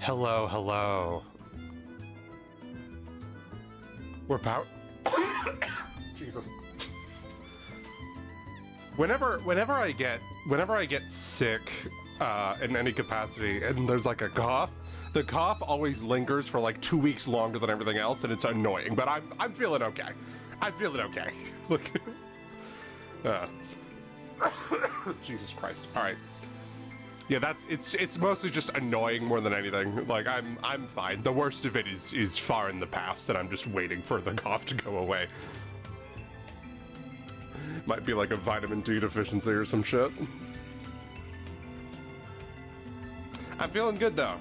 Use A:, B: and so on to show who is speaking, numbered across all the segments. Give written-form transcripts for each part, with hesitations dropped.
A: Hello, hello. We're power. Jesus. Whenever I get sick in any capacity, and there's like a cough, the cough always lingers for like 2 weeks longer than everything else, and it's annoying. But I'm feeling okay. I'm feeling okay. Look. Jesus Christ. All right. Yeah, it's mostly just annoying more than anything. Like I'm fine. The worst of it is far in the past, and I'm just waiting for the cough to go away. Might be like a vitamin D deficiency or some shit. I'm feeling good though.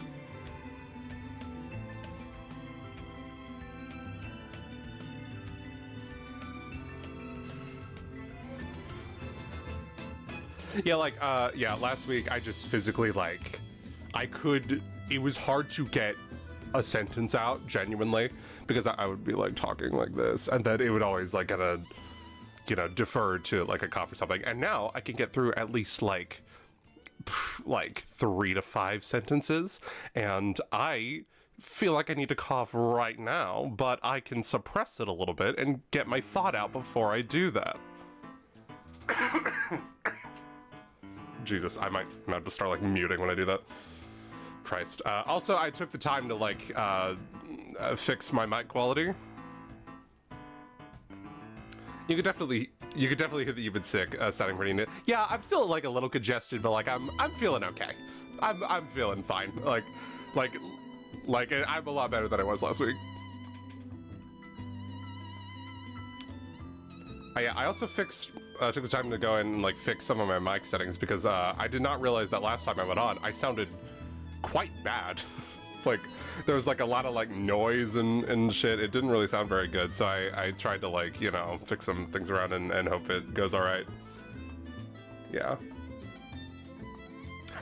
A: Yeah, like, yeah, last week I just physically, like, it was hard to get a sentence out, genuinely, because I would be, like, talking like this, and then it would always, like, kind of, you know, defer to, like, a cough or something, and now I can get through at least, like 3 to 5 sentences, and I feel like I need to cough right now, but I can suppress it a little bit and get my thought out before I do that. Jesus, I might have to start like muting when I do that. Christ. Also, I took the time to like fix my mic quality. You could definitely hear that you've been sick, sounding pretty neat. Yeah, I'm still like a little congested, but like I'm feeling okay. I'm feeling fine. Like I'm a lot better than I was last week. I also took the time to go and like fix some of my mic settings because I did not realize that last time I went on, I sounded quite bad. Like there was like a lot of like noise and shit. It didn't really sound very good. So I tried to like, you know, fix some things around and hope it goes all right. Yeah.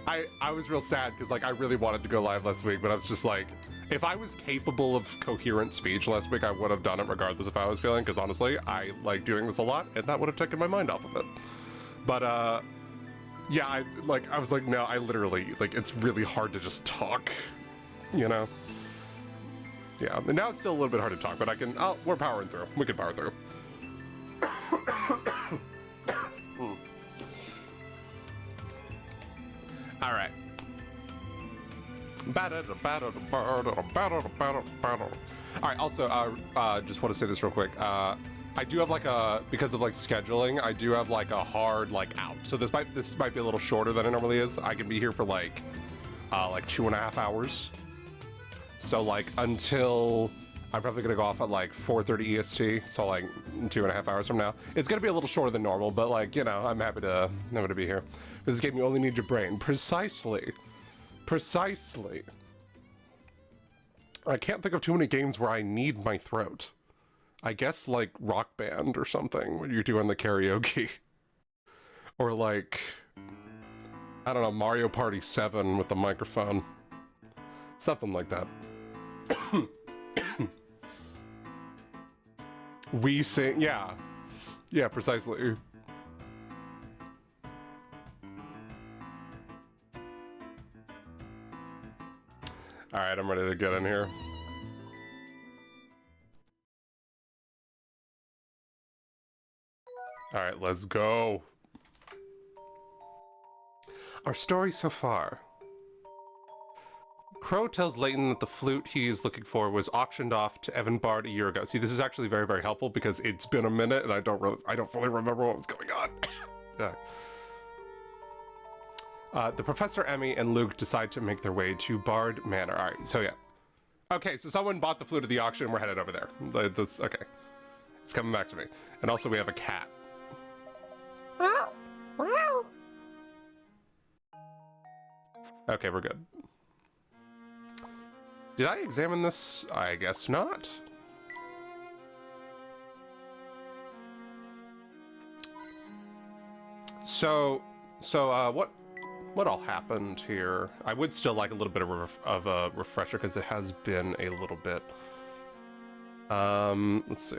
A: I was real sad because like I really wanted to go live last week, but I was just like, if I was capable of coherent speech last week, I would have done it regardless of how I was feeling, because honestly, I like doing this a lot, and that would have taken my mind off of it. But, yeah, I was like, no, I literally, like, it's really hard to just talk, you know? Yeah, and now it's still a little bit hard to talk, but we're powering through. We can power through. All right. Alright, also, just want to say this real quick. I do have like because of like scheduling, I do have like a hard like out. So this might be a little shorter than it normally is. I can be here for like 2.5 hours. So like until I'm probably gonna go off at like 4:30 EST. So like 2.5 hours from now. It's gonna be a little shorter than normal, but like, you know, I'm happy to be here. This game, you only need your brain. Precisely. I can't think of too many games where I need my throat. I guess like Rock Band or something, when you're doing the karaoke. Or like, I don't know, Mario Party 7 with the microphone. Something like that. We sing, yeah. Yeah, precisely. Alright, I'm ready to get in here. Alright, let's go. Our story so far. Crow tells Layton that the flute he's looking for was auctioned off to Evan Bard a year ago. See, this is actually very, very helpful because it's been a minute and I don't fully remember what was going on. Yeah. The Professor, Emmy, and Luke decide to make their way to Bard Manor. All right, so yeah. Okay, so someone bought the flute at the auction and we're headed over there. That's okay. It's coming back to me. And also we have a cat. Okay, we're good. Did I examine this? I guess not. So what all happened here? I would still like a little bit of a refresher because it has been a little bit. Let's see.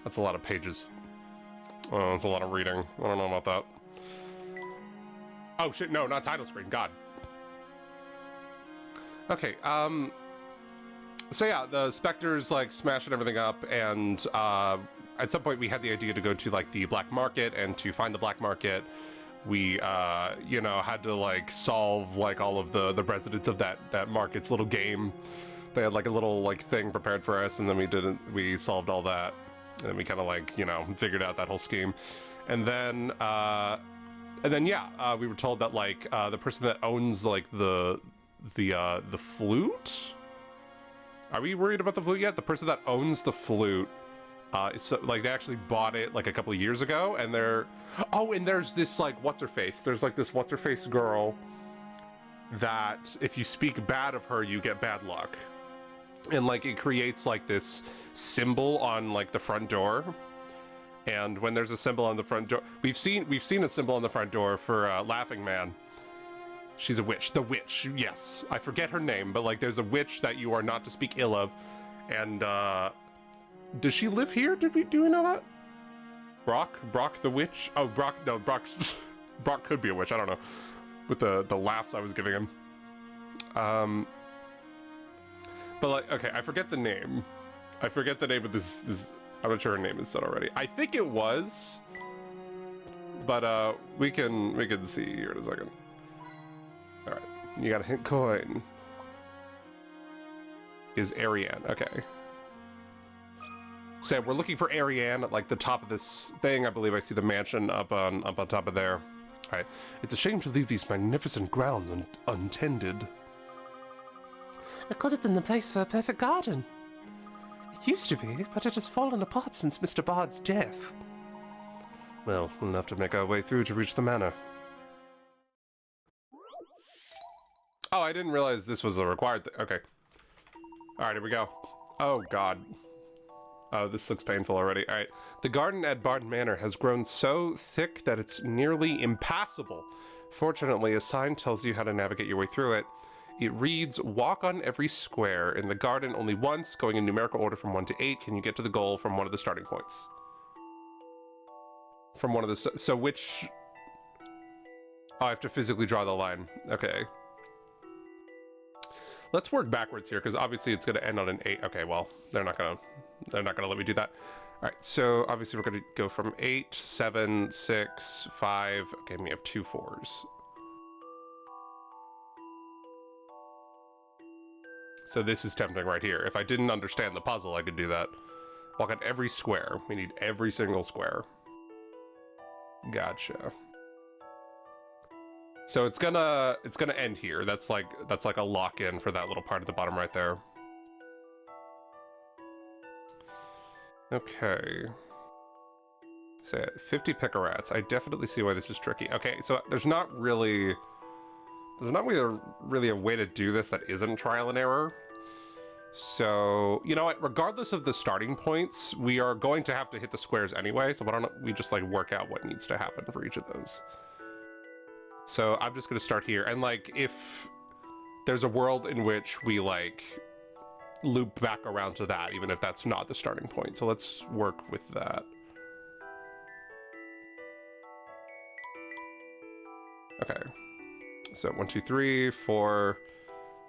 A: That's a lot of pages. Oh, that's a lot of reading. I don't know about that. Oh shit, no, not title screen, God. Okay, so yeah, the Specter's like smashing everything up, and at some point we had the idea to go to like the black market, and to find the black market, we you know, had to like solve like all of the residents of that market's little game. They had like a little like thing prepared for us, and then we solved all that, and then we kind of like, you know, figured out that whole scheme, and then yeah, we were told that like the person that owns like the flute. Are we worried about the flute yet? The person that owns the flute, so like they actually bought it like a couple of years ago, and and there's this like what's her face. There's like this what's her face girl that if you speak bad of her, you get bad luck, and like it creates like this symbol on like the front door. And when there's a symbol on the front door, we've seen a symbol on the front door for Laughing Man. She's a witch. The witch, yes. I forget her name, but like there's a witch that you are not to speak ill of. And does she live here? Do we know that? Brock the witch? Oh, Brock Brock could be a witch, I don't know. With the laughs I was giving him. But like, okay, I forget the name. I forget the name of this I'm not sure her name is said already. I think it was, but we can see here in a second. All right, you got a hint coin. Is Ariane, okay. So we're looking for Ariane at like the top of this thing. I believe I see the mansion up on top of there. All right, it's a shame to leave these magnificent grounds untended. It could have been the place for a perfect garden. It used to be, but it has fallen apart since Mr. Bard's death. Well, we'll have to make our way through to reach the manor. Oh, I didn't realize this was a required thing. Okay. Alright, here we go. Oh, God. Oh, this looks painful already. Alright. The garden at Bard Manor has grown so thick that it's nearly impassable. Fortunately, a sign tells you how to navigate your way through it. It reads, walk on every square in the garden only once, going in numerical order from 1 to 8. Can you get to the goal from one of the starting points? From one of the... So which... Oh, I have to physically draw the line. Okay. Let's work backwards here, because obviously it's going to end on an 8. Okay, well, they're not going to let me do that. All right, so obviously we're going to go from 8, 7, 6, 5. Okay, we have 2 4s. So this is tempting right here. If I didn't understand the puzzle, I could do that. Walk on every square. We need every single square. Gotcha. So it's gonna end here. That's like a lock-in for that little part at the bottom right there. Okay. So 50 picarats. I definitely see why this is tricky. Okay, so there's not really a way to do this that isn't trial and error. So, you know what, regardless of the starting points, we are going to have to hit the squares anyway, so why don't we just like work out what needs to happen for each of those. So I'm just gonna start here, and like if there's a world in which we like loop back around to that, even if that's not the starting point. So let's work with that. Okay. So 1, 2, 3, 4,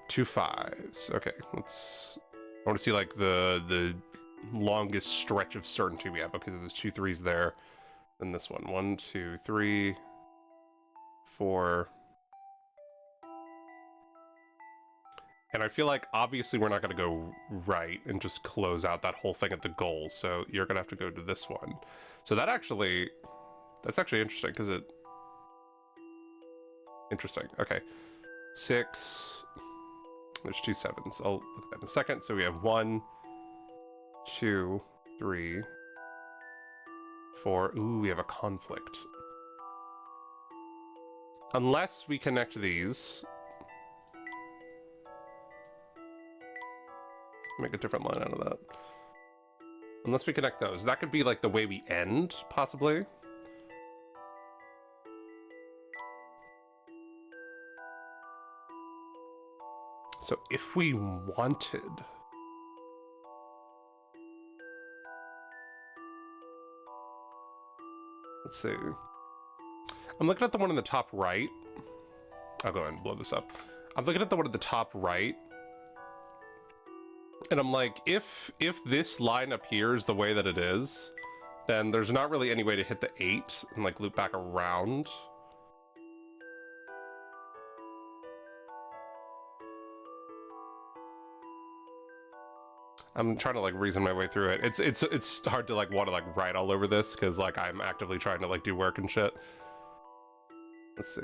A: 2 5s. Okay, I want to see like the longest stretch of certainty we have. Okay, there's 2 3s there. Then this one. 1, 2, 3, 4. And I feel like obviously we're not gonna go right and just close out that whole thing at the goal. So you're gonna have to go to this one. So that's actually interesting because it. Interesting. Okay. 6. There's 2 7s. I'll look at that in a second. So we have 1, 2, 3, 4. Ooh, we have a conflict. Unless we connect these. Make a different line out of that. Unless we connect those. That could be like the way we end, possibly. So if we wanted... Let's see. I'm looking at the one in the top right. I'll go ahead and blow this up. I'm looking at the one at the top right. And I'm like, if this line up here is the way that it is, then there's not really any way to hit the 8 and like loop back around. I'm trying to like reason my way through it. It's hard to like want to like write all over this because like I'm actively trying to like do work and shit. Let's see.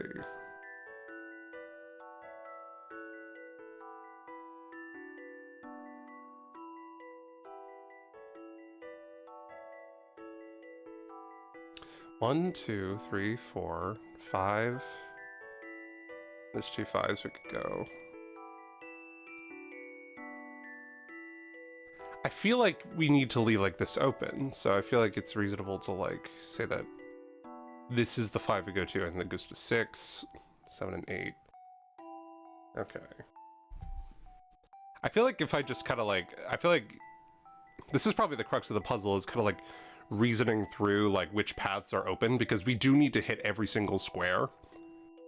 A: One, two, three, 4, 5. There's 2 5s we could go. I feel like we need to leave like this open, so I feel like it's reasonable to like say that this is the 5 we go to, and then it goes to 6, 7, and 8. Okay. I feel like if I just kind of like, I feel like this is probably the crux of the puzzle, is kind of like reasoning through like which paths are open, because we do need to hit every single square,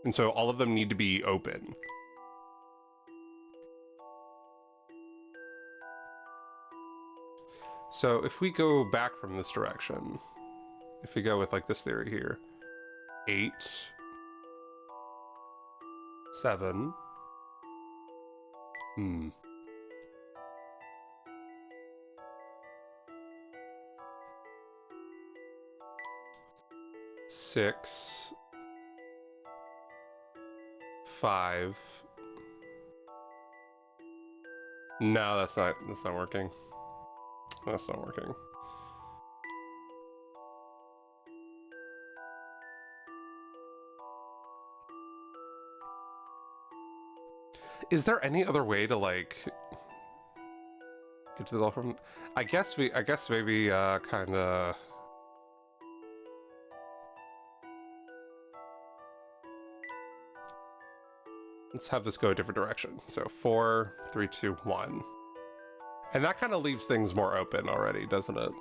A: and so all of them need to be open. So if we go back from this direction, if we go with like this theory here, 8, 7, 6, 5. No, that's not working. That's not working. Is there any other way to like get to the from? I guess maybe kind of. Let's have this go a different direction. So 4, 3, 2, 1. And that kind of leaves things more open already, doesn't it?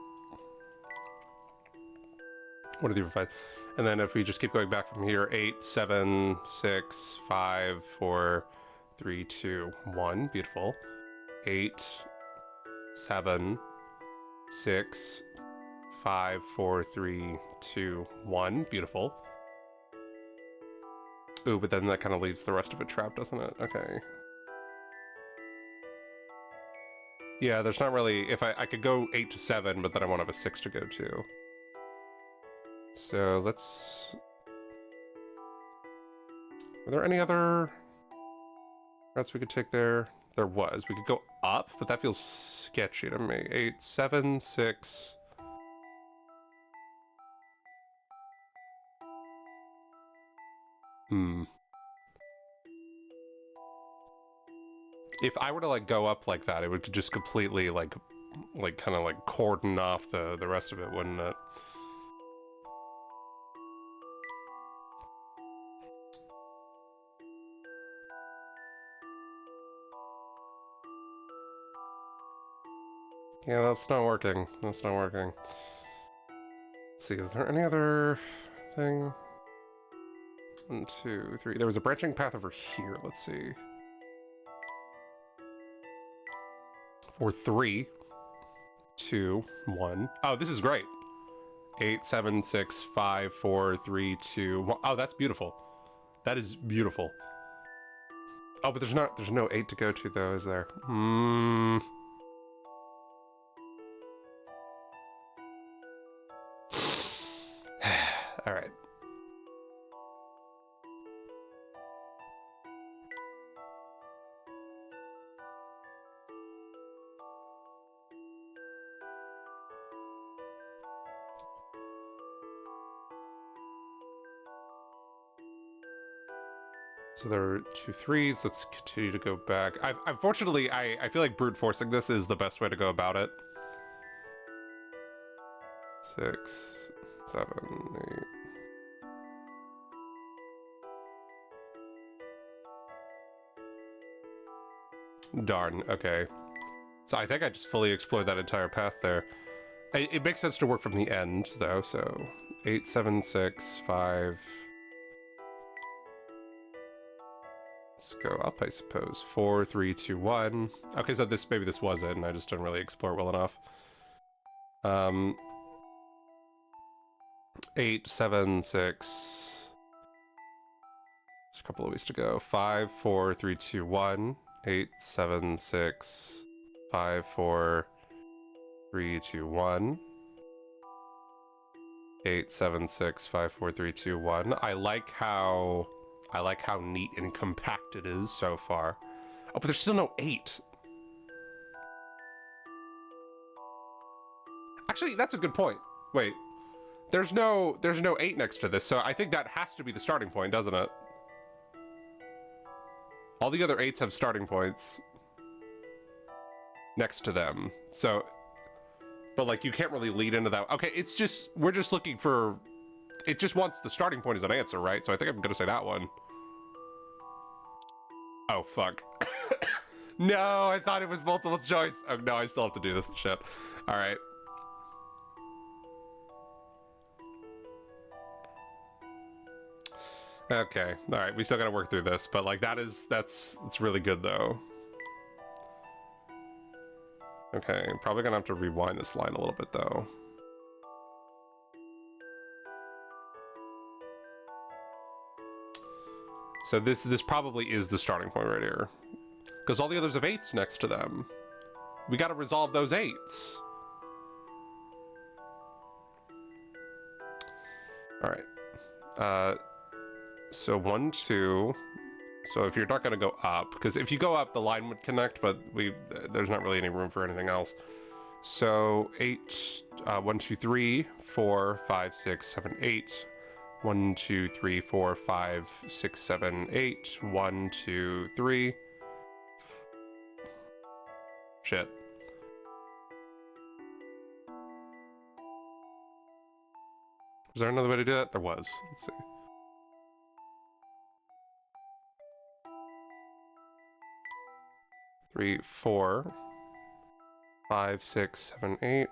A: 1, 2, 3, 4, 5. And then if we just keep going back from here, 8, 7, 6, 5, 4, 3, 2, 1. Beautiful. 8, 7, 6, 5, 4, 3, 2, 1. Beautiful. Ooh, but then that kind of leaves the rest of it trapped, doesn't it? Okay. Yeah, there's not really... If I could go 8 to 7, but then I won't have a 6 to go to. So let's... Are there any other routes we could take there? There was. We could go up, but that feels sketchy to me. 8, 7, 6... If I were to like go up like that, it would just completely like kind of like cordon off the rest of it, wouldn't it? Yeah, that's not working. That's not working. Let's see, is there any other thing? 1, 2, 3. There was a branching path over here. Let's see. For 3, 2, 1. Oh, this is great. 8, 7, 6, 5, 4, 3, 2, 1. Oh, that's beautiful. That is beautiful. Oh, but there's no 8 to go to though, is there? All right. So there are 2 3s. Let's continue to go back. Unfortunately, I feel like brute forcing this is the best way to go about it. 6, 7, 8. Darn, okay. So I think I just fully explored that entire path there. It makes sense to work from the end, though, so 8, 7, 6, 5. Let's go up, I suppose. 4, 3, 2, 1. Okay, so maybe this was it, and I just didn't really explore it well enough. 8, 7, 6. There's a couple of ways to go. 5, 4, 3, 2, 1. 8, 7, 6. 5, 4, 3, 2, 1. 8, 7, 6, 5, 4, 3, 2, 1. I like how neat and compact it is so far. Oh, but there's still no 8. Actually, that's a good point. Wait. There's no 8 next to this, so I think that has to be the starting point, doesn't it? All the other 8s have starting points next to them. So, but like you can't really lead into that. Okay, it's just, we're just looking for, it just wants the starting point as an answer, right? So I think I'm gonna say that one. Oh, fuck. No, I thought it was multiple choice. Oh no, I still have to do this shit. All right. Okay, all right, we still gotta work through this, but like that's really good though. Okay, probably gonna have to rewind this line a little bit though. So this probably is the starting point right here. Because all the others have 8s next to them. We gotta resolve those 8s. All right. So 1, 2. So if you're not gonna go up, because if you go up, the line would connect, but there's not really any room for anything else. So 8, 1, 2, 3, 4, 5, 6, 7, 8. 1, 2, 3, 4, 5, 6, 7, 8. 1, 2, 3. Shit. Was there another way to do that? There was. Let's see. Three, 4, 5, 6, 7, 8.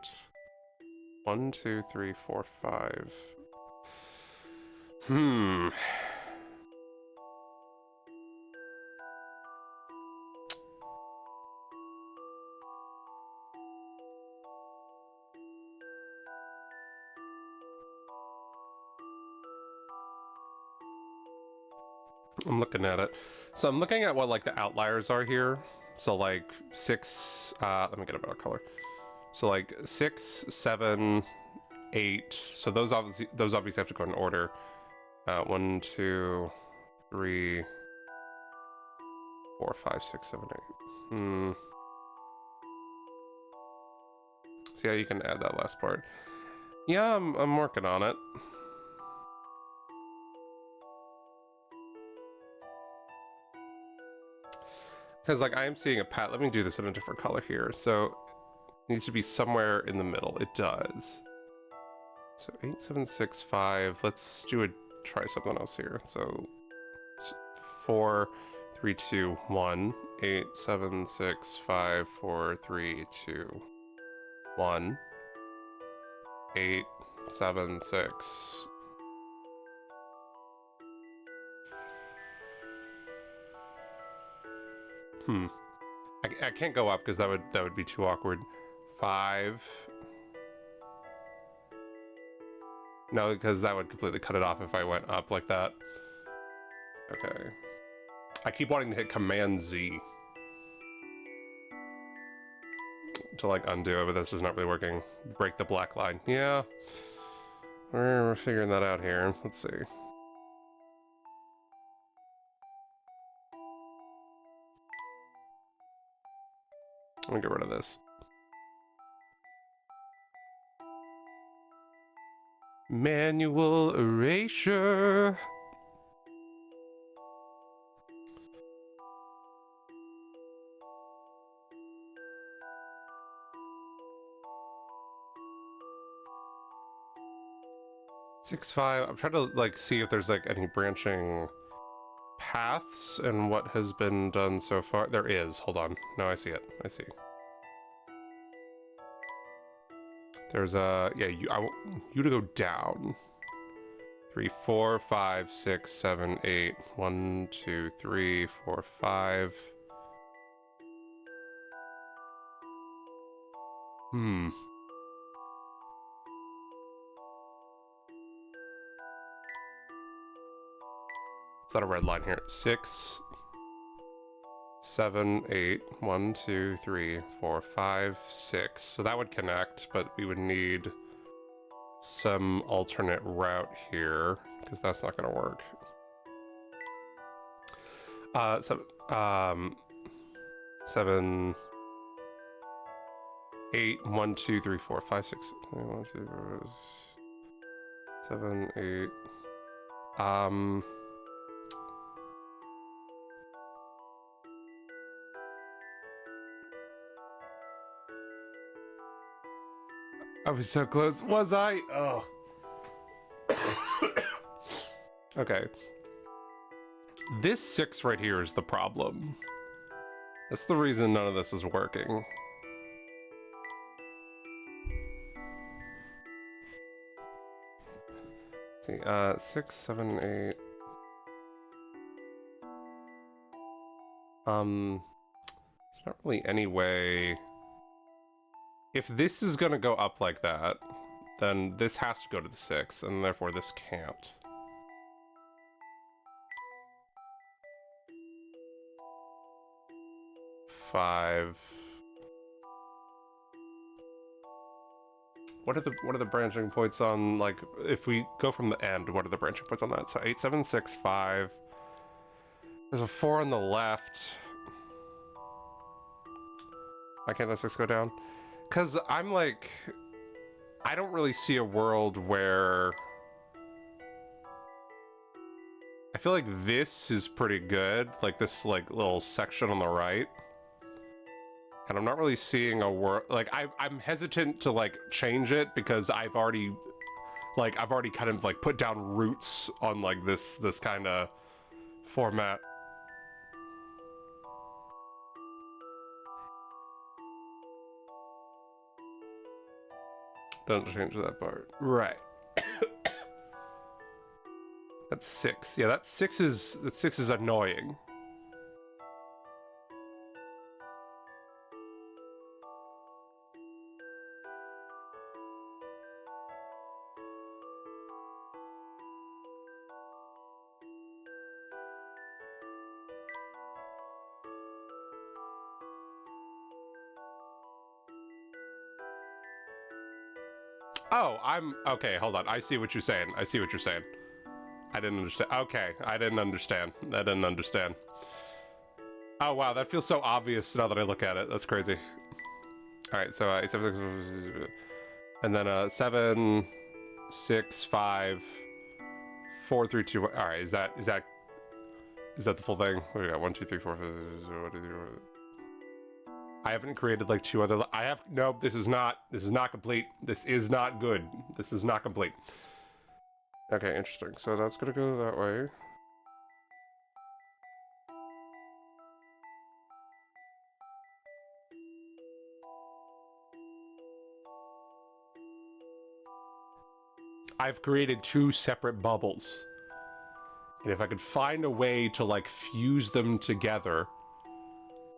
A: 1, 2, 3, 4, 5. I'm looking at it. So I'm looking at what like the outliers are here. So like 6, let me get a better color. So like 6, 7, 8. So those obviously have to go in order. 1, 2, 3, 4, 5, 6, 7, 8. See how you can add that last part. Yeah, I'm working on it. Because like I am seeing a path. Let me do this in a different color here. So it needs to be somewhere in the middle. It does. So 8, 7, 6, 5. Let's try something else here. So 4, 3, 2, 1. 8, 7, 6, 5, 4, 3, 2, 1. 8, 7, 6. I can't go up because that would be too awkward. 5. No, because that would completely cut it off if I went up like that. Okay. I keep wanting to hit Command Z to like undo it, but this is not really working. Break the black line. Yeah. We're figuring that out here. Let's see. Let me get rid of this. Manual erasure. Six, 5. I'm trying to like see if there's like any branching paths and what has been done so far. There is. Hold on. No, I see it. I see. There's a, yeah, you to go down. 3, 4, 5, 6, 7, 8. 1, 2, 3, 4, 5. It's not a red line here. 6, 7, 8. 1, 2, 3, 4, 5, 6. So that would connect, but we would need some alternate route here because that's not going to work. So 7, 8, 1, 2, 3, 4, 5, 6, 1, 2, 7, 8. I was so close. Was I? Oh. Okay. This 6 right here is the problem. That's the reason none of this is working. See, 6, 7, 8. There's not really any way. If this is gonna go up like that, then this has to go to the 6, and therefore this can't. Five. What are the branching points on, like, if we go from the end, what are the branching points on that? So 8, 7, 6, 5. There's a 4 on the left. Why can't the 6 go down? Because I'm like, I don't really see a world where I feel like this is pretty good, like this like little section on the right. And I'm not really seeing a world, like I'm hesitant to like change it because I've already kind of like put down roots on like this kind of format. Don't change that part. Right. That's 6. Yeah, that 6 is annoying. Oh, okay, hold on. I see what you're saying. I see what you're saying. I didn't understand. Okay, I didn't understand. Oh, wow, that feels so obvious now that I look at it. That's crazy. All right, so 8, 7, 6, and then 7, 6, 5, 4, 3, 2. All right, is that the full thing? We got 1, 2, 3, 4, 5, 6, 7, 8, 9, 10. I haven't created like 2 other. No. This is not complete. This is not good. This is not complete. Okay, interesting. So that's gonna go that way. I've created 2 separate bubbles. And if I could find a way to like fuse them together,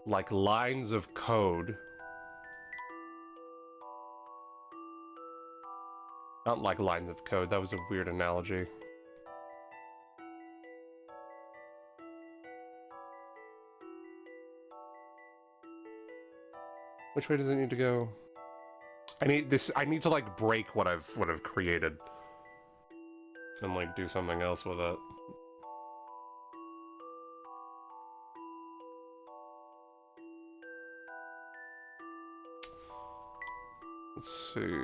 A: like lines of code. Not like lines of code, that was a weird analogy. Which way does it need to go? I need to like break what I've created. And like do something else with it. Let's see.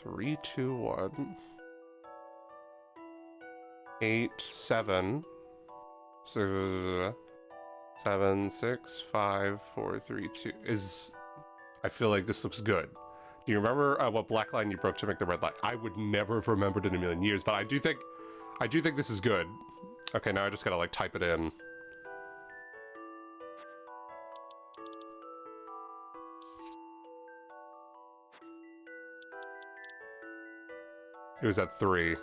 A: 3, 2, 1. 8, 7. 7, 6, 5, 4, 3, 2. I feel like this looks good. Do you remember what black line you broke to make the red line? I would never have remembered in a million years, but I do think this is good. Okay, now I just gotta like type it in. It was at 3.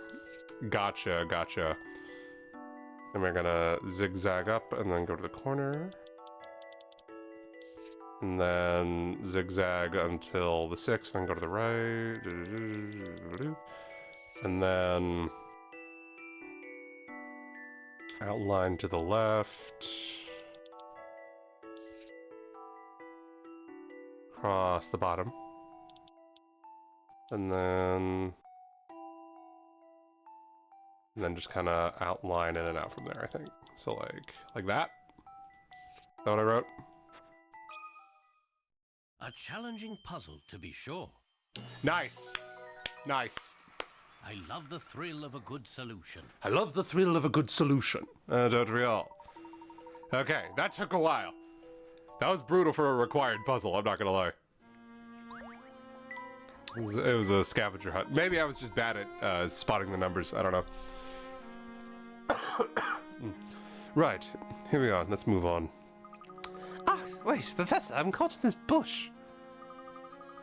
A: Gotcha, gotcha. And we're gonna zigzag up and then go to the corner. And then zigzag until the 6, and then go to the right. And then outline to the left. Across the bottom. And then just kind of outline in and out from there, I think. So like that. Is that what I wrote?
B: A challenging puzzle, to be sure.
A: Nice. Nice.
B: I love the thrill of a good solution.
A: I love the thrill of a good solution. Don't we all? Okay, that took a while. That was brutal for a required puzzle, I'm not gonna lie. It was a scavenger hunt. Maybe I was just bad at spotting the numbers, I don't know. Right, here we are, let's move on. Ah, wait, Professor, I'm caught in this bush.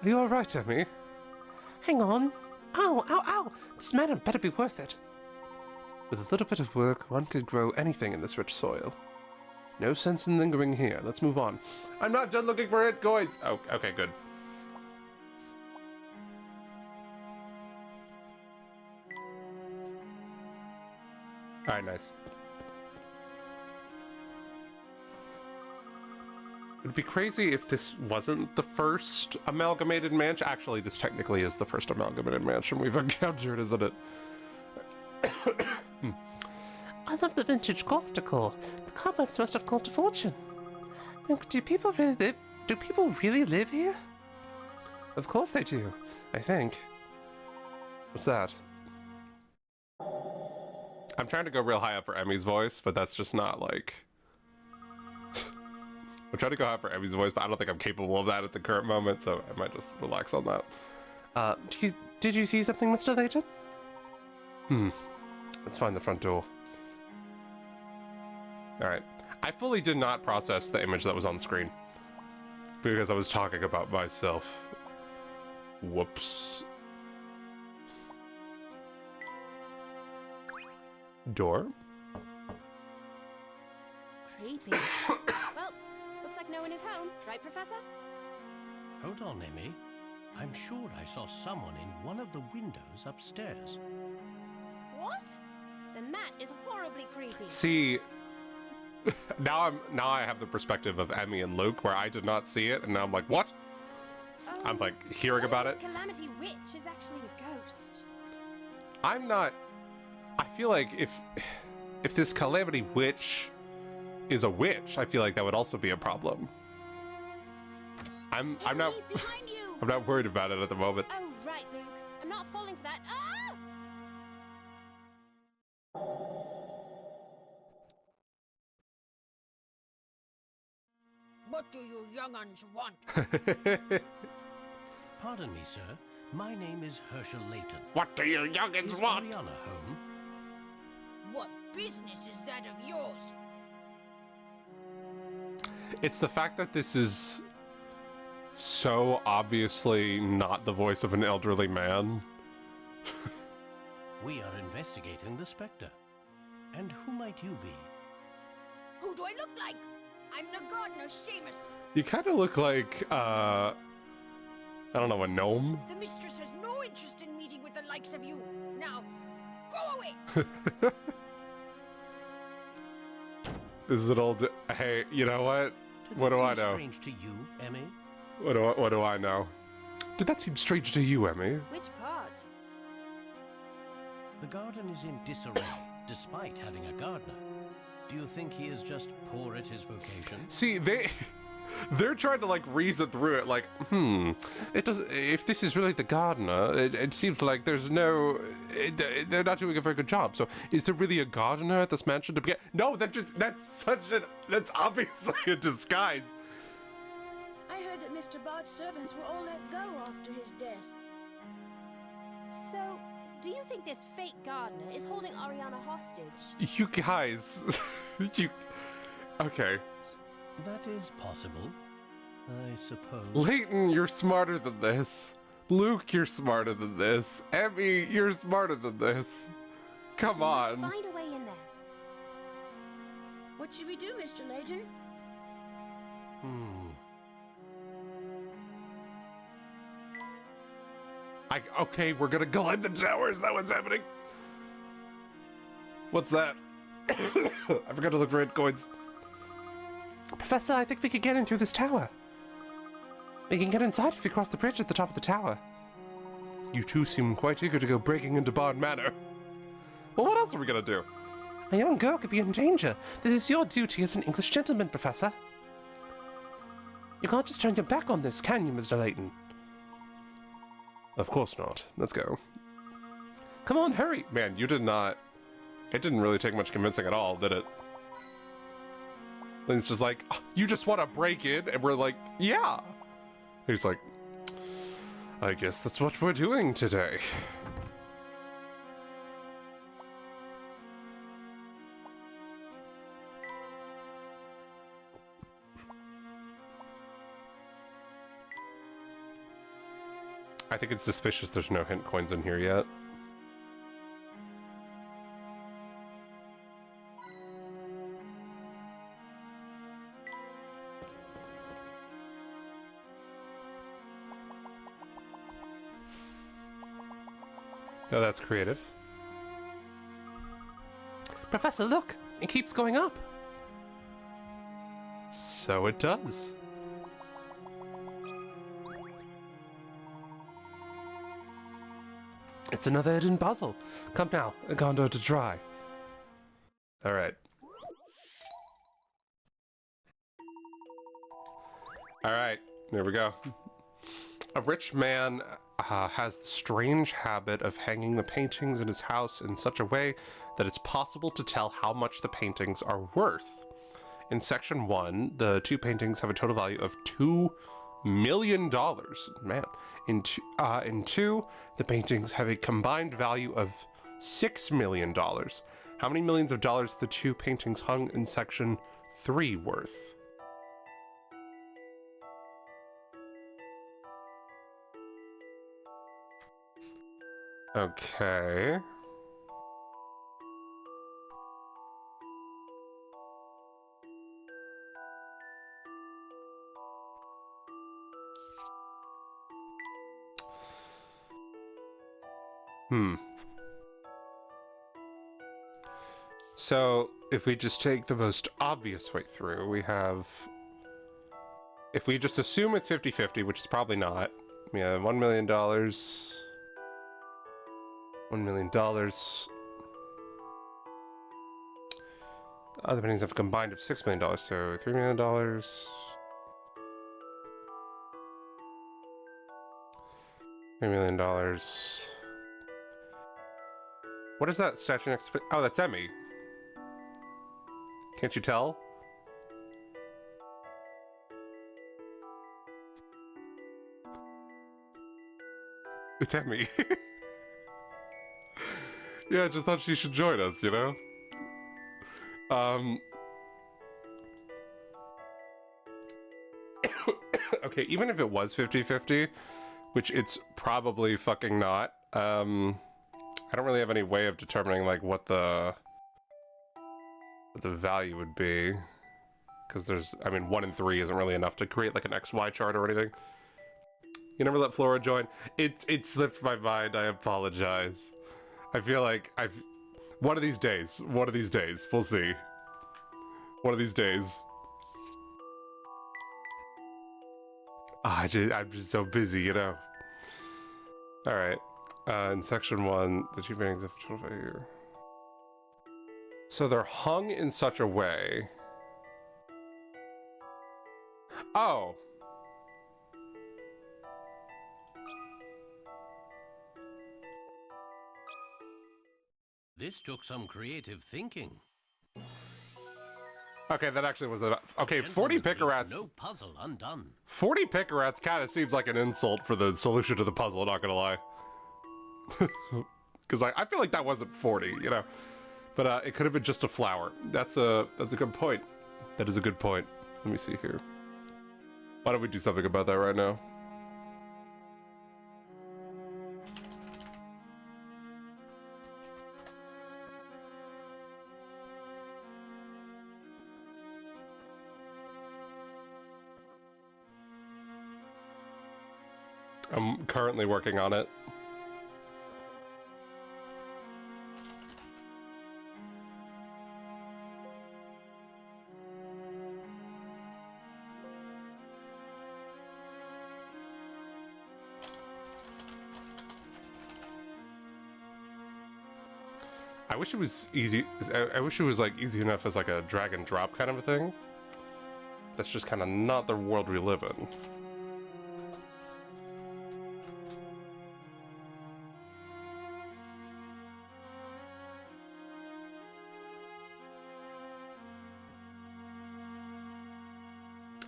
A: Are you alright, Emmy? Hang on. Ow, ow, ow! This manna better be worth it. With a little bit of work, one could grow anything in this rich soil. No sense in lingering here. Let's move on. I'm not done looking for hit coins! Oh, okay, good. Alright, nice. It'd be crazy if this wasn't the first amalgamated mansion. Actually, this technically is the first amalgamated mansion we've encountered, isn't it? I love the vintage Goth decor. The cobwebs must have cost a fortune. Do people really live here? Of course they do, I think. What's that? I'm trying to go real high up for Emmy's voice, but that's just not like... I'm trying to go high for Emmy's voice, but I don't think I'm capable of that at the current moment, so I might just relax on that. Did you see something, Mr. Layton? Let's find the front door. Alright. I fully did not process the image that was on screen. Because I was talking about myself. Whoops. Door?
C: Creepy. Well, looks like no one is home, right, Professor?
B: Hold on, Emmy. I'm sure I saw someone in one of the windows upstairs.
C: What? Then that is horribly creepy.
A: See, now I have the perspective of Emmy and Luke, where I did not see it, and now I'm like, what? I'm like hearing about it.
C: Calamity Witch is actually a ghost.
A: I'm not. I feel like if this Calamity Witch is a witch, I feel like that would also be a problem. I'm not
C: Behind you!
A: I'm not worried about it at the moment.
C: Oh right, Luke. I'm not falling for that. Ah!
D: What do you young'uns want?
B: Pardon me, sir. My name is Herschel Layton.
A: What do you youngins
B: Is
A: want?
B: Ariana home?
D: What business is that of yours?
A: It's the fact that this is so obviously not the voice of an elderly man.
B: We are investigating the Specter. And who might you be?
D: Who do I look like? I'm the gardener, Seamus.
A: You kind of look like, I don't know, a gnome?
D: The mistress has no interest in meeting with the likes of you. Now, go away!
A: This is an old... Hey, you know what?
B: Did
A: What
B: that
A: do I
B: seem
A: know?
B: strange to you, Emmy?
A: What do I know? Did that seem strange to you, Emmy?
C: Which part?
B: The garden is in disarray, despite having a gardener. Do you think he is just poor at his vocation?
A: See, they're trying to like reason through it, like, it does. If this is really the gardener, it seems like there's no. They're not doing a very good job. So, is there really a gardener at this mansion to begin? No, that's obviously a disguise.
D: I heard that Mr. Bard's servants were all let go after his death.
C: So, do you think this fake gardener is holding Ariana hostage?
A: You guys, okay.
B: That is possible, I suppose.
A: Layton, you're smarter than this. Luke, you're smarter than this. Emmy, you're smarter than this. Come
C: We must
A: on.
C: find a way in there.
D: What should we do, Mr. Layton?
A: Okay, we're gonna climb the tower. Is that what's happening? What's that? I forgot to look for hit coins. Professor, I think we can get in through this tower. We can get inside if we cross the bridge at the top of the tower. You two seem quite eager to go breaking into Barn Manor. Well, what else are we gonna do? A young girl could be in danger. This is your duty as an English gentleman, Professor. You can't just turn your back on this, can you, Mr. Layton? Of course not. Let's go. Come on, hurry! Man, you did not... It didn't really take much convincing at all, did it? Layton's just like, "Oh, you just want to break in?" And we're like, yeah! He's like, I guess that's what we're doing today. I think it's suspicious there's no hint coins in here yet. Oh, that's creative. Professor, look! It keeps going up! So it does. It's another hidden puzzle. Come now, a Gondo to try. Alright. Alright, there we go. A rich man has the strange habit of hanging the paintings in his house in such a way that it's possible to tell how much the paintings are worth. In section 1, the two paintings have a total value of $2 million. Man. In 2, the paintings have a combined value of $6 million. How many millions of dollars are the two paintings hung in section 3 worth? Okay. So, if we just take the most obvious way through, we have... If we just assume it's 50-50, which is probably not, we have $1 million... $1 million. Other paintings have combined of $6 million, so $3 million. $3 million. What is that statue next to... Oh, that's Emmy. Can't you tell? It's Emmy. Yeah, I just thought she should join us, you know? Okay, even if it was 50-50, which it's probably fucking not, I don't really have any way of determining, like, what the value would be. Because there's, I mean, 1 and 3 isn't really enough to create, like, an XY chart or anything. You never let Flora join. It slipped my mind, I apologize. I feel like one of these days, we'll see. One of these days. I'm just so busy, you know. Alright. In section 1, the two paintings have total value. So they're hung in such a way. Oh.
B: This took some creative thinking.
A: Okay, that actually was a... Okay, 40 Picarats...
B: No puzzle undone.
A: 40 Picarats kind of seems like an insult for the solution to the puzzle, not gonna lie. Because I feel like that wasn't 40, you know? But it could have been just a flower. That's a good point. That is a good point. Let me see here. Why don't we do something about that right now? I'm currently working on it. I wish it was easy. I wish it was like easy enough as like a drag and drop kind of a thing. That's just kind of not the world we live in.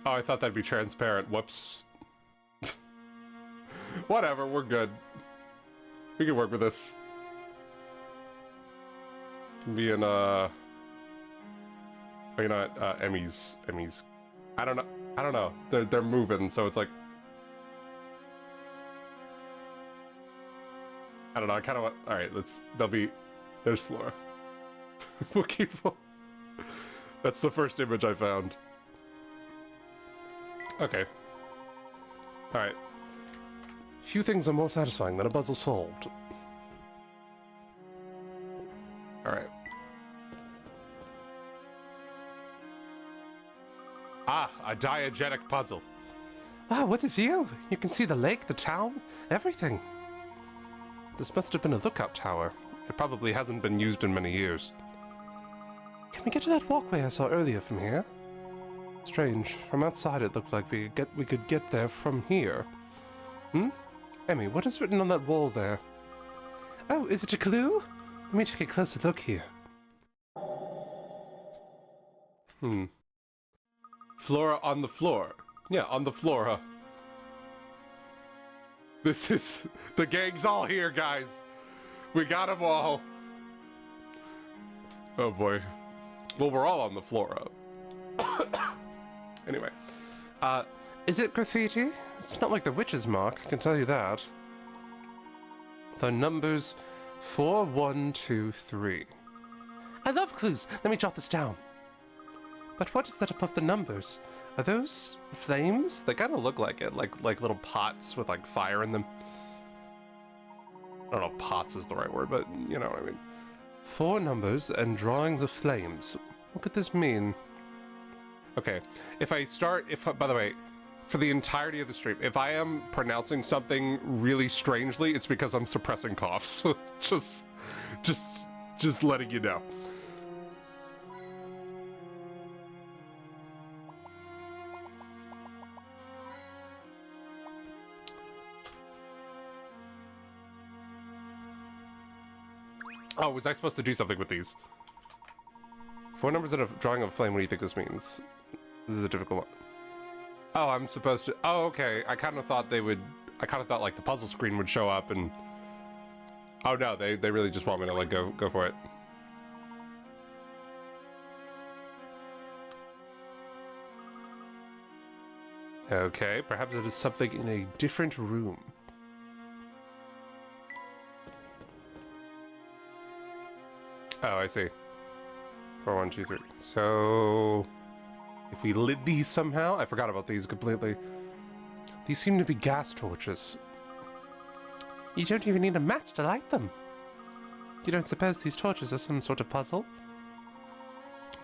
A: Oh, I thought that'd be transparent. Whoops. Whatever, we're good. We can work with this. Be in you know, Emmy's. I don't know. They're moving, so it's like I don't know. I kind of want. All right, there's Flora. We'll keep. That's the first image I found. Okay. All right. Few things are more satisfying than a puzzle solved. All right. Ah, a diegetic puzzle. Ah, what a view! You can see the lake, the town, everything. This must have been a lookout tower. It probably hasn't been used in many years. Can we get to that walkway I saw earlier from here? Strange. From outside it looked like we could get there from here. Hmm? Emmy, what is written on that wall there? Oh, is it a clue? Let me take a closer look here. Hmm. Flora on the floor. Yeah, on the floor, huh? This is... The gang's all here, guys. We got them all. Oh, boy. Well, we're all on the floor, huh? Anyway. Is it graffiti? It's not like the witch's mark, I can tell you that. The numbers 4, 1, 2, 3. I love clues. Let me jot this down. But what is that above the numbers? Are those flames? They kind of look like it, like little pots with like fire in them. I don't know if pots is the right word, but you know what I mean. 4 numbers and drawings of flames. What could this mean? Okay, by the way, for the entirety of the stream, if I am pronouncing something really strangely, it's because I'm suppressing coughs. just letting you know. Oh, was I supposed to do something with these? 4 numbers and a drawing of a flame. What do you think this means? This is a difficult one. Oh, I'm supposed to... Oh, okay. I kind of thought they would... I kind of thought, like, the puzzle screen would show up and... Oh, no. They really just want me to, like, go for it. Okay. Perhaps it is something in a different room. Oh, I see. 4, 1, 2, 3. So... If we lit these somehow... I forgot about these completely. These seem to be gas torches. You don't even need a match to light them. You don't suppose these torches are some sort of puzzle?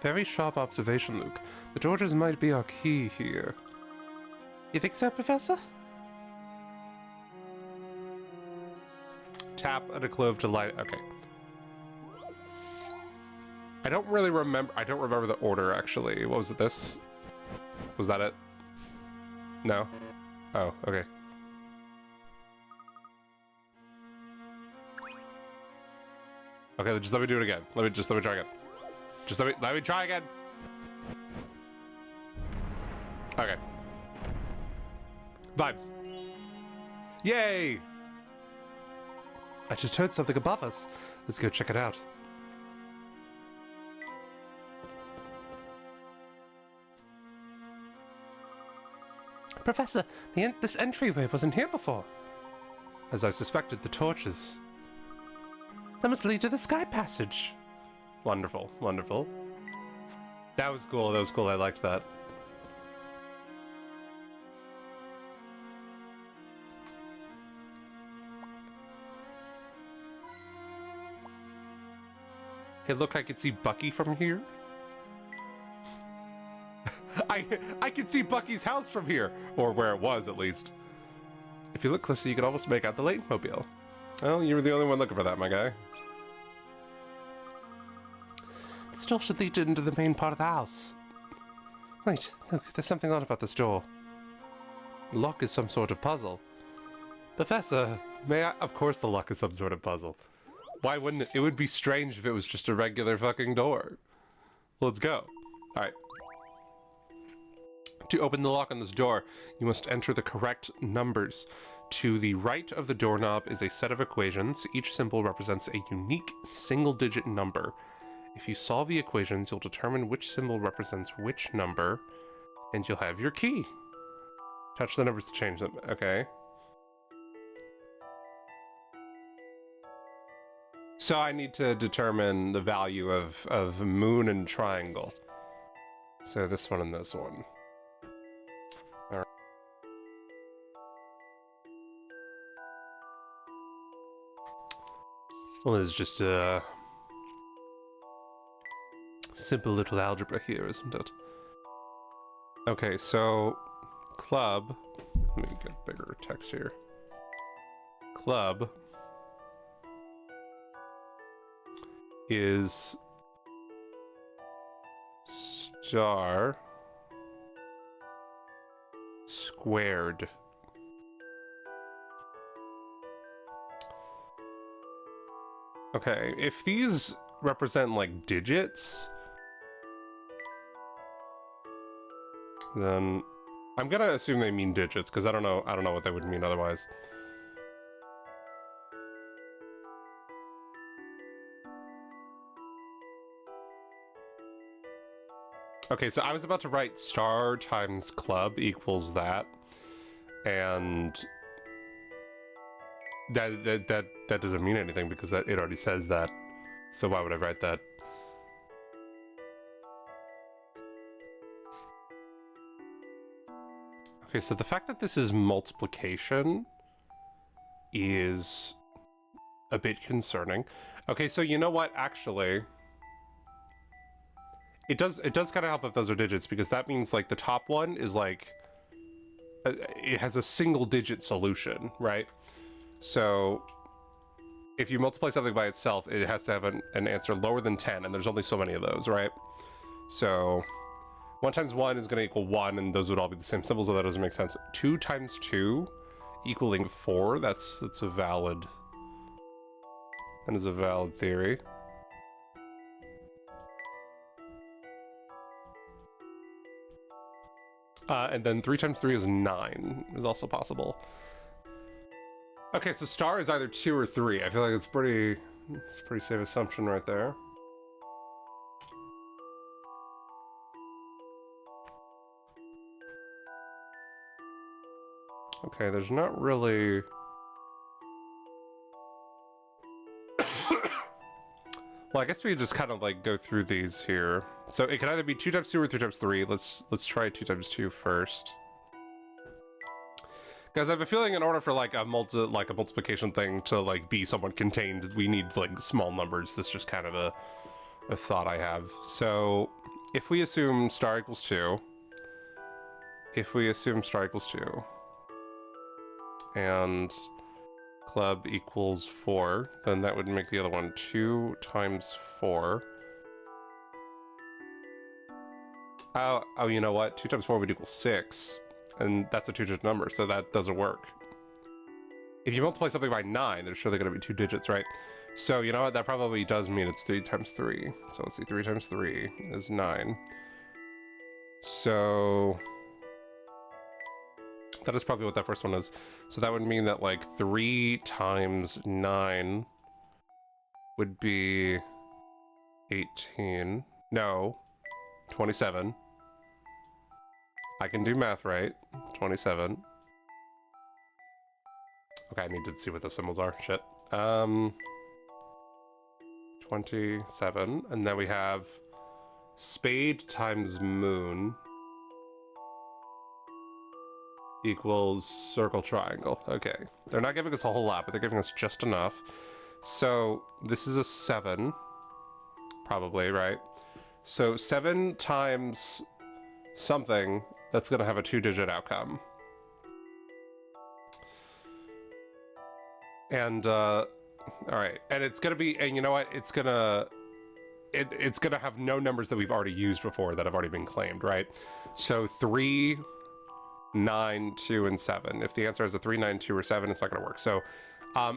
A: Very sharp observation, Luke. The torches might be our key here. You think so, Professor? Tap and a clove to light... Okay. I don't really remember... I don't remember the order, actually. What was it, this? Was that it? No? Oh, okay. Okay, just let me do it again. Let me try again. Just let me try again. Okay. Vibes. Yay! I just heard something above us. Let's go check it out. Professor, this entryway wasn't here before. As I suspected, the torches. That must lead to the sky passage. Wonderful, wonderful. That was cool, I liked that. Hey, look, I can see Bucky from here. I can see Bucky's house from here, or where it was at least. If you look closely, you can almost make out the Layton mobile. Well, you were the only one looking for that, my guy. This door should lead into the main part of the house. Wait, look, there's something odd about this door. The lock is some sort of puzzle. Professor, may I? Of course the lock is some sort of puzzle. Why wouldn't it? It would be strange if it was just a regular fucking door. Let's go. Alright. To open the lock on this door, you must enter the correct numbers. To the right of the doorknob is a set of equations. Each symbol represents a unique single-digit number. If you solve the equations, you'll determine which symbol represents which number, and you'll have your key. Touch the numbers to change them. Okay. So I need to determine the value of moon and triangle. So this one and this one. All right. Well, it's just a simple little algebra here, isn't it? Okay, so club. Let me get bigger text here. Club is star squared. Okay, if these represent like digits, then I'm gonna assume they mean digits because I don't know what they would mean otherwise. Okay, so I was about to write star times club equals that, and that doesn't mean anything because it already says that. So why would I write that? Okay, so the fact that this is multiplication is a bit concerning. Okay, so you know what? Actually, it does kind of help if those are digits because that means like the top one is like it has a single digit solution, right? So if you multiply something by itself, it has to have an answer lower than 10, and there's only so many of those, right? So 1 times 1 is going to equal 1, and those would all be the same symbol, so that doesn't make sense. 2 times 2 equaling 4, that's a valid... That is a valid theory. And then 3 times 3 is 9, is also possible. Okay, so star is either 2 or 3. I feel like it's a pretty safe assumption right there. Okay, there's not really... Well, I guess we could just kind of like go through these here. So it can either be 2 times 2 or 3 times 3. Let's try 2 times 2 first. Guys, I have a feeling in order for like a multiplication thing to like be somewhat contained, we need like small numbers. That's just kind of a thought I have. So if we assume star equals 2, and club equals 4, then that would make the other one 2 times 4. Oh, you know what? 2 times 4 would equal 6. And that's a 2-digit number, so that doesn't work. If you multiply something by 9, there's surely going to be 2 digits, right? So, you know what? That probably does mean it's 3 times 3. So let's see, 3 times 3 is 9. So... that is probably what that first one is. So that would mean that, like, 3 times 9 would be 18. No, 27. I can do math right. 27. Okay, I need to see what those symbols are. Shit. 27. And then we have spade times moon equals circle triangle. Okay. They're not giving us a whole lot, but they're giving us just enough. So this is a 7. probably, right? So 7 times something, that's gonna have a 2-digit outcome. And, alright, and it's gonna be, and you know what, it's gonna have no numbers that we've already used before that have already been claimed, right? So 3, 9, 2, and 7. If the answer is a 3, 9, 2, or 7, it's not gonna work. So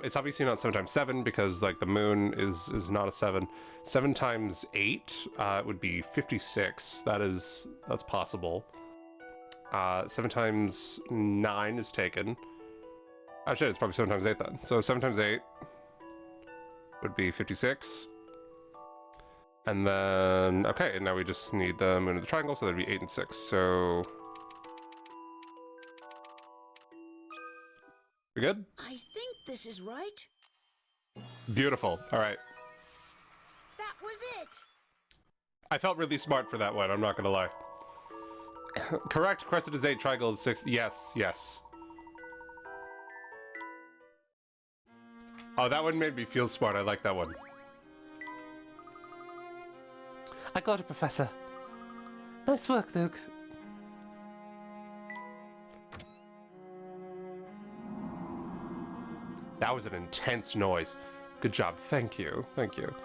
A: it's obviously not 7 times 7 because like the moon is not a 7. 7 times 8 would be 56. That's possible. 7 times 9 is taken. Oh shit, it's probably 7 times 8 then. So 7 times 8 would be 56. And then, okay, and now we just need the moon of the triangle, so that'd be 8 and 6. So we good?
D: I think this is right.
A: Beautiful. All right.
D: That was it.
A: I felt really smart for that one, I'm not gonna lie. Correct, crescent is 8, triangle is 6. Yes, yes. Oh, that one made me feel smart. I like that one. I got it, Professor. Nice work, Luke. That was an intense noise. Good job. Thank you. Thank you.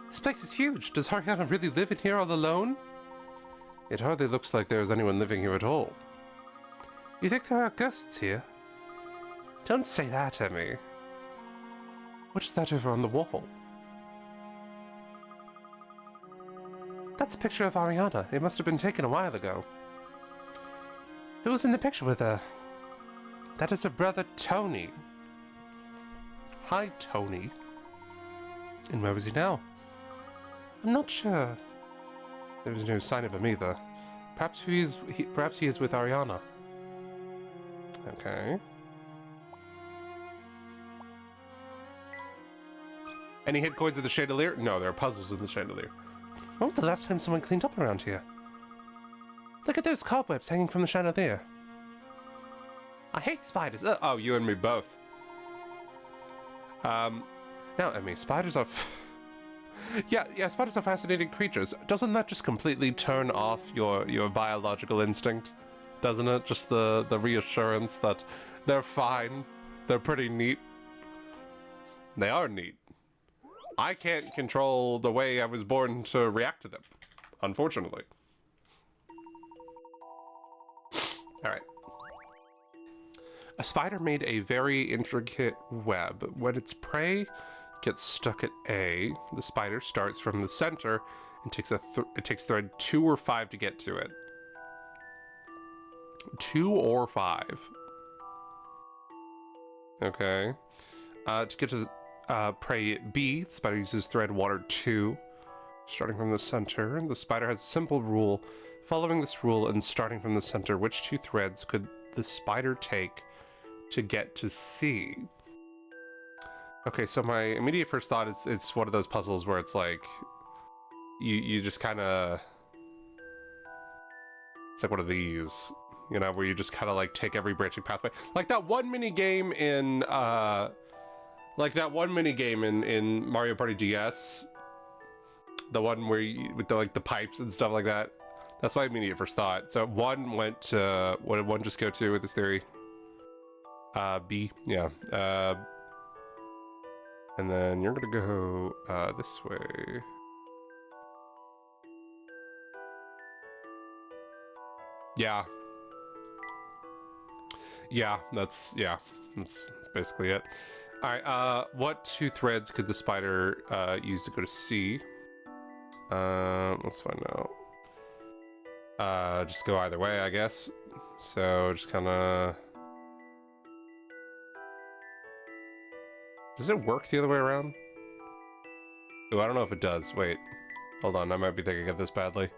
A: This place is huge. Does Ariana really live in here all alone? It hardly looks like there is anyone living here at all. You think there are ghosts here? Don't say that, Emmy. What is that over on the wall? That's a picture of Ariana. It must have been taken a while ago. Who was in the picture with her? That is her brother, Tony. Hi, Tony. And where was he now? I'm not sure. There was no sign of him either. Perhaps he is with Ariana. Okay. Any hit coins in the chandelier? No, there are puzzles in the chandelier. When was the last time someone cleaned up around here? Look at those cobwebs hanging from the chandelier. I hate spiders. Oh, you and me both. Now, Emmy, spiders are... yeah, spiders are fascinating creatures. Doesn't that just completely turn off your biological instinct? Doesn't it? Just the reassurance that they're fine. They're pretty neat. They are neat. I can't control the way I was born to react to them, unfortunately. Alright. A spider made a very intricate web. When its prey gets stuck at A, the spider starts from the center and takes thread 2 or 5 to get to it. 2 or 5. Okay. To get to the prey B, the spider uses thread water 2. Starting from the center, the spider has a simple rule. Following this rule and starting from the center, which 2 threads could the spider take to get to C? Okay, so my immediate first thought is it's one of those puzzles where it's like you just kind of, it's like one of these, you know, where you just kind of like take every branching pathway, like that one mini game in in Mario Party DS, the one where you, with the like the pipes and stuff like that. That's my immediate first thought. So one went to, what did one just go to with this theory? B, yeah. And then you're gonna go this way. Yeah. Yeah, that's basically it. Alright, what 2 threads could the spider use to go to C? Let's find out. Just go either way, I guess. So just kinda... Does it work the other way around? Oh, I don't know if it does. Wait. Hold on, I might be thinking of this badly.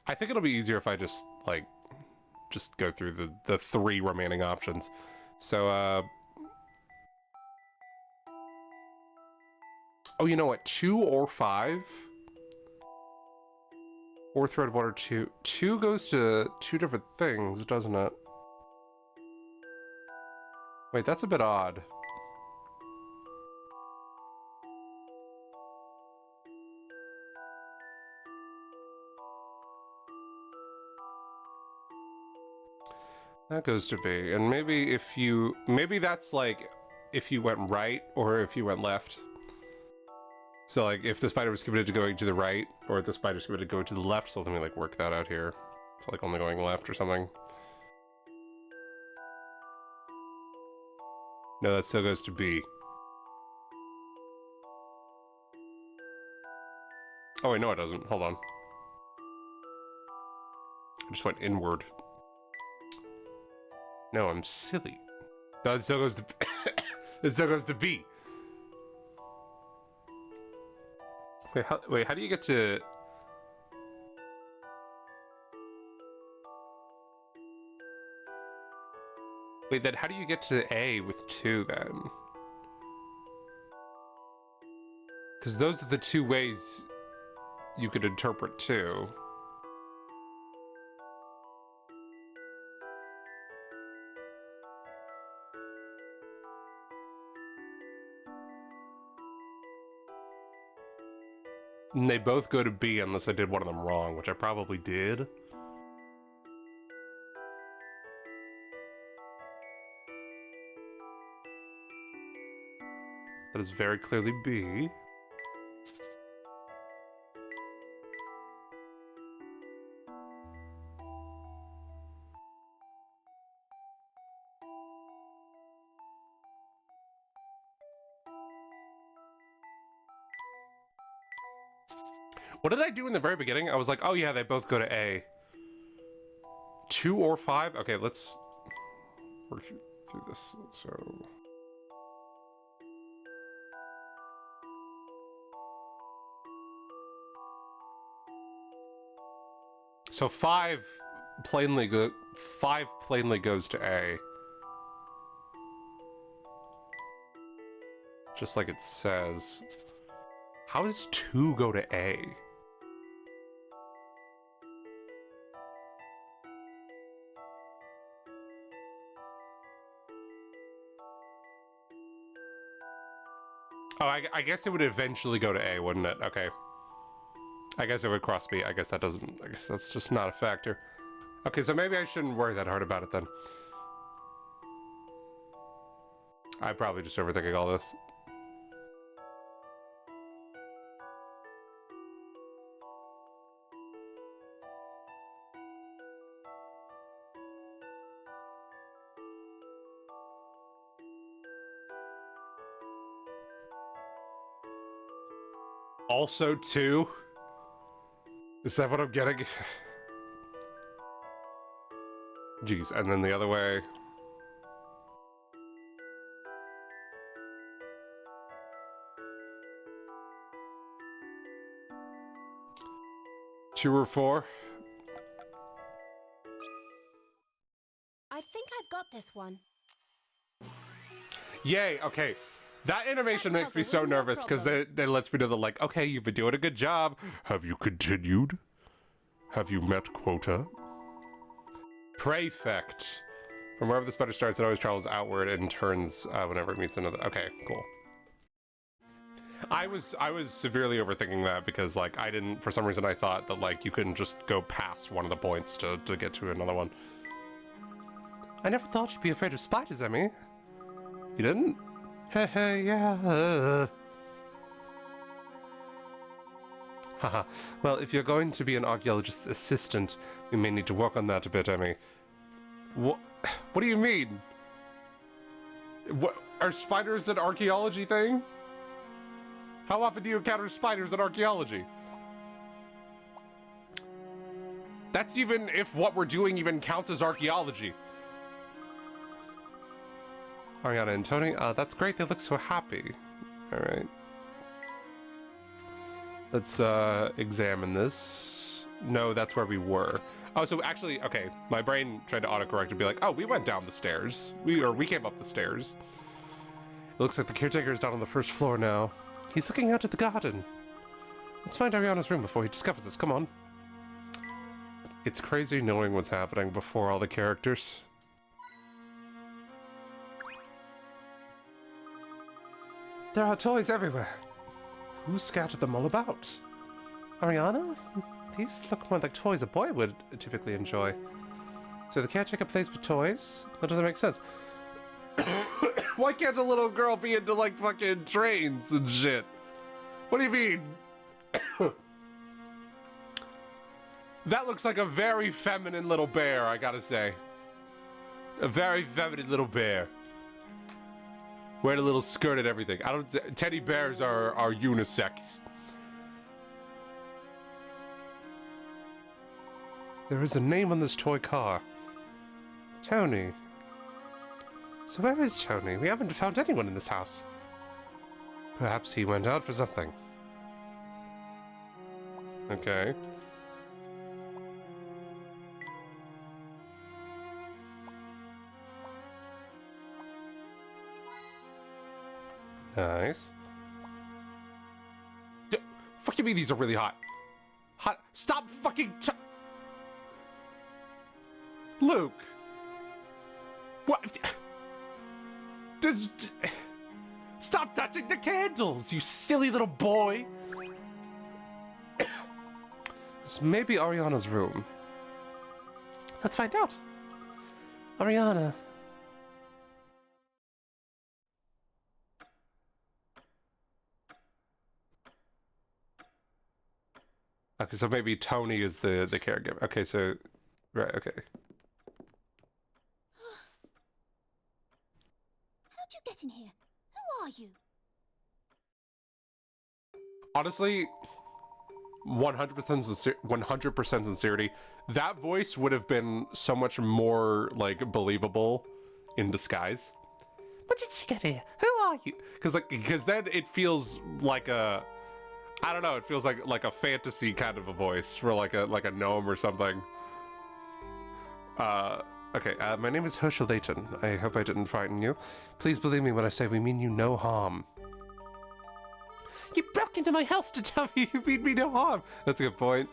A: I think it'll be easier if I just, like, just go through the 3 remaining options. So, oh, you know what? 2 or 5? Or thread water 2. 2 goes to 2 different things, doesn't it? Wait, that's a bit odd. That goes to B. And maybe if you... Maybe that's like if you went right or if you went left. So like if the spider was committed to going to the right or if the spider's committed to going to the left, so let me like work that out here. It's like only going left or something. No, that still goes to B. Oh wait, no it doesn't. Hold on. I just went inward. No, I'm silly. No, it still goes to it still goes to B. Wait, how do you get to... Wait, then how do you get to A with 2 then? Because those are the 2 ways you could interpret 2. And they both go to B unless I did one of them wrong, which I probably did. That is very clearly B. What did I do in the very beginning? I was like, oh yeah, they both go to A. 2 or 5? Okay, let's work through this. So 5 plainly goes to A. Just like it says. How does 2 go to A? Oh, I guess it would eventually go to A, wouldn't it? Okay. I guess it would cross B. I guess that doesn't... I guess that's just not a factor. Okay, so maybe I shouldn't worry that hard about it then. I'm probably just overthinking all this. Also 2? Is that what I'm getting? Jeez, and then the other way. Two or 4?
C: I think I've got this one.
A: Yay, okay. That animation makes me so nervous because they lets me know that like, okay, you've been doing a good job. Have you continued? Have you met quota? Prefect. From wherever the spider starts, it always travels outward and turns whenever it meets another. Okay, cool. I was severely overthinking that because like I didn't, for some reason I thought that like you couldn't just go past one of the points to get to another one. I never thought you'd be afraid of spiders, Emmy. You didn't? Hey, yeah. Haha. Well, if you're going to be an archaeologist's assistant, we may need to work on that a bit, Emmy. What do you mean? What, are spiders an archaeology thing? How often do you encounter spiders in archaeology? That's even if what we're doing even counts as archaeology. Ariana and Tony, that's great, they look so happy. Alright. Let's examine this. No, that's where we were. Oh, so actually, okay, my brain tried to autocorrect and be like, oh, we went down the stairs. We came up the stairs. It looks like the caretaker is down on the first floor now. He's looking out at the garden. Let's find Ariana's room before he discovers us, come on. It's crazy knowing what's happening before all the characters. There are toys everywhere. Who scattered them all about? Ariana? These look more like toys a boy would typically enjoy. So the caretaker plays with toys? That doesn't make sense. Why can't a little girl be into, like, fucking trains and shit? What do you mean? That looks like a very feminine little bear, I gotta say. A very feminine little bear. Wearing a little skirt and everything. Teddy bears are unisex. There is a name on this toy car. Tony. So where is Tony? We haven't found anyone in this house. Perhaps he went out for something. Okay. Nice. Fuck you mean these are really hot? Hot. Stop fucking Luke. What? Stop touching the candles, you silly little boy. This may be Ariana's room. Let's find out. Ariana. Okay, so maybe Tony is the caregiver. Okay, so right, okay.
C: How'd you get in here? Who are you?
A: Honestly, 100% sincerity. That voice would have been so much more like believable in disguise. What did you get here? Who are you? Because then it feels like a, I don't know. It feels like a fantasy kind of a voice for like a gnome or something. Okay. My name is Layton. I hope I didn't frighten you. Please believe me when I say we mean you no harm. You broke into my house to tell me you mean me no harm. That's a good point.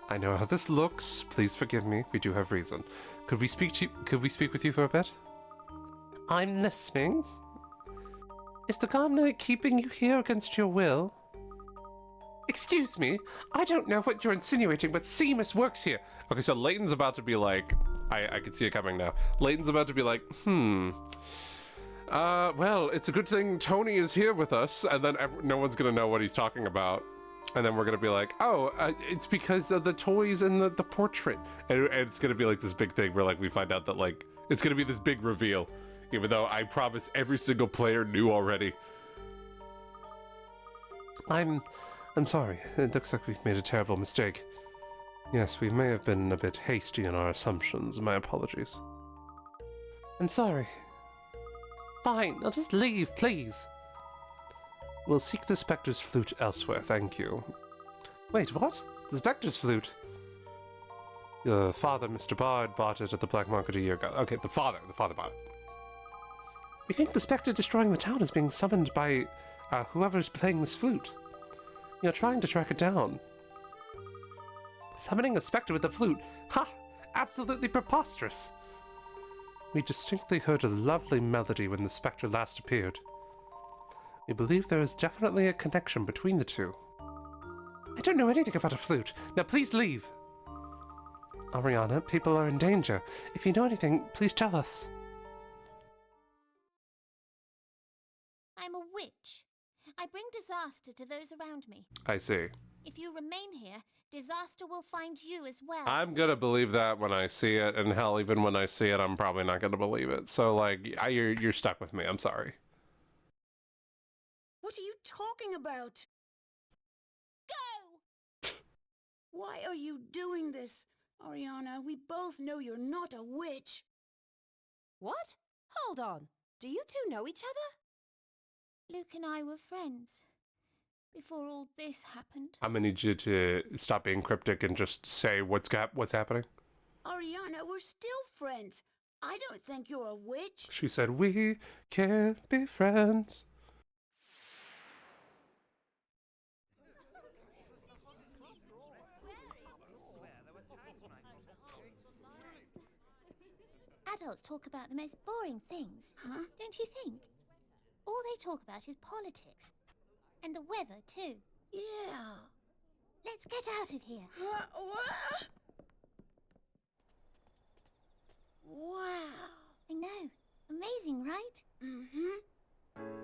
A: I know how this looks. Please forgive me. We do have reason. Could we speak with you for a bit? I'm listening. Is the gardener keeping you here against your will? Excuse me, I don't know what you're insinuating, but Seamus works here. Okay, so Layton's about to be like, I can see it coming now. Layton's about to be like, well, it's a good thing Tony is here with us, and then no one's gonna know what he's talking about. And then we're gonna be like, oh, it's because of the toys and the portrait. And it's gonna be like this big thing where like we find out that like, it's gonna be this big reveal. Even though I promise every single player knew already. I'm sorry. It looks like we've made a terrible mistake. Yes, we may have been a bit hasty in our assumptions. My apologies. I'm sorry. Fine, I'll just leave, please. We'll seek the Specter's flute elsewhere, thank you. Wait, what? The Specter's flute? Your father, Mr. Bard, bought it at the black market a year ago. Okay, the father bought it. We think the Specter destroying the town is being summoned by whoever's playing this flute. You're trying to track it down. Summoning a Specter with a flute? Ha! Absolutely preposterous! We distinctly heard a lovely melody when the Specter last appeared. We believe there is definitely a connection between the two. I don't know anything about a flute. Now please leave! Ariana, people are in danger. If you know anything, please tell us.
C: I'm a witch. I bring disaster to those around me.
A: I see.
C: If you remain here, disaster will find you as well.
A: I'm gonna believe that when I see it, and hell, even when I see it, I'm probably not gonna believe it. So, like, you're stuck with me. I'm sorry.
D: What are you talking about?
C: Go!
D: Why are you doing this? Ariana, we both know you're not a witch.
C: What? Hold on. Do you two know each other? Luke and I were friends before all this happened.
A: I'm gonna need you to stop being cryptic and just say what's happening.
D: Ariana, we're still friends. I don't think you're a witch.
A: She said, we can't be friends.
C: Adults talk about the most boring things, don't you think? All they talk about is politics. And the weather, too.
D: Yeah.
C: Let's get out of here.
D: Wow.
C: I know. Amazing, right?
D: Mm-hmm.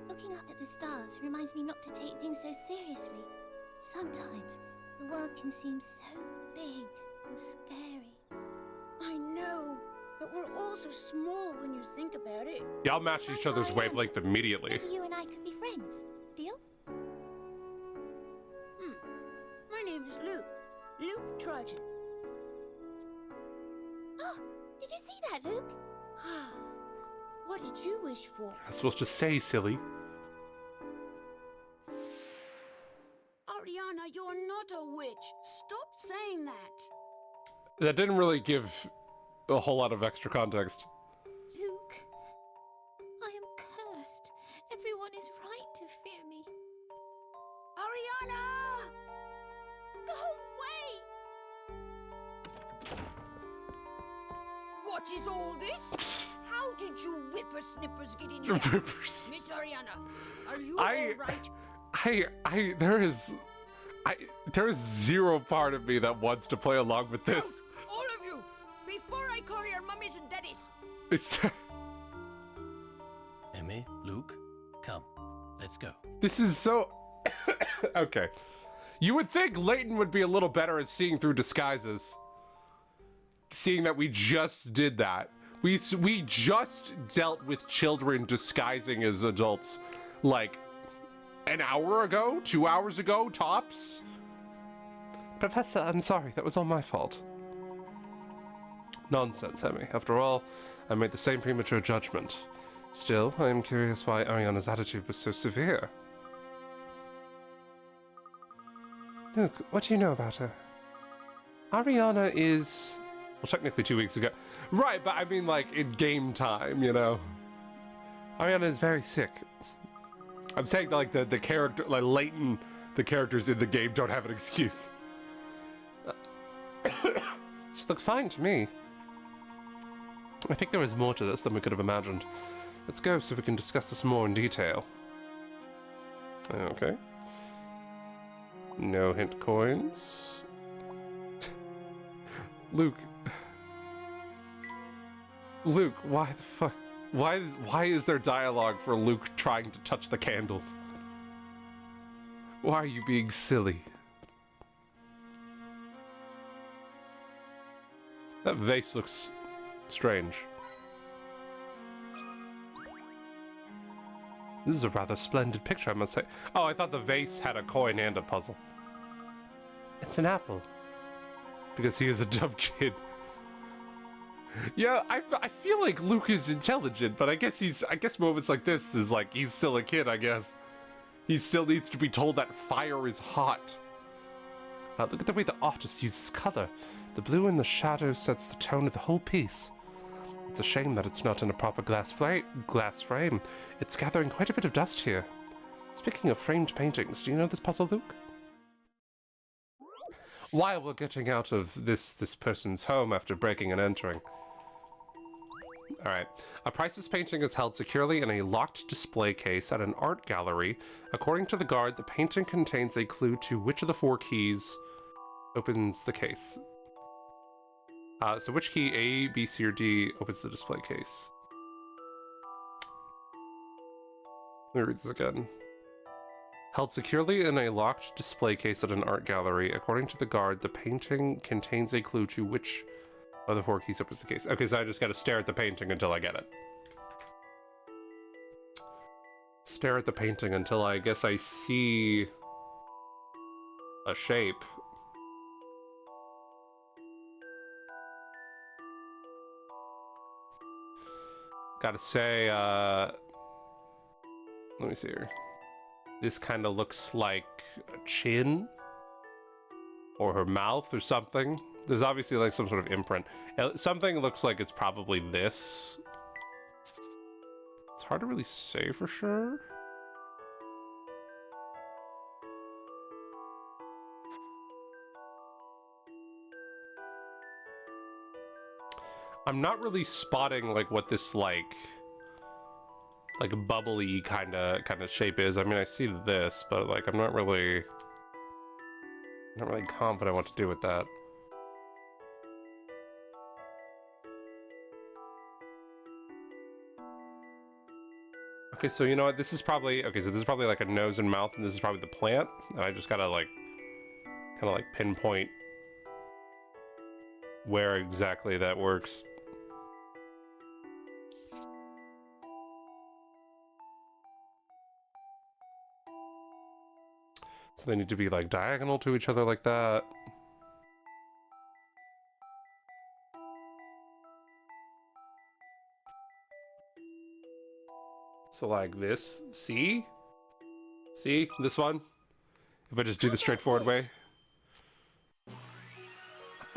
C: Looking up at the stars reminds me not to take things so seriously. Sometimes the world can seem so big and scary.
D: I know, but we're all so small when you think about it.
A: Y'all match each other's wavelength immediately.
C: Maybe you and I could be friends. Deal?
D: My name is Luke. Luke Trojan.
C: Oh, did you see that, Luke?
D: What did you wish for?
A: I'm supposed to say, silly.
D: Ariana, you're not a witch. Stop saying that.
A: That didn't really give a whole lot of extra context.
C: Luke, I am cursed. Everyone is right to fear me.
D: Ariana!
C: Go away!
D: What is all this? How did you whippersnippers get in here?
A: Rippers.
D: Miss Ariana, are you all right?
A: There is zero part of me that wants to play along with this.
D: All of you, before I call your mummies and daddies.
A: It's,
B: Emmy, Luke, come. Let's go.
A: this is so... Okay. You would think Layton would be a little better at seeing through disguises. Seeing that we just did that. We just dealt with children disguising as adults. Like, an hour ago? 2 hours ago, tops? Professor, I'm sorry. That was all my fault. Nonsense, Emmy. After all, I made the same premature judgment. Still, I am curious why Ariana's attitude was so severe. Luke, what do you know about her? Ariana is... Well, technically 2 weeks ago. Right, but I mean, like, in game time, you know? Ariana is very sick. I'm saying, like, the character, like, Layton, the characters in the game don't have an excuse. She looked fine to me. I think there is more to this than we could have imagined. Let's go so we can discuss this more in detail. Okay. No hint coins. Luke. Luke, why the fuck? Why is there dialogue for Luke trying to touch the candles? Why are you being silly? That vase looks strange. This is a rather splendid picture, I must say. Oh, I thought the vase had a coin and a puzzle. It's an apple. Because he is a dumb kid. Yeah, I feel like Luke is intelligent, but I guess moments like this is like he's still a kid, I guess. He still needs to be told that fire is hot. Look at the way the artist uses color. The blue in the shadow sets the tone of the whole piece. It's a shame that it's not in a proper glass frame. It's gathering quite a bit of dust here. Speaking of framed paintings, do you know this puzzle, Luke? While we're getting out of this person's home after breaking and entering. Alright. A priceless painting is held securely in a locked display case at an art gallery. According to the guard, the painting contains a clue to which of the 4 keys opens the case. So which key, A, B, C, or D, opens the display case? Let me read this again. Held securely in a locked display case at an art gallery. According to the guard, the painting contains a clue to which of the 4 keys opens the case. Okay, so I just gotta stare at the painting until I get it. Stare at the painting until I guess I see a shape. Gotta say, let me see here. This kind of looks like a chin or her mouth or something. There's obviously like some sort of imprint. Something looks like it's probably this. It's hard to really say for sure. I'm not really spotting like what this like like bubbly kind of shape is. I mean, I see this, but like I'm not really confident what to do with that. Okay, so you know what? This is probably okay. So this is probably like a nose and mouth, and this is probably the plant. And I just gotta like kind of like pinpoint where exactly that works. So they need to be like diagonal to each other like that. So like this, see? See, this one? If I just do the straightforward way.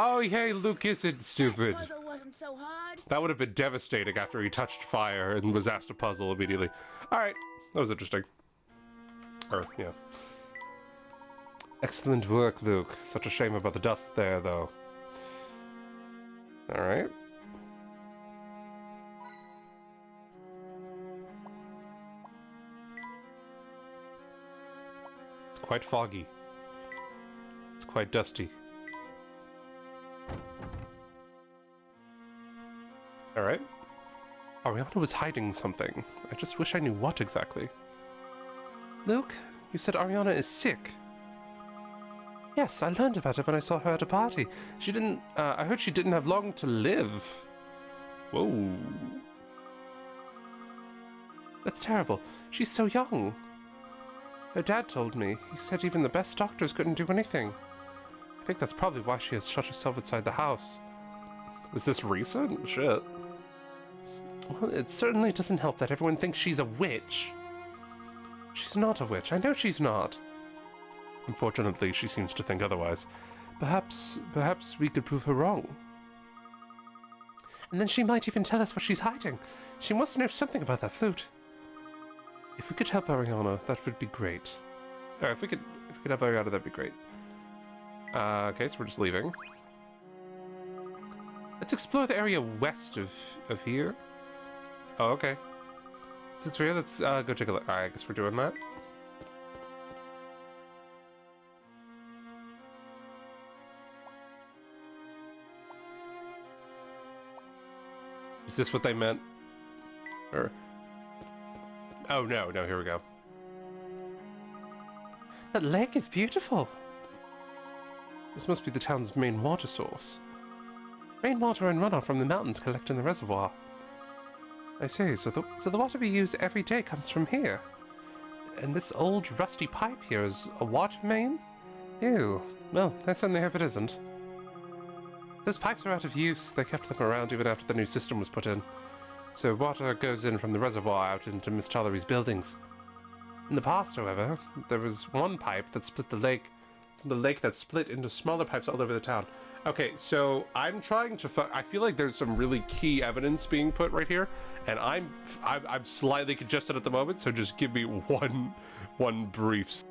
A: Oh, hey, Luke isn't stupid.
D: Puzzle wasn't so hard.
A: That would have been devastating after he touched fire and was asked to puzzle immediately. Alright, that was interesting. Or, yeah. Excellent work, Luke. Such a shame about the dust there, though. Alright. It's quite foggy. It's quite dusty. Alright. Ariana was hiding something. I just wish I knew what exactly. Luke, you said Ariana is sick. Yes, I learned about it when I saw her at a party. She didn't, I heard she didn't have long to live. Whoa. That's terrible. She's so young. Her dad told me. He said even the best doctors couldn't do anything. I think that's probably why she has shut herself inside the house. Was this recent? Shit. Well, it certainly doesn't help that everyone thinks she's a witch. She's not a witch. I know she's not. Unfortunately, she seems to think otherwise. Perhaps we could prove her wrong. And then she might even tell us what she's hiding. She must know something about that flute. If we could help Ariana, that would be great. Or if we could help Ariana, that'd be great. Okay, so we're just leaving. Let's explore the area west of here. Oh, okay. Since we're here, let's go take a look. Alright, I guess we're doing that. Is this what they meant? Or... Oh, no, here we go. That lake is beautiful. This must be the town's main water source. Rainwater and runoff from the mountains collect in the reservoir. I see, so the water we use every day comes from here. And this old rusty pipe here is a water main? Ew. Well, I certainly hope it isn't. Those pipes are out of use. They kept them around even after the new system was put in. So water goes in from the reservoir out into Miss Tollery's buildings. In the past, however, there was one pipe that split the lake that split into smaller pipes all over the town. Okay, so I'm trying to I feel like there's some really key evidence being put right here, and I'm slightly congested at the moment, so just give me one brief.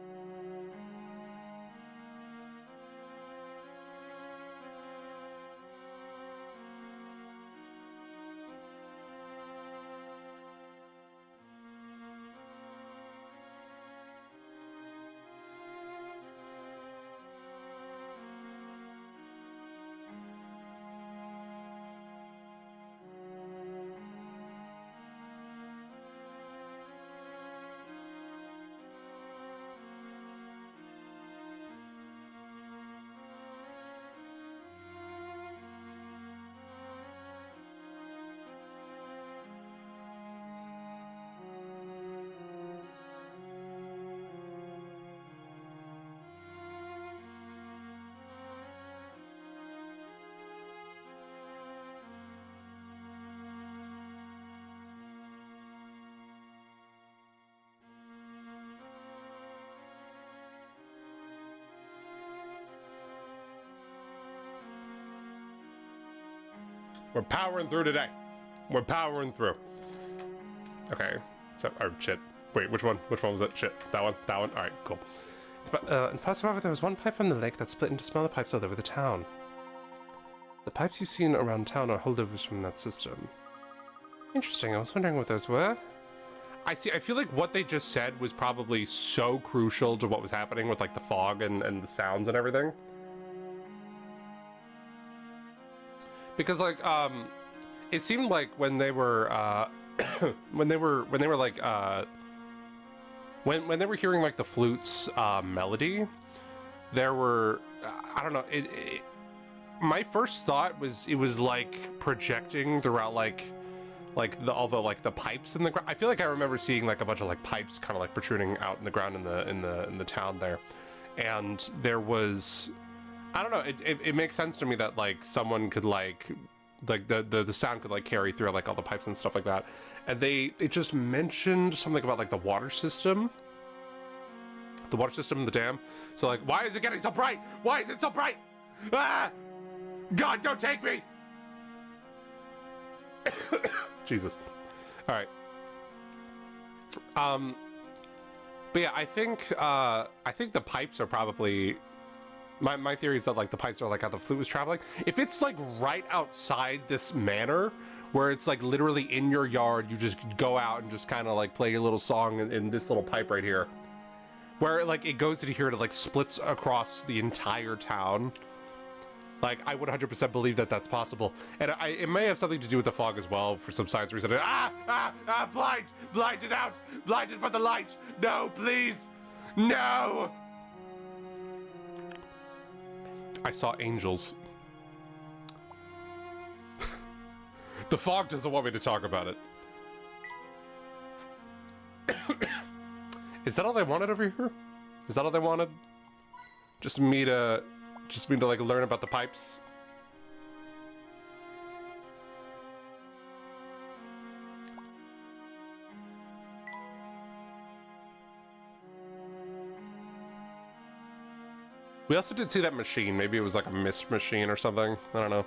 A: We're powering through today. We're powering through. Okay. So, oh, shit. Wait, which one? Which one was it? Shit. That one? That one? Alright, cool. In past, however, there was one pipe from the lake that split into smaller pipes all over the town. The pipes you've seen around town are holdovers from that system. Interesting. I was wondering what those were. I see. I feel like what they just said was probably so crucial to what was happening with like the fog and the sounds and everything. Because like it seemed like when they were when they were like when they were hearing like the flute's melody, there were I don't know, my first thought was it was like projecting throughout like all the pipes in the ground. I feel like I remember seeing like a bunch of like pipes kind of like protruding out in the ground in the town there, and there was, I don't know, it makes sense to me that like someone could like the sound could like carry through like all the pipes and stuff like that. And they just mentioned something about like the water system in the dam. So like, why is it getting so bright? Why is it so bright? Ah! God, don't take me! Jesus. All right. But yeah, I think the pipes are probably, my theory is that like the pipes are like how the flute was traveling. If it's like right outside this manor, where it's like literally in your yard, you just go out and just kind of like play your little song in this little pipe right here, where like it goes to here to like splits across the entire town. Like, I would 100% believe that that's possible. And it may have something to do with the fog as well, for some science reason. Blinded out, blinded by the light. No, please, no. I saw angels. The fog doesn't want me to talk about it. Is that all they wanted over here? Is that all they wanted? Just me to like learn about the pipes? We also did see that machine. Maybe it was like a mist machine or something. I don't know.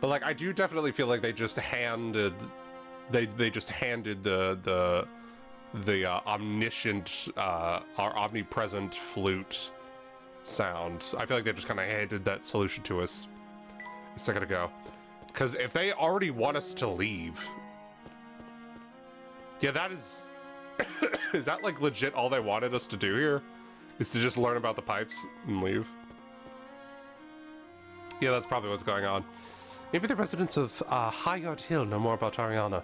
A: But like, I do definitely feel like they just handed, they just handed the omniscient, our omnipresent flute sound. I feel like they just kind of handed that solution to us a second ago. Because if they already want us to leave, yeah, that is, is that like legit all they wanted us to do here? Is to just learn about the pipes and leave? Yeah, that's probably what's going on. Maybe the residents of Highard Hill know more about Ariana.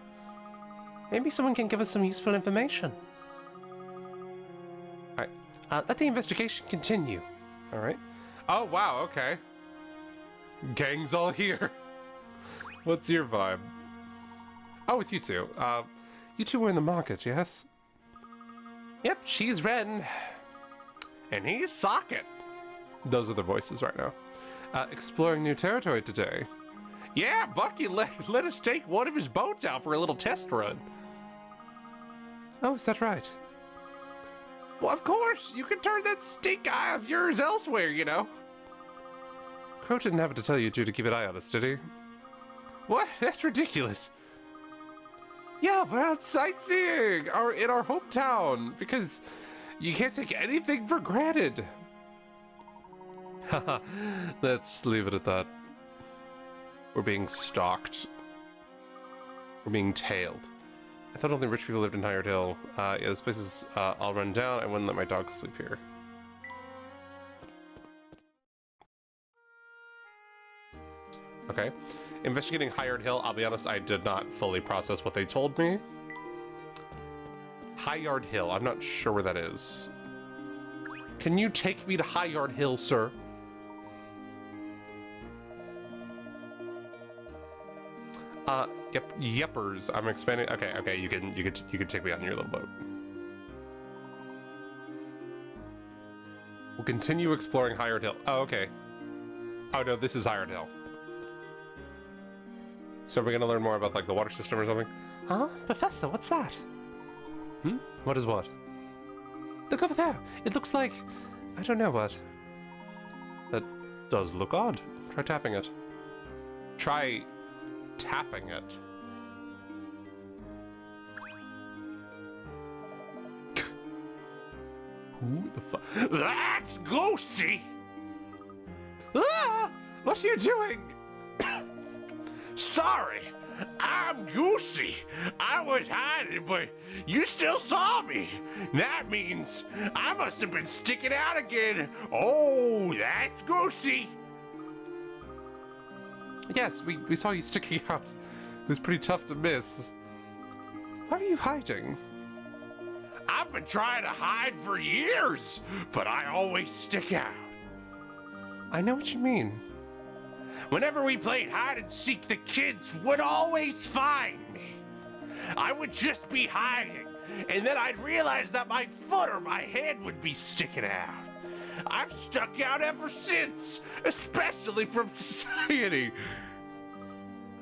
A: Maybe someone can give us some useful information. Alright, let the investigation continue. Alright. Oh, wow, okay. Gang's all here. What's your vibe? Oh, it's you two. You two were in the market, yes? Yep, she's Ren. And he's Socket. Those are the voices right now. Exploring new territory today. Yeah, Bucky let us take one of his boats out for a little test run. Oh, is that right? Well, of course! You can turn that stink eye of yours elsewhere, you know. Crow didn't have to tell you two to keep an eye on us, did he? What? That's ridiculous. Yeah, we're out sightseeing in our hometown, because you can't take anything for granted. Haha, let's leave it at that. We're being stalked. We're being tailed. I thought only rich people lived in Highard Hill. Yeah, this place is all run down. I wouldn't let my dog sleep here. Okay. Investigating Highard Hill. I'll be honest, I did not fully process what they told me. Highard Hill. I'm not sure where that is. Can you take me to Highard Hill, sir? Yep, yeppers. I'm expanding. Okay, you can take me on your little boat. We'll continue exploring Highard Hill. Oh, okay. Oh no, this is Highard Hill. So we're gonna learn more about like the water system or something? Huh? Professor, what's that? Hmm? What is what? Look over there. It looks like, I don't know what. That does look odd. Try tapping it. Try tapping it. Who the fuck? Let's go see. Ah! What are you doing? Sorry,
E: I'm Goosey. I was hiding, but you still saw me. That means I must have been sticking out again. Oh, that's Goosey.
A: Yes, we saw you sticking out. It was pretty tough to miss. Why are you hiding?
E: I've been trying to hide for years, but I always stick out.
A: I know what you mean.
E: Whenever we played hide and seek, the kids would always find me. I would just be hiding, and then I'd realize that my foot or my head would be sticking out. I've stuck out ever since, especially from society.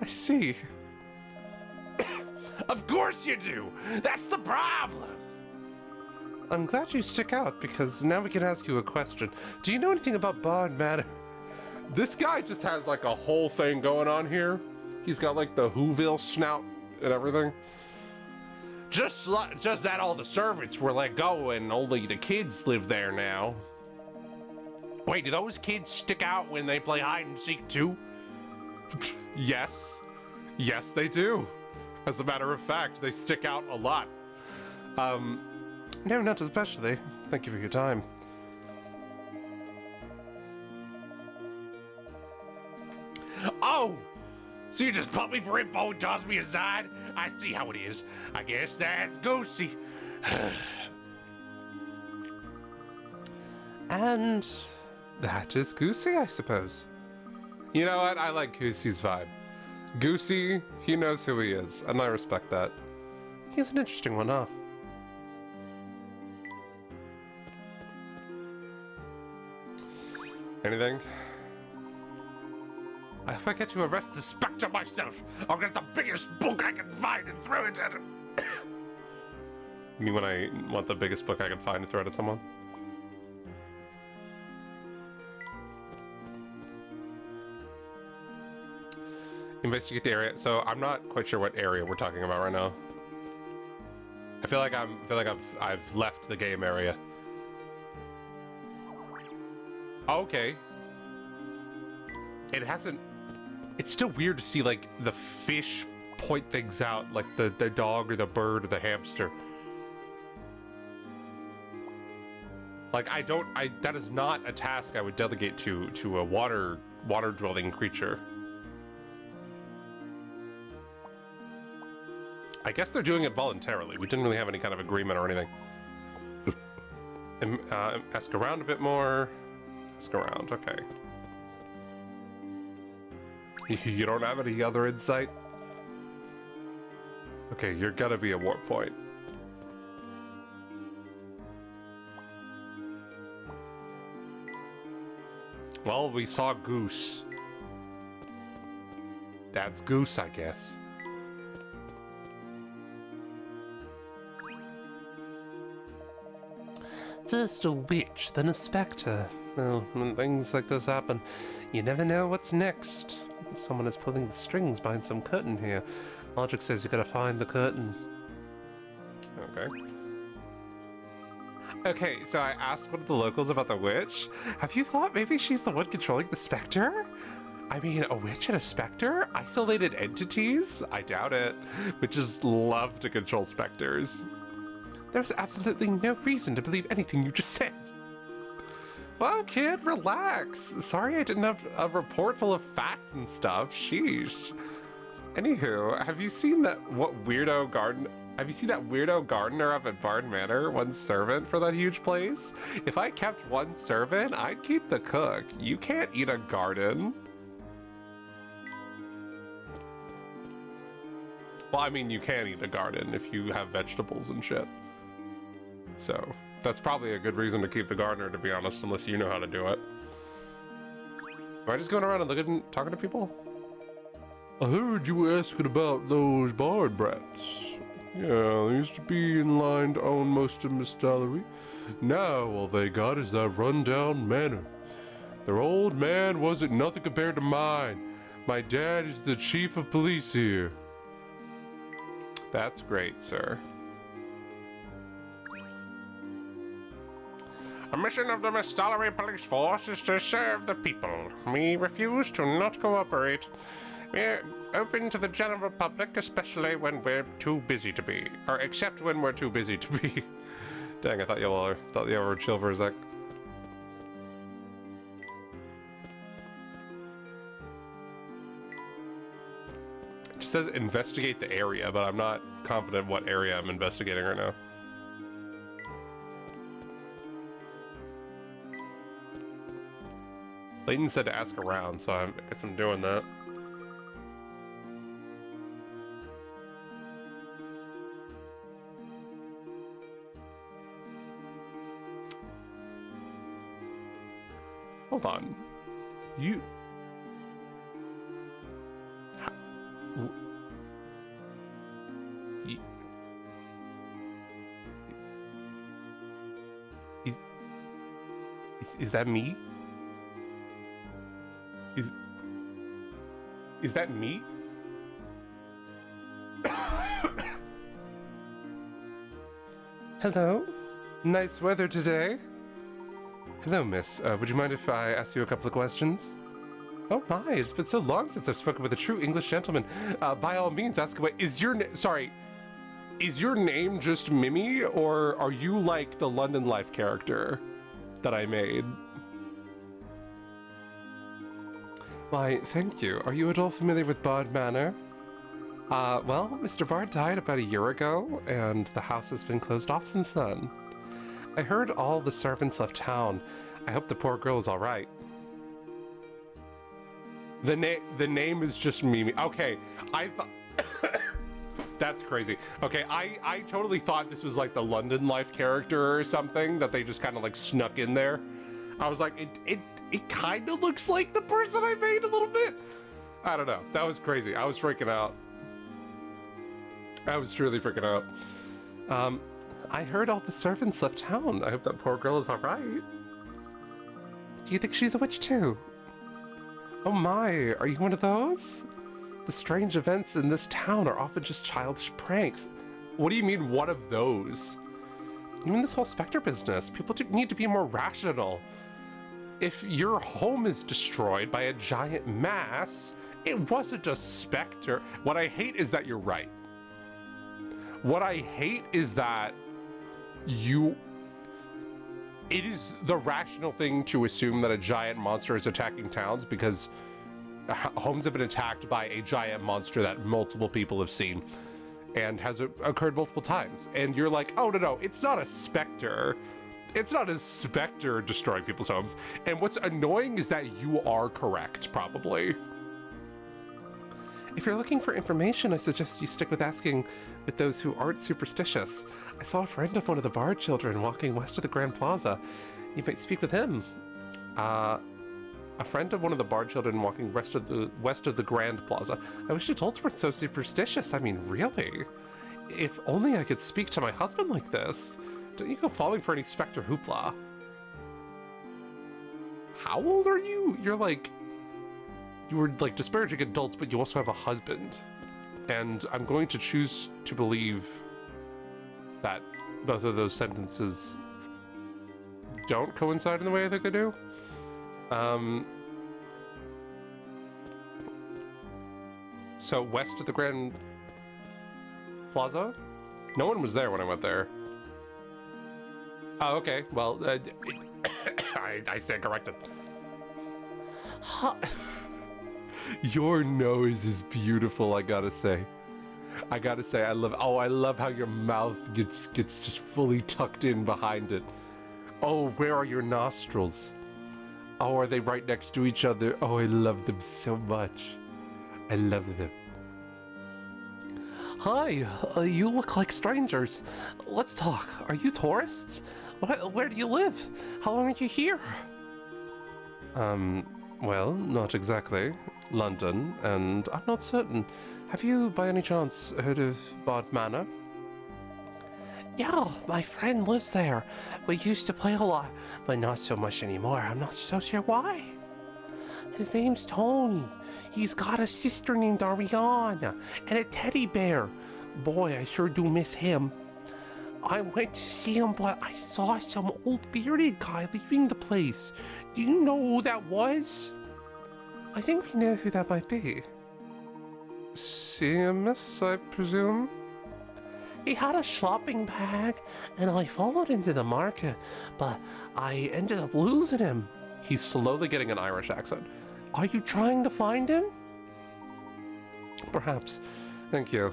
A: I see.
E: Of course you do. That's the problem.
A: I'm glad you stick out, because now we can ask you a question. Do you know anything about Bard Manor? This guy just has like a whole thing going on here. He's got like the Whoville snout and everything.
E: Just that all the servants were let go and only the kids live there now. Wait, do those kids stick out when they play hide and seek too?
A: Yes. Yes, they do. As a matter of fact, they stick out a lot. No, not especially. Thank you for your time.
E: Oh! So you just pump me for info and toss me aside? I see how it is. I guess that's Goosey.
A: And that is Goosey, I suppose. You know what? I like Goosey's vibe. Goosey, he knows who he is, and I respect that. He's an interesting one, huh? Anything?
E: I hope I get to arrest the Specter myself. I'll get the biggest book I can find and throw it at him.
A: You mean when I want the biggest book I can find to throw it at someone? Investigate the area. So I'm not quite sure what area we're talking about right now. I feel like I've left the game area. Okay. It hasn't. It's still weird to see like the fish point things out, like the dog or the bird or the hamster. Like that is not a task I would delegate to a water dwelling creature. I guess they're doing it voluntarily. We didn't really have any kind of agreement or anything. Ask around a bit more. Ask around, okay. You don't have any other insight? Okay, you're gonna be a warp point. Well, we saw Goose. That's Goose, I guess. First a witch, then a specter. Well, when things like this happen, you never know what's next. Someone is pulling the strings behind some curtain here. Logic says you gotta find the curtain. Okay. Okay, so I asked one of the locals about the witch. Have you thought maybe she's the one controlling the specter? I mean, a witch and a specter? Isolated entities? I doubt it. Witches love to control specters. There's absolutely no reason to believe anything you just said. Well, kid, relax. Sorry I didn't have a report full of facts and stuff. Sheesh. Anywho, have you seen that weirdo gardener up at Bard Manor? One servant for that huge place? If I kept one servant, I'd keep the cook. You can't eat a garden. Well, I mean, you can eat a garden if you have vegetables and shit. So, that's probably a good reason to keep the gardener, to be honest, unless you know how to do it. Am I just going around and talking to people? I heard you were asking about those bard brats. Yeah, they used to be in line to own most of Miss Stollery. Now all they got is that rundown manor. Their old man wasn't nothing compared to mine. My dad is the chief of police here. That's great, sir.
E: The mission of the Mistollery Police Force is to serve the people. We refuse to not cooperate. We're open to the general public, especially when we're too busy to be. Or except when we're too busy to be. Dang, I thought you were chill for a sec. It says investigate the area, but I'm not confident what area I'm investigating right now. Layton said to ask around, so I guess I'm doing that. Hold on. You... Is that me? Is that me? Hello? Nice weather today. Hello, miss. Would you mind if I ask you a couple of questions? Oh my, it's been so long since I've spoken with a true English gentleman. By all means, ask away. Is your name just Mimi, or are you like the London Life character that I made? Why, thank you. Are you at all familiar with Bard Manor? Well, Mr. Bard died about a year ago, and the house has been closed off since then. I heard all the servants left town. I hope the poor girl is all right. The name is just Mimi. Okay, I thought... That's crazy. Okay, I totally thought this was like the London Life character or something that they just kind of like snuck in there. I was like, it kind of looks like the person I made a little bit. I don't know. That was crazy. I was freaking out. I was truly freaking out. I heard all the servants left town. I hope that poor girl is all right. Do you think she's a witch too? Oh my, are you one of those? The strange events in this town are often just childish pranks. What do you mean, one of those? You mean this whole Specter business? People need to be more rational. If your home is destroyed by a giant mass, it wasn't a Specter. What I hate is that you're right. What I hate is that it is the rational thing to assume that a giant monster is attacking towns because homes have been attacked by a giant monster that multiple people have seen and has occurred multiple times. And you're like, oh, no, it's not a Specter. It's not a Specter destroying people's homes. And what's annoying is that you are correct, probably. If you're looking for information, I suggest you stick with asking with those who aren't superstitious. I saw a friend of one of the Bard children walking west of the Grand Plaza. You might speak with him. A friend of one of the Bard children walking west of the Grand Plaza. I wish adults weren't so superstitious. I mean, really? If only I could speak to my husband like this. Don't you go falling for any Specter hoopla. How old are you? You were like disparaging adults, but you also have a husband. And I'm going to choose to believe that both of those sentences don't coincide in the way I think they do. So west of the Grand Plaza? No one was there when I went there. Oh, okay. Well, I stand corrected. Your nose is beautiful, I gotta say. I love how your mouth gets just fully tucked in behind it. Oh, where are your nostrils? Oh, are they right next to each other? Oh, I love them so much. I love them. Hi, you look like strangers. Let's talk. Are you tourists? Where do you live? How long are you here? Well, not exactly. London, and I'm not certain. Have you, by any chance, heard of Bard Manor? Yeah, my friend lives there. We used to play a lot, but not so much anymore. I'm not so sure why. His name's Tony. He's got a sister named Ariana, and a teddy bear. Boy, I sure do miss him. I went to see him, but I saw some old bearded guy leaving the place. Do you know who that was?
A: I think we know who that might be. Seamus, I presume?
E: He had a shopping bag, and I followed him to the market, but I ended up losing him.
A: He's slowly getting an Irish accent.
E: Are you trying to find him?
A: Perhaps. Thank you.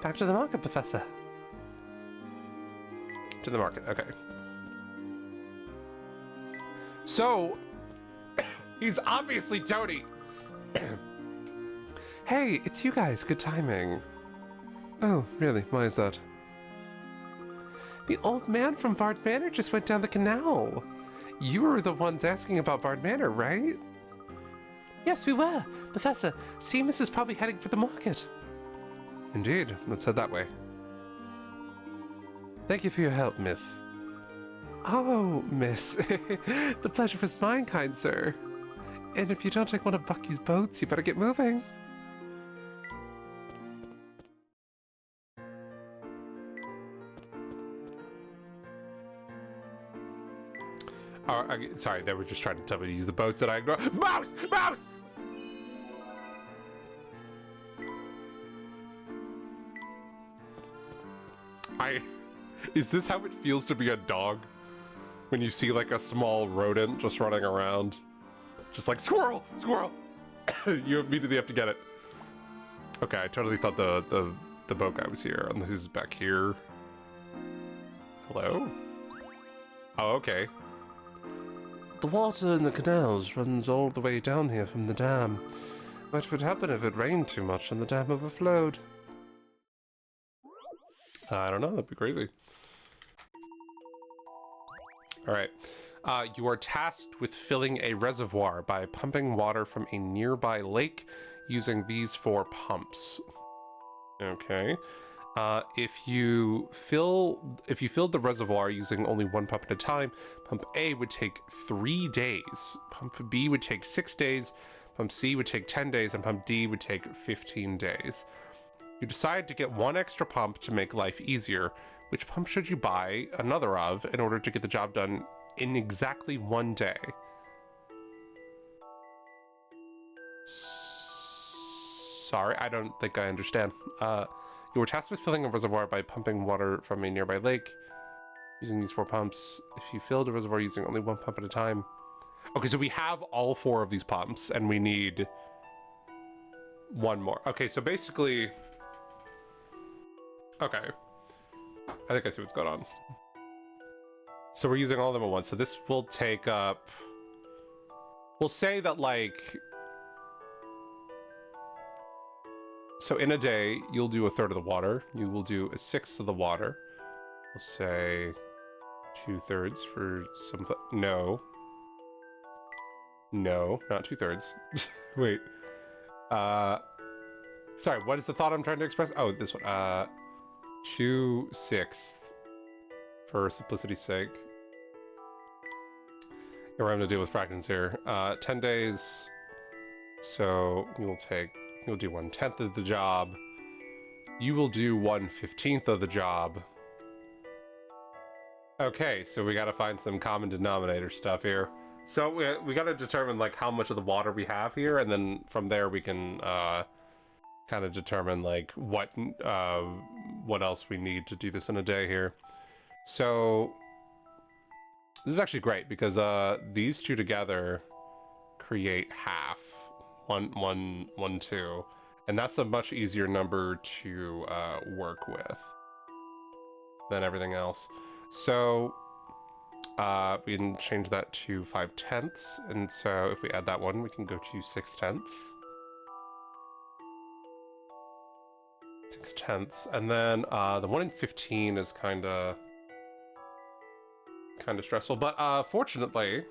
E: Back to the market, Professor.
A: To the market, okay. So, he's obviously Tony. Hey, it's you guys. Good timing. Oh, really? Why is that? The old man from Bard Manor just went down the canal. You were the ones asking about Bard Manor, right?
E: Yes, we were. Professor, Seamus is probably heading for the market.
A: Indeed. Let's head that way. Thank you for your help, miss. Oh, miss. The pleasure was mine, kind sir. And if you don't take one of Bucky's boats, you better get moving. Oh, sorry, they were just trying to tell me to use the boats that I ignored. Mouse! Mouse! Is this how it feels to be a dog? When you see like a small rodent just running around? Just like, squirrel! Squirrel! You immediately have to get it. Okay, I totally thought the boat guy was here, unless he's back here. Hello? Oh, okay.
E: The water in the canals runs all the way down here from the dam.
A: What would happen if it rained too much and the dam overflowed? I don't know, that'd be crazy. Alright. You are tasked with filling a reservoir by pumping water from a nearby lake using these 4 pumps. Okay. If you filled the reservoir using only 1 pump at a time, pump A would take 3 days, pump B would take 6 days, pump C would take 10 days, and pump D would take 15 days. You decide to get 1 extra pump to make life easier. Which pump should you buy another of in order to get the job done in exactly 1 day? Sorry, I don't think I understand. You were tasked with filling a reservoir by pumping water from a nearby lake using these 4 pumps. If you filled a reservoir using only 1 pump at a time. Okay, so we have all 4 of these pumps and we need 1 more. Okay, so basically... Okay. I think I see what's going on. So we're using all of them at once. So this will take up... We'll say that, like... So in a day, you'll do 1/3 of the water. You will do 1/6 of the water. We'll say 2/3 for some... No. No, not 2/3. Wait. Sorry, what is the thought I'm trying to express? Oh, this one. 2/6 for simplicity's sake. We're having to deal with fractions here. 10 days. So you'll do 1/10 of the job. You will do 1/15 of the job. Okay, so we gotta find some common denominator stuff here. So we gotta determine like how much of the water we have here, and then from there we can kind of determine like what else we need to do this in a day here. So this is actually great because these 2 together create half. 1, 1, 1, 2, and that's a much easier number to work with than everything else. So we can change that to 5/10, and so if we add that one, we can go to 6/10. 6/10, and then the 1 in 15 is kind of stressful, but fortunately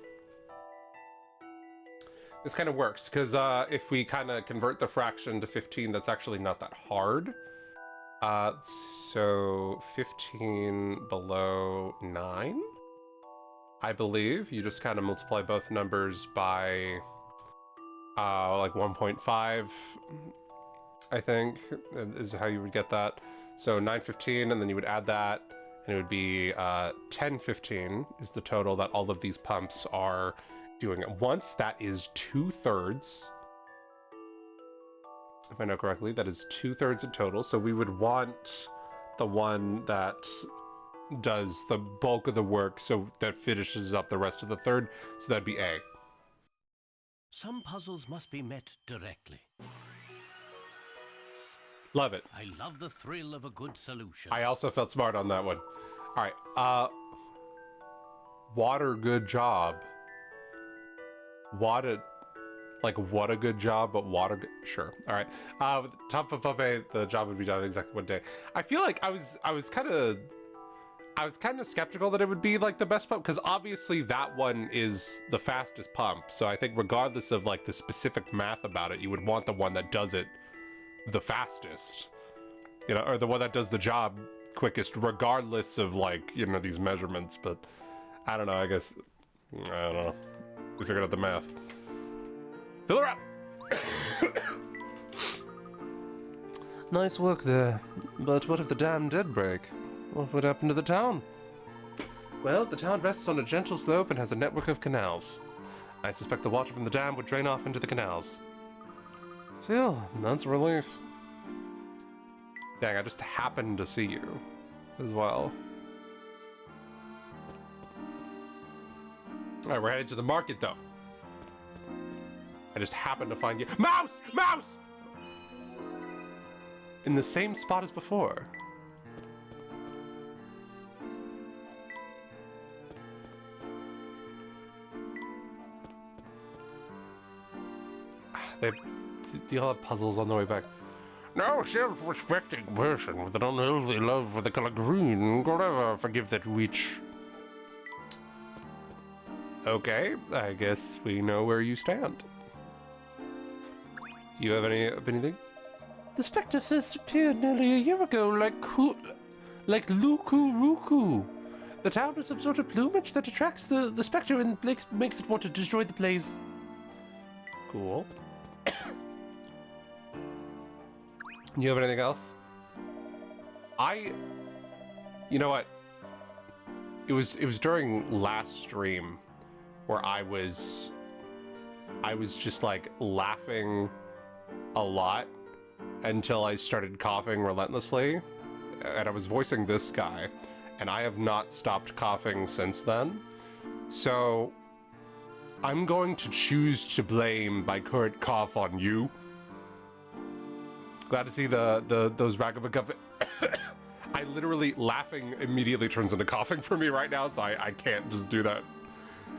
A: this kind of works because if we kind of convert the fraction to 15, that's actually not that hard. So 15 below 9, I believe. You just kind of multiply both numbers by like 1.5, I think, is how you would get that. So 915, and then you would add that, and it would be 1015 is the total that all of these pumps are doing at once. That is 2/3. If I know correctly, that is 2/3 in total. So we would want the one that does the bulk of the work, so that finishes up the rest of the third. So that'd be A.
B: Some puzzles must be met directly.
A: Love it.
B: I love the thrill of a good solution.
A: I also felt smart on that one. All right. Water, good job. What a good job, but sure. All right. With top of Puppet, the job would be done in exactly 1 day. I feel like I was kind of skeptical that it would be like the best pump, because obviously that one is the fastest pump. So I think regardless of like the specific math about it, you would want the one that does it the fastest, you know, or the one that does the job quickest, regardless of like, you know, these measurements. But I don't know, I guess, I don't know. We figured out the math. Fill her up!
F: Nice work there. But what if the dam did break? What would happen to the town? Well, the town rests on a gentle slope and has a network of canals. I suspect the water from the dam would drain off into the canals. Phew, that's a relief.
A: Dang, I just happened to see you as well. All right, we're headed to the market though. I just happened to find you. Mouse! Mouse! In the same spot as before. Do you all have puzzles on the way back? No self-respecting person with an unhealthy love for the color green could ever forgive that witch. Okay, I guess we know where you stand. Do you have anything?
F: The Specter first appeared nearly a year ago like Luku Ruku. The town has some sort of plumage that attracts the Specter and makes it want to destroy the place.
A: Cool. You have anything else? You know what? It was during last stream where I was just like laughing a lot until I started coughing relentlessly, and I was voicing this guy, and I have not stopped coughing since then. So I'm going to choose to blame my current cough on you. Glad to see those ragamuffin. I literally laughing immediately turns into coughing for me right now, so I can't just do that.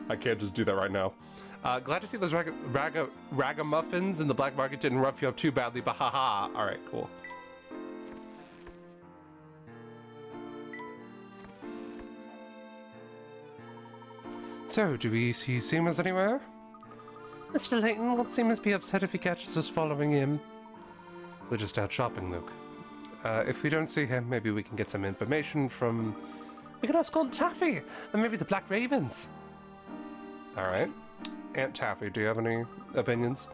A: I can't just do that right now. Glad to see those ragamuffins in the black market didn't rough you up too badly, but haha. All right, cool.
F: So, do we see Seamus anywhere? Mr. Layton won't Seamus be upset if he catches us following him. We're just out shopping, Luke. If we don't see him, maybe we can get some information from... We can ask Aunt Taffy, and maybe the Black Ravens.
A: All right. Aunt Taffy, do you have any opinions?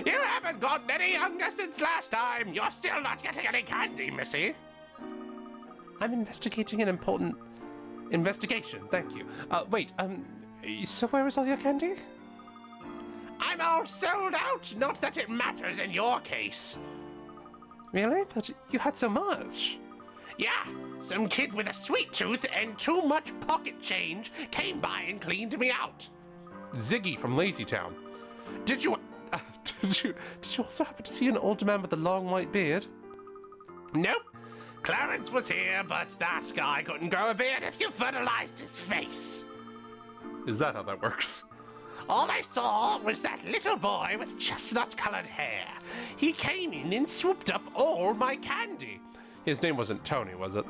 E: You haven't gotten any younger since last time. You're still not getting any candy, Missy.
F: I'm investigating an important investigation, thank you. Wait, so where is all your candy?
E: I'm all sold out. Not that it matters in your case.
F: Really? But you had so much.
E: Yeah, some kid with a sweet tooth and too much pocket change came by and cleaned me out.
A: Ziggy from Lazy Town.
F: Did you also happen to see an old man with a long white beard?
E: Nope. Clarence was here, but that guy couldn't grow a beard if you fertilized his face.
A: Is that how that works?
E: All I saw was that little boy with chestnut-colored hair. He came in and swooped up all my candy.
A: His name wasn't Tony, was it?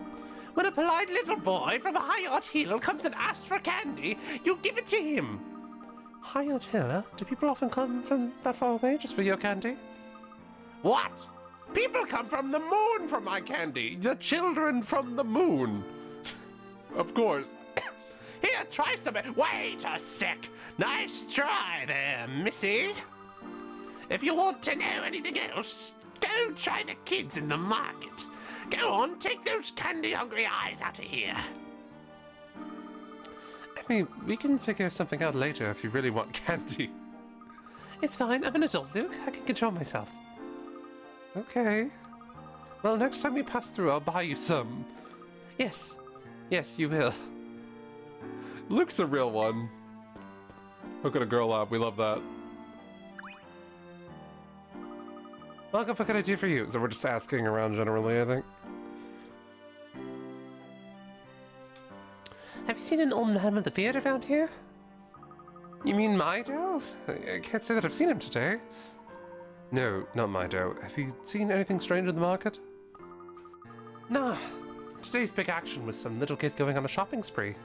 E: When a polite little boy from a high-art hill comes and asks for candy, you give it to him.
F: High-art hill, huh? Do people often come from that far away just for your candy?
E: What? People come from the moon for my candy. The children from the moon.
A: Of course.
E: Here, try some. Wait a sec. Nice try there, Missy. If you want to know anything else, go try the kids in the market. Go on, take those candy-hungry eyes out of here.
F: I mean, we can figure something out later if you really want candy. It's fine, I'm an adult, Luke. I can control myself. Okay. Well, next time we pass through, I'll buy you some. Yes. Yes, you will.
A: Luke's a real one. Hooking a girl up, we love that.
F: Welcome, what can I do for you?
A: So we're just asking around generally, I think.
F: Have you seen an old man with a beard around here? You mean Mido? I can't say that I've seen him today. No, not Mido. Have you seen anything strange in the market? Nah. Today's big action was some little kid going on a shopping spree.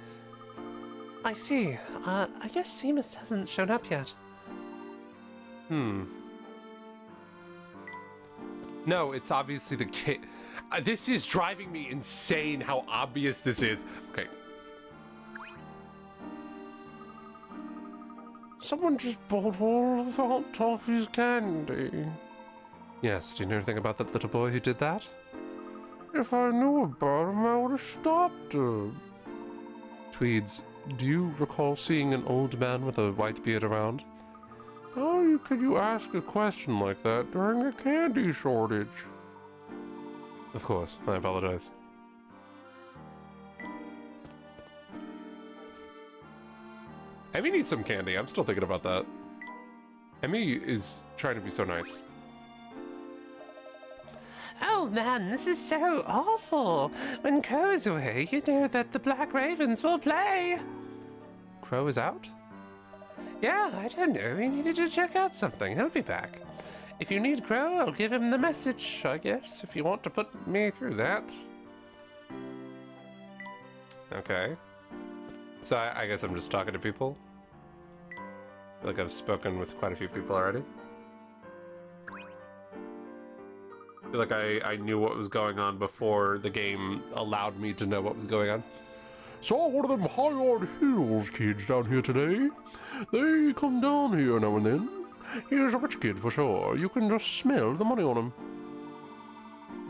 F: I see. I guess Seamus hasn't shown up yet.
A: No, it's obviously the kid. This is driving me insane how obvious this is. Okay.
F: Someone just bought all of Aunt Toffee's candy. Yes, do you know anything about that little boy who did that? If I knew about him, I would have stopped him. Tweeds, do you recall seeing an old man with a white beard around? How could you ask a question like that during a candy shortage? Of course, I apologize.
A: Emmy needs some candy. I'm still thinking about that. Emmy is trying to be so nice.
F: Oh man, this is so awful. When Crow is away, you know that the Black Ravens will play. Crow is out? Yeah, I don't know. He needed to check out something. He'll be back. If you need Crow, I'll give him the message, I guess, if you want to put me through that.
A: Okay. So I guess I'm just talking to people. I feel like I've spoken with quite a few people already. I feel like I knew what was going on before the game allowed me to know what was going on.
G: Saw one of them high-on heels kids down here today. They come down here now and then. He's a rich kid for sure. You can just smell the money on him.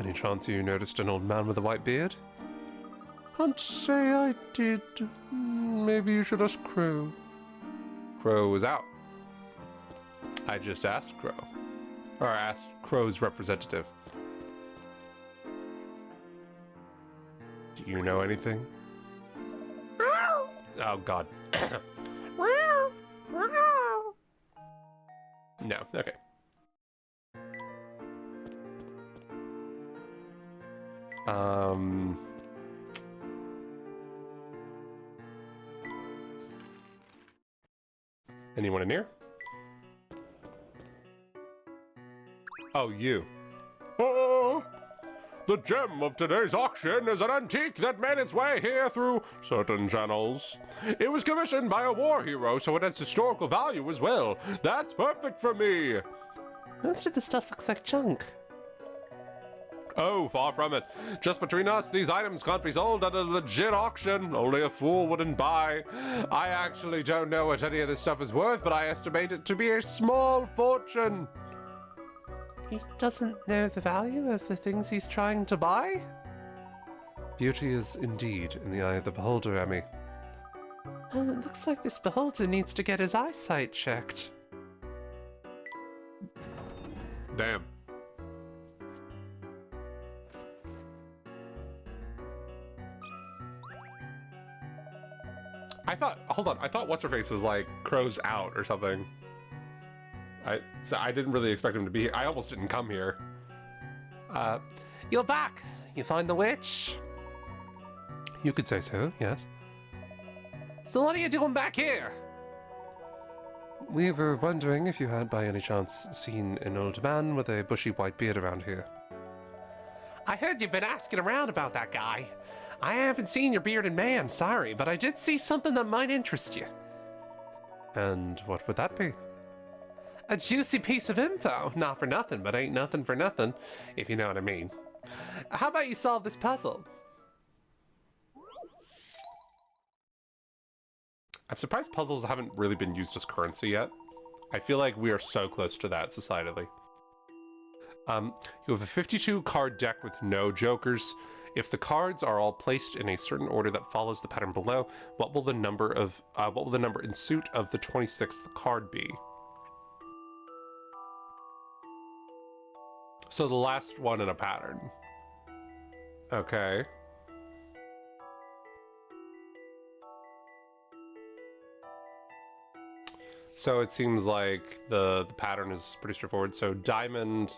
F: Any chance you noticed an old man with a white beard?
G: Can't say I did. Maybe you should ask Crow.
A: Crow was out. I just asked Crow. Or I asked Crow's representative. Do you know anything? Oh god. No, okay. Anyone in here? Oh, you.
G: Oh, the gem of today's auction is an antique that made its way here through certain channels. It was commissioned by a war hero, so it has historical value as well. That's perfect for me.
F: Most of the stuff looks like junk.
G: Oh, far from it. Just between us, these items can't be sold at a legit auction. Only a fool wouldn't buy.
A: I actually don't know what any of this stuff is worth, but I estimate it to be a small fortune.
F: He doesn't know the value of the things he's trying to buy?
A: Beauty is indeed in the eye of the beholder, Emmy.
F: It looks like this beholder needs to get his eyesight checked.
A: Damn. Hold on, I thought What's-Her-Face was like Crow's out or something. So I didn't really expect him to be here. I almost didn't come here.
F: You're back! You find the witch?
A: You could say so, yes.
F: So what are you doing back here?
A: We were wondering if you had by any chance seen an old man with a bushy white beard around here.
F: I heard you've been asking around about that guy. I haven't seen your bearded man, sorry, but I did see something that might interest you.
A: And what would that be?
F: A juicy piece of info. Not for nothing, but ain't nothing for nothing, if you know what I mean. How about you solve this puzzle?
A: I'm surprised puzzles haven't really been used as currency yet. I feel like we are so close to that societally.
F: You have a 52 card deck with no jokers. If the cards are all placed in a certain order that follows the pattern below, what will the number in suit of the 26th card be? So the last one in a pattern. Okay. So it seems like the pattern is pretty straightforward. So diamond,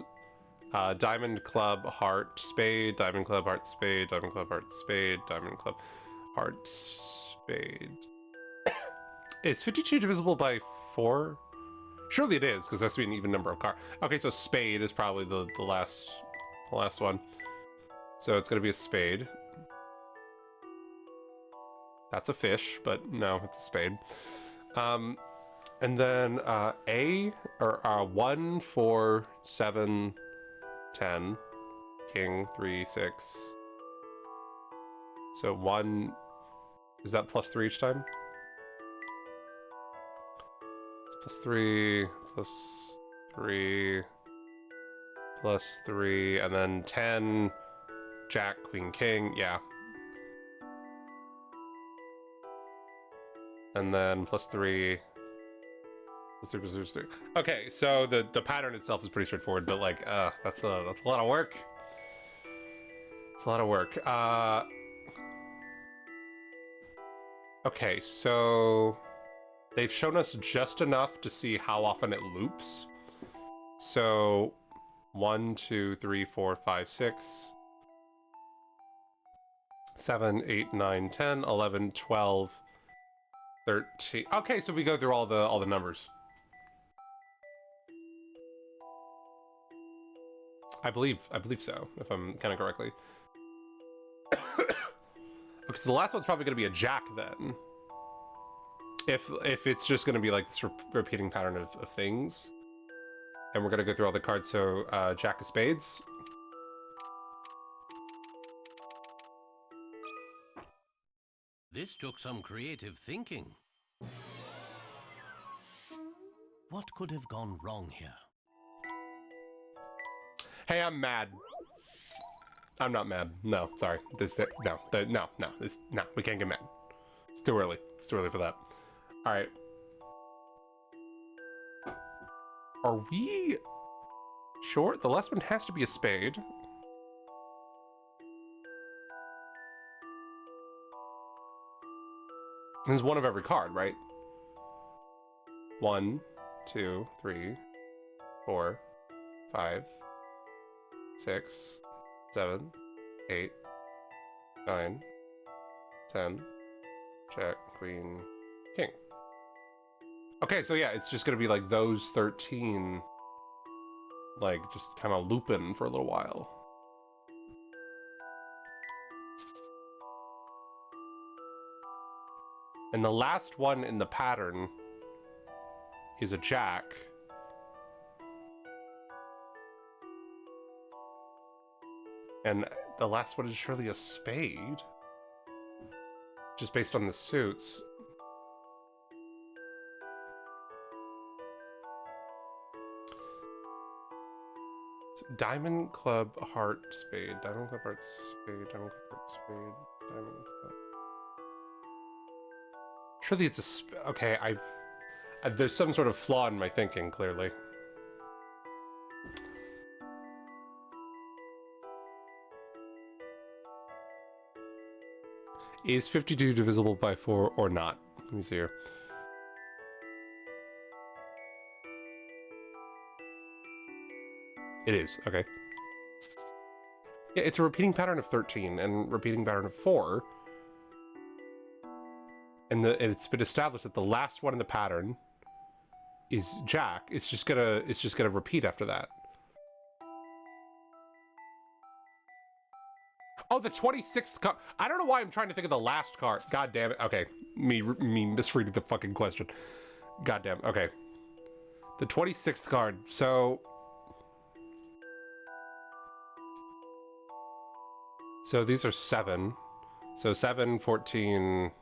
F: diamond, club, heart, spade, diamond, club, heart, spade, diamond, club, heart, spade, diamond, club, heart, spade. Is 52 divisible by 4? Surely it is, because that's be an even number of cards. Okay, so spade is probably the last one. So it's gonna be a spade. That's a fish, but no, it's a spade. And then A, or 1, 4, 7, 10, king, 3, 6. So 1, is that plus 3 each time? It's plus 3, plus 3, plus 3, and then 10, jack, queen, king, yeah. And then plus 3. Okay, so the pattern itself is pretty straightforward, but like, that's a lot of work. It's a lot of work. Okay, so they've shown us just enough to see how often it loops. So 1, 2, 3, 4, 5, 6, 7, 8, 9, 10, 11, 12, 13. Okay, so we go through all the numbers. I believe so, if I'm counting correctly. Okay, so the last one's probably going to be a jack then. If it's just going to be like this repeating pattern of things. And we're going to go through all the cards, so jack of spades.
B: This took some creative thinking. What could have gone wrong here?
A: Hey, I'm mad. I'm not mad. No, sorry. No, we can't get mad. It's too early. It's too early for that. All right. Are we sure? The last one has to be a spade. There's one of every card, right? 1, 2, 3, 4, 5, 6, 7, 8, 9, 10, jack, queen, king. Okay, so yeah, it's just gonna be like those 13, like just kind of looping for a little while. And the last one in the pattern is a jack. And the last one is surely a spade. Just based on the suits. So diamond, club, heart, spade. Diamond, club, heart, spade. Diamond, club, heart, spade. Diamond, club. Surely it's a okay, there's some sort of flaw in my thinking, clearly. Is 52 divisible by 4 or not? Let me see here. It is, okay. Yeah, it's a repeating pattern of 13 and repeating pattern of 4. And it's been established that the last one in the pattern is jack. It's just gonna repeat after that. Oh, the 26th card. I don't know why I'm trying to think of the last card. God damn it. Okay, me misreading the fucking question. God damn. Okay, the 26th card. So these are 7. So 7, 14.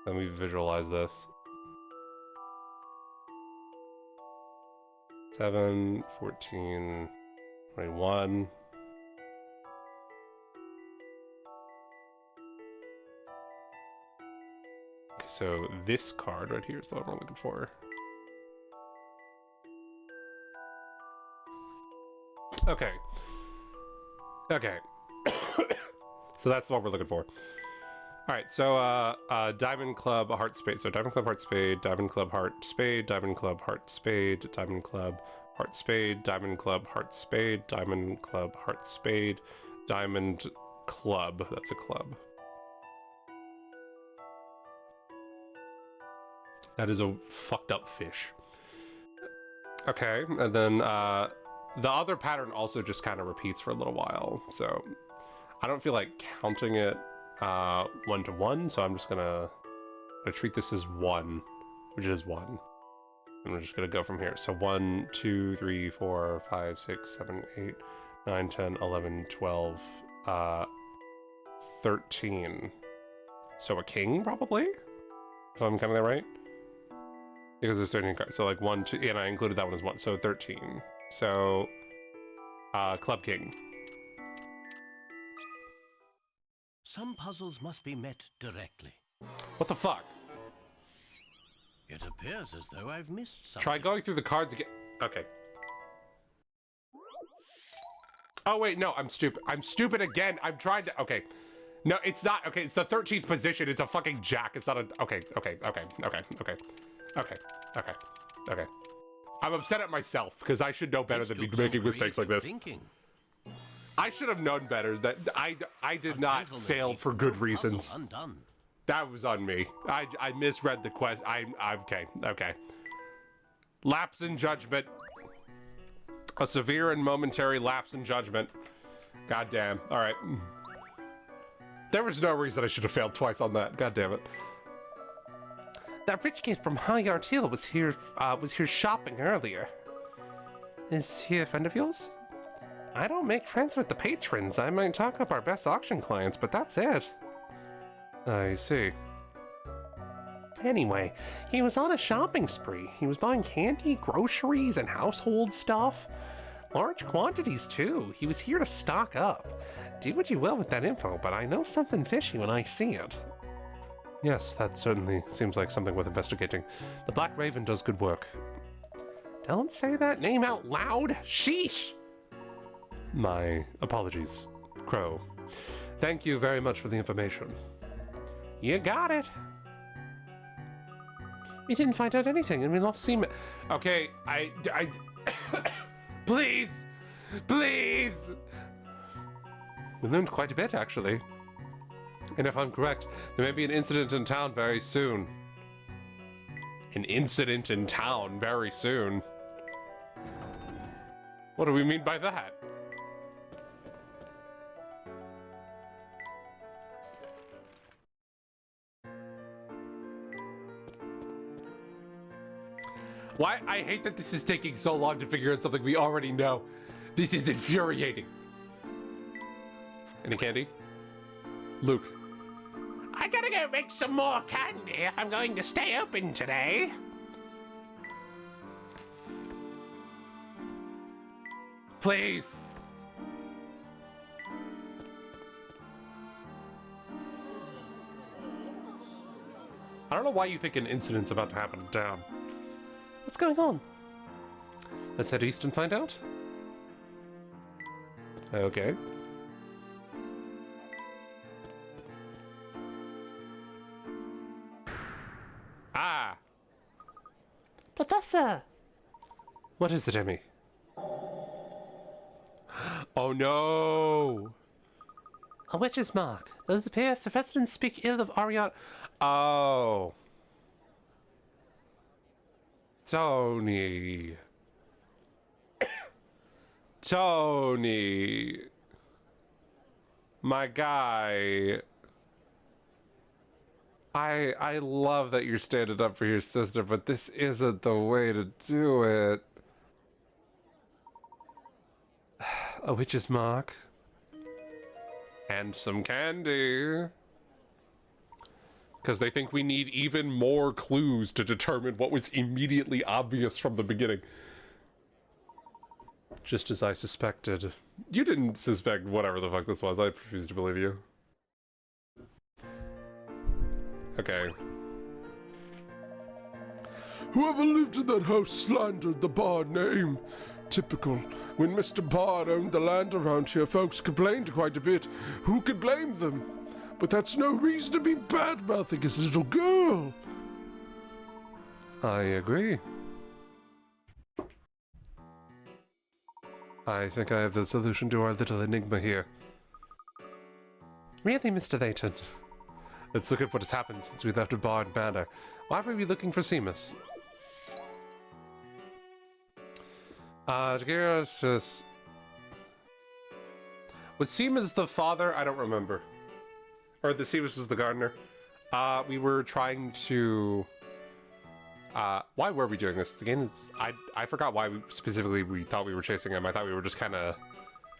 A: Let me visualize this. 7, 14, 21. Okay, so this card right here is the one we're looking for. Okay. Okay. So that's what we're looking for. All right, so Diamond Club, Heart Spade. So Diamond Club, Heart Spade, Diamond Club, Heart Spade, Diamond Club, Heart Spade, Diamond Club, Heart Spade, Diamond Club, Heart Spade, Diamond Club, Heart Spade, Diamond Club. That's a club. That is a fucked up fish. Okay, and then the other pattern also just kind of repeats for a little while. So I don't feel like counting it 1 to 1, so I'm just gonna treat this as 1, which is 1. And we're just gonna go from here. So 1, 2, 3, 4, 5, 6, 7, 8, 9, 10, 11, 12, 13. So a king, probably? If I'm counting that right? Because there's 13 cards. So like 1, 2, and I included that one as 1, so 13. So, Club King.
B: Some puzzles must be met directly.
A: What the fuck?
B: It appears as though I've missed something.
A: Try going through the cards again. Okay. Oh wait, no, I'm stupid. I'm stupid again. I'm trying to, okay. No, it's not, okay, it's the 13th position. It's a fucking jack. It's not a, okay. I'm upset at myself, because I should know better than be making mistakes like this.
B: Thinking.
A: I should have known better that I did not fail for good reasons.
B: Undone.
A: That was on me. I misread the quest. Okay. Lapse in judgment. A severe and momentary lapse in judgment. God damn. All right. There was no reason I should have failed twice on that. God damn it.
F: That rich kid from Highard Hill was here shopping earlier. Is he a friend of yours? I don't make friends with the patrons. I might talk up our best auction clients, but that's it.
A: I see.
F: Anyway, he was on a shopping spree. He was buying candy, groceries, and household stuff. Large quantities, too. He was here to stock up. Do what you will with that info, but I know something fishy when I see it.
A: Yes, that certainly seems like something worth investigating. The Black Raven does good work.
F: Don't say that name out loud. Sheesh!
A: My apologies, Crow. Thank you very much for the information.
F: You got it. We didn't find out anything, and we lost Seaman.
A: Okay, I please! Please! We learned quite a bit, actually. And if I'm correct, there may be an incident in town very soon. An incident in town very soon? What do we mean by that? Why? I hate that this is taking so long to figure out something we already know. This is infuriating. Any candy? Luke.
E: I gotta go make some more candy if I'm going to stay open today.
A: Please. I don't know why you think an incident's about to happen in town.
F: What's going on?
A: Let's head east and find out. Okay. Ah!
F: Professor!
A: What is it, Emmy? Oh no!
F: A witch's mark. Those appear if the residents speak ill of Ariana.
A: Oh. Tony. Tony. My guy. I love that you're standing up for your sister, but this isn't the way to do it. A witch's mark. And some candy. Because they think we need even more clues to determine what was immediately obvious from the beginning.
F: Just as I suspected.
A: You didn't suspect whatever the fuck this was. I refuse to believe you. Okay.
G: Whoever lived in that house slandered the Bard name. Typical. When Mr. Bard owned the land around here, folks complained quite a bit. Who could blame them? But that's no reason to be bad-mouthing his little girl.
F: I agree. I think I have the solution to our little enigma here. Really, Mr. Layton? Let's look at what has happened since we left Bard Manor. Why were we looking for Seamus? Was Seamus the father? I don't remember. Or the Seamus was the gardener. We were trying to... why were we doing this? The game is... I forgot why we thought we were chasing him. I thought we were just kind of...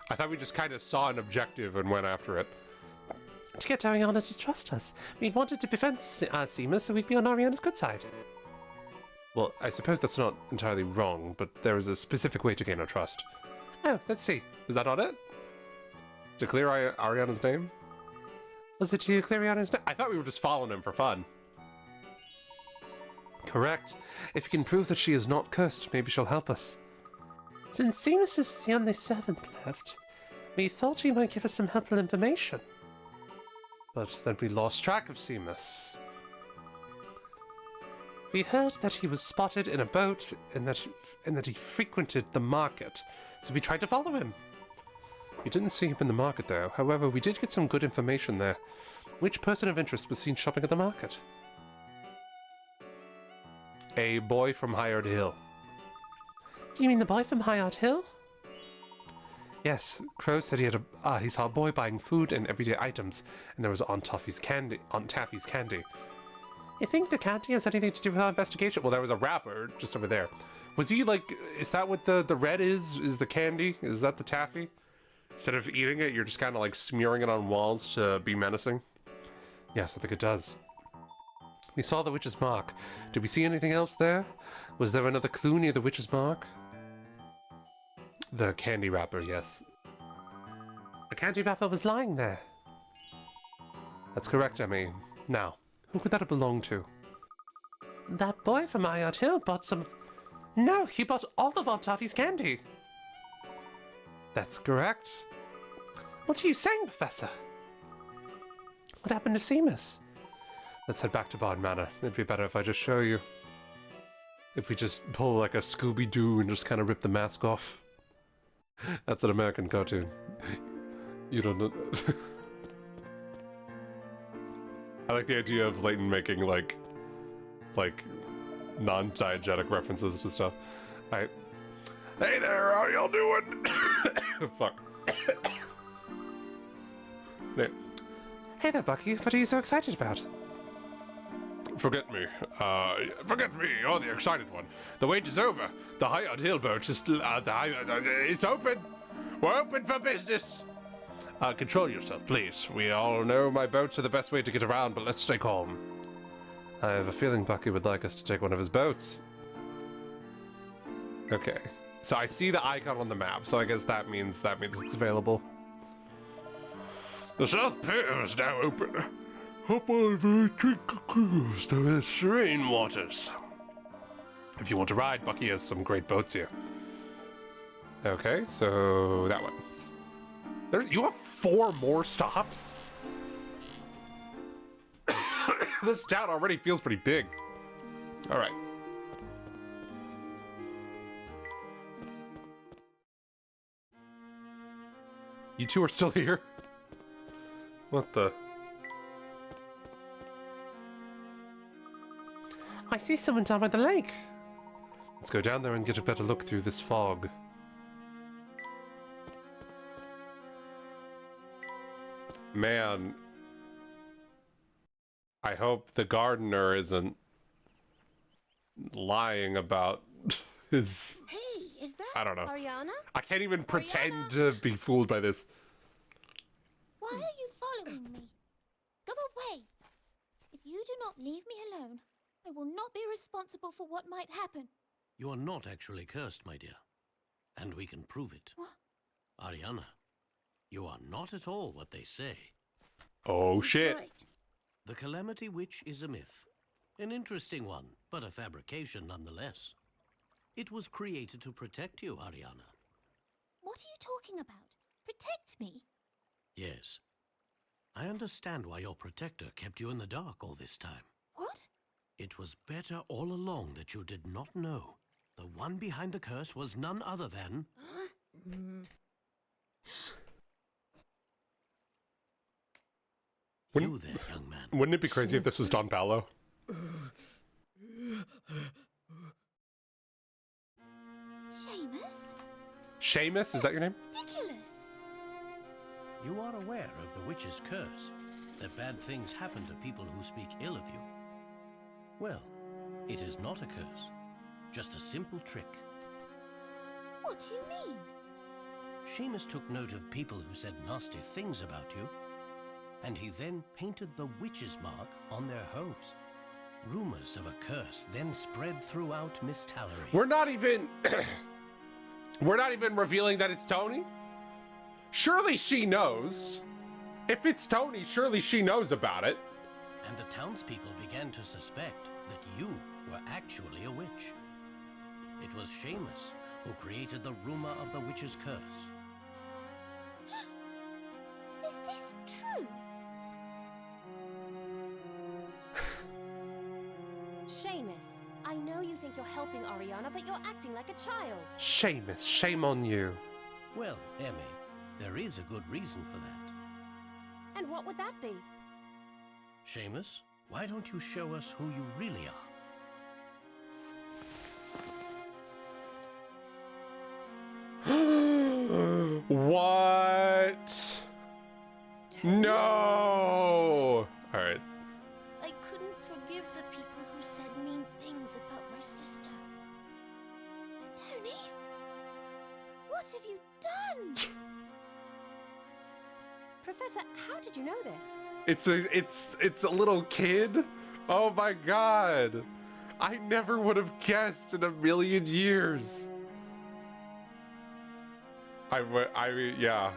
F: I thought we just kind of saw an objective and went after it. To get Ariana to trust us. We wanted to befriend Seamus so we'd be on Ariana's good side. Well, I suppose that's not entirely wrong, but there is a specific way to gain her trust. Oh, let's see. Was that not it? To clear Ariana's name? Was it to clear Ariana's name? I thought we were just following him for fun. Correct. If you can prove that she is not cursed, maybe she'll help us. Since Seamus is the only servant left, we thought he might give us some helpful information. But then we lost track of Seamus. We heard that he was spotted in a boat and that he frequented the market, so we tried to follow him. We didn't see him in the market though, however we did get some good information there. Which person of interest was seen shopping at the market? A boy from Highard Hill. Do you mean the boy from Highard Hill? Yes, Crow said he saw a boy buying food and everyday items, and there was Aunt Taffy's candy. You think the candy has anything to do with our investigation? Well, there was a wrapper just over there. Was he like, is that what the red is? Is the candy? Is that the taffy? Instead of eating it, you're just kind of like smearing it on walls to be menacing? Yes, I think it does. We saw the witch's mark. Did we see anything else there? Was there another clue near the witch's mark? The candy wrapper, yes. The candy wrapper was lying there. That's correct, Emmy. Now, who could that have belonged to? That boy from Highard Hill bought some... No, he bought all of Aunt Taffy's candy. That's correct. What are you saying, Professor? What happened to Seamus? Let's head back to Bard Manor. It'd be better if I just show you. If we just pull like a Scooby-Doo and just kind of rip the mask off. That's an American cartoon. You don't know. I like the idea of Layton making like non-diegetic references to stuff. Alright. Hey there, how y'all doing? Fuck. There. Hey there, Bucky. What are you so excited about?
G: Forget me. Forget me. You're the excited one. The wait is over. The Highard Hill boat is it's open. We're open for business. Control yourself, please.
F: We all know my boats are the best way to get around, but let's stay calm. I have a feeling Bucky would like us to take one of his boats. Okay. So I see the icon on the map, so I guess that means it's available.
G: The South Pier is now open. Hop over and drink a cruise to the serene waters.
F: If you want to ride, Bucky has some great boats here. Okay, so that one. You have 4 more stops? This town already feels pretty big. All right. You two are still here? What the? I see someone down by the lake. Let's go down there and get a better look through this fog. Man, I hope the gardener isn't lying about his...
C: Hey, is that
F: I don't know.
C: Ariana?
F: I can't even pretend to be fooled by this.
C: Why are you following me? Go away. If you do not leave me alone, I will not be responsible for what might happen.
B: You are not actually cursed, my dear. and we can prove it.
C: What?
B: Ariana, you are not at all what they say.
A: Oh shit.
D: Right.
B: The Calamity Witch is a myth. An interesting one, but a fabrication nonetheless. It was created to protect you, Ariana.
C: What are you talking about? Protect me?
B: Yes. I understand why your protector kept you in the dark all this time.
C: What?
B: It was better all along that you did not know. The one behind the curse was none other than... You there, young man.
A: Wouldn't it be crazy if this was Don Paolo?
C: Seamus?
A: Seamus, is that your name?
C: Ridiculous!
B: You are aware of the witch's curse, that bad things happen to people who speak ill of you. Well, it is not a curse, just a simple trick.
C: What do you mean?
B: Seamus took note of people who said nasty things about you, and he then painted the witch's mark on their homes. Rumors of a curse then spread throughout Miss Tallery.
A: We're not even we're not even revealing that it's Tony. Surely she knows. If it's Tony, surely she knows about it.
B: And the townspeople began to suspect that you were actually a witch. It was Seamus who created the rumor of the witch's curse.
C: Is this true? Seamus, I know you think you're helping Ariana, but you're acting like a child.
A: Seamus, shame on you.
B: Well, Emmy, there is a good reason for that.
C: And what would that be?
B: Seamus, why don't you show us who you really are?
A: What? No! Alright.
D: I couldn't forgive the people who said mean things about my sister.
C: Tony? What have you done? Professor, how did you know this?
A: It's a little kid? Oh my god. I never would have guessed in a million years. Yeah.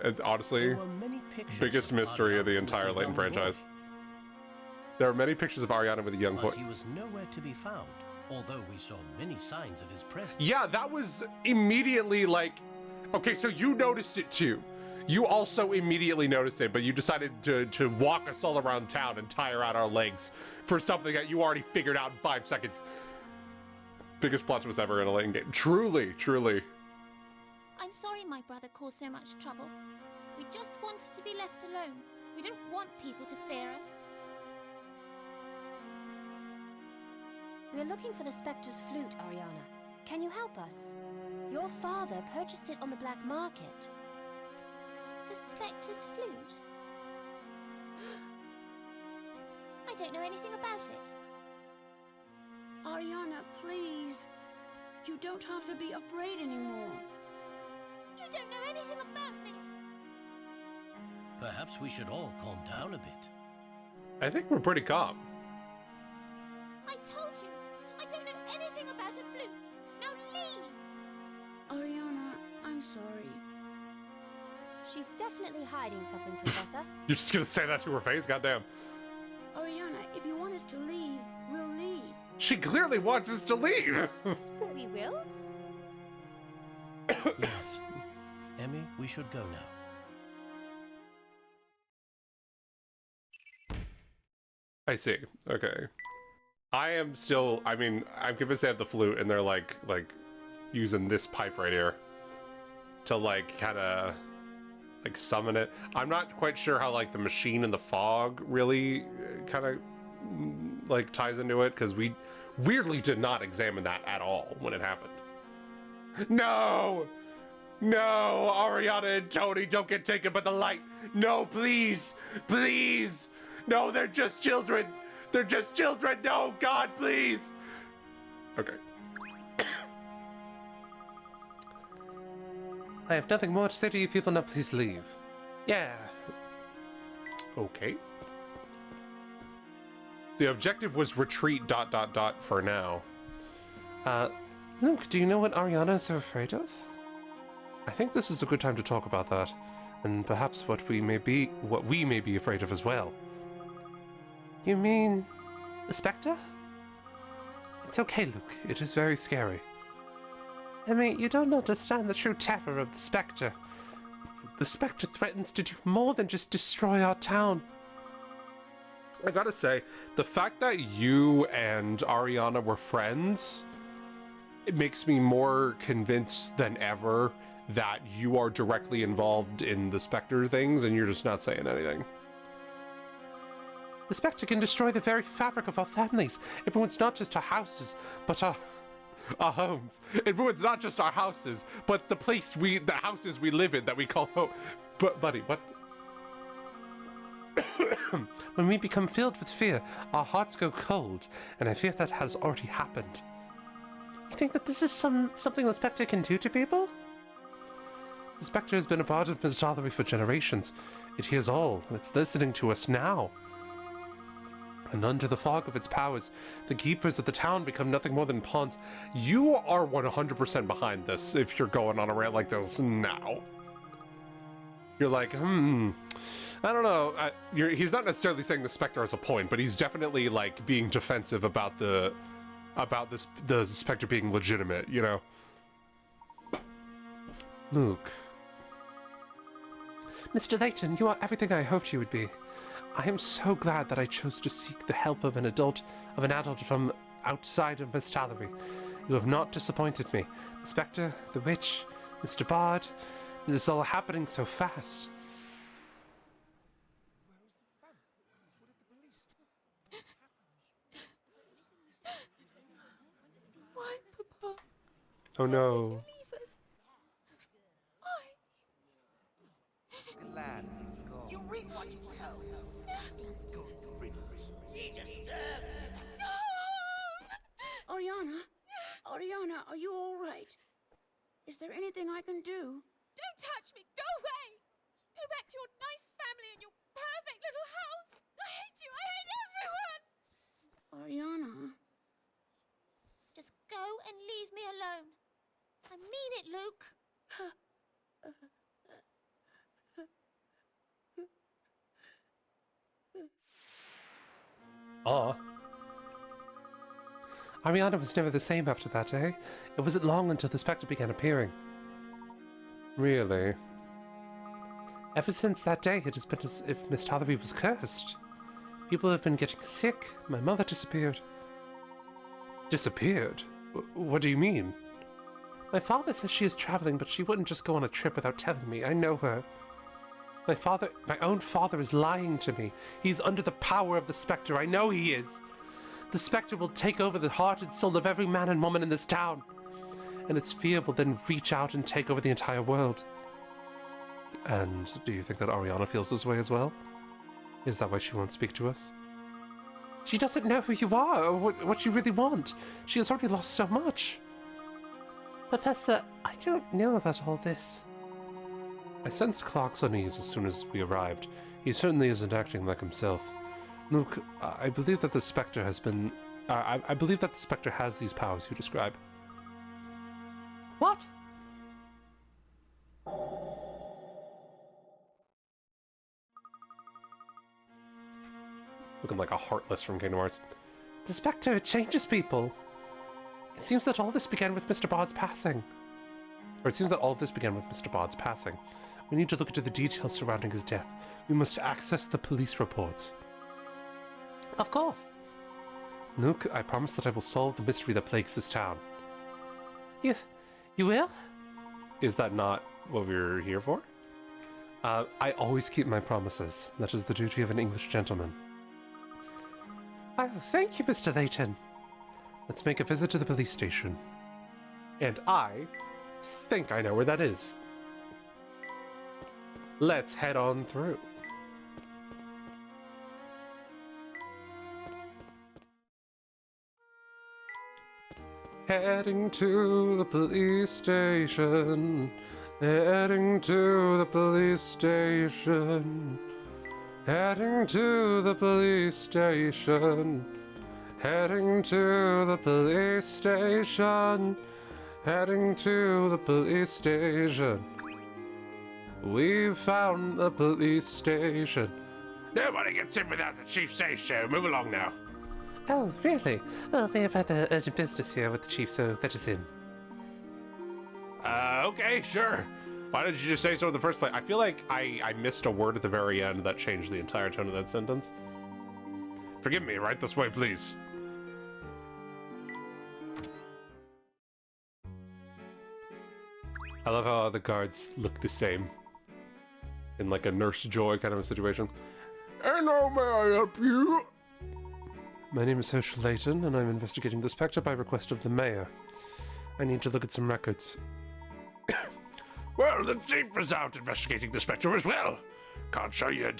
A: And honestly,
B: There were many pictures
A: biggest
B: of
A: mystery of the
B: Ariana
A: entire
B: with a
A: Layton
B: young boy,
A: franchise. There are many pictures of Ariana with a young boy.
B: But he was nowhere to be found, although we saw many signs of his presence.
A: Yeah, that was immediately like, okay, so you noticed it too. You also immediately noticed it, but you decided to walk us all around town and tire out our legs for something that you already figured out in 5 seconds. Biggest plot twist ever in a Layton game. Truly, truly.
C: I'm sorry my brother caused so much trouble. We just wanted to be left alone. We don't want people to fear us. We're looking for the Specter's flute, Ariana. Can you help us? Your father purchased it on the black market. The Specter's flute? I don't know anything about it.
D: Ariana, please. You don't have to be afraid anymore.
C: You don't know anything about me.
B: Perhaps we should all calm down a bit.
A: I think we're pretty calm.
C: I told you, I don't know anything about a flute. Now leave.
D: Ariana, I'm sorry.
C: She's definitely hiding something, Professor.
A: You're just gonna say that to her face? Goddamn.
D: Ariana, if you want us to leave, we'll leave.
A: She clearly wants us to leave.
C: We will?
B: Yes. Emmy, we should go now.
A: I see. Okay. I am still, I mean, I'm convinced they have the flute and they're like using this pipe right here to like kind of like summon it. I'm not quite sure how like the machine and the fog really kind of like ties into it, because we weirdly did not examine that at all when it happened. No! No, Ariana and Tony don't get taken by the light. No, please, please. No, they're just children. They're just children. No, God, please. Okay.
F: I have nothing more to say to you people, now please leave. Yeah.
A: Okay. The objective was retreat ... for now.
F: Luke, do you know what Ariana is so afraid of? I think this is a good time to talk about that, and perhaps what we may be afraid of as well. You mean the Specter? It's okay, Luke. It is very scary. Emmy, you don't understand the true terror of the Specter. The Specter threatens to do more than just destroy our town.
A: I gotta say, the fact that you and Ariana were friends, it makes me more convinced than ever that you are directly involved in the Specter things and you're just not saying anything.
F: The Specter can destroy the very fabric of our families. It ruins not just our houses, but our homes. It ruins not just our houses, but the houses we live in that we call home. But, buddy, what? When we become filled with fear, our hearts go cold, and I fear that has already happened. You think that this is something the Specter can do to people? The Specter has been a part of Miss Dollery for generations. It hears all. It's listening to us now. And under the fog of its powers, the keepers of the town become nothing more than pawns. You are 100% behind this if you're going on a rant like this now. You're like, I don't know. He's not necessarily saying the Specter has a point, but he's definitely like being defensive about the Specter being legitimate, you know? Luke. Mr. Layton, you are everything I hoped you would be. I am so glad that I chose to seek the help of an adult from outside of Miss Dollery. You have not disappointed me. The Specter, the Witch, Mr. Bard, this is all happening so fast.
H: Why, Papa?
F: Oh no.
H: Why did you leave us? Why?
B: Glad he's gone.
D: You reap what you sow.
B: Good riddance.
D: Ariana, are you all right? Is there anything I can do?
H: Don't touch me! Go away! Go back to your nice family and your perfect little house! I hate you! I hate everyone!
D: Ariana.
C: Just go and leave me alone. I mean it, Luke.
F: Ariana was never the same after that day. It wasn't long until the Specter began appearing.
A: Really?
F: Ever since that day, it has been as if Miss Dollery was cursed. People have been getting sick. My mother disappeared.
A: Disappeared? What do you mean?
F: My father says she is traveling, but she wouldn't just go on a trip without telling me. I know her. My own father is lying to me. He's under the power of the Specter. I know he is. The Specter will take over the heart and soul of every man and woman in this town. And its fear will then reach out and take over the entire world.
A: And do you think that Ariana feels this way as well? Is that why she won't speak to us?
F: She doesn't know who you are or what you really want. She has already lost so much. Professor, I don't know about all this.
A: I sensed Clark's unease as soon as we arrived. He certainly isn't acting like himself. Luke, I believe that the Specter has been... I believe that the Specter has these powers you describe.
F: What?
A: Looking like a Heartless from Kingdom Hearts.
F: The Specter changes people. It seems that all this began with Mr. Bard's passing.
A: Or it seems that all of this began with Mr. Bard's passing. We need to look into the details surrounding his death. We must access the police reports.
F: Of course.
A: Luke, I promise that I will solve the mystery that plagues this town.
F: You will?
A: Is that not what we're here for? I always keep my promises. That is the duty of an English gentleman.
F: Oh, thank you, Mr. Layton.
A: Let's make a visit to the police station. And I think I know where that is. Let's head on through. Heading to the police station. Heading to the police station. Heading to the police station. Heading to the police station.
F: Heading to the police station. We've found the police station.
E: Nobody gets in without the chief say so. Move along now.
F: Oh, really? Well, we have other urgent business here with the chief, so let us in.
A: Okay, sure. Why did you just say so in the first place? I feel like I missed a word at the very end that changed the entire tone of that sentence.
G: Forgive me, right this way, please.
A: I love how all the guards look the same. In like a Nurse Joy kind of a situation.
G: And how may I help you?
F: My name is Social Layton, and I'm investigating the Specter by request of the mayor. I need to look at some records.
E: Well, the chief is out investigating the Spectre as well. Can't show you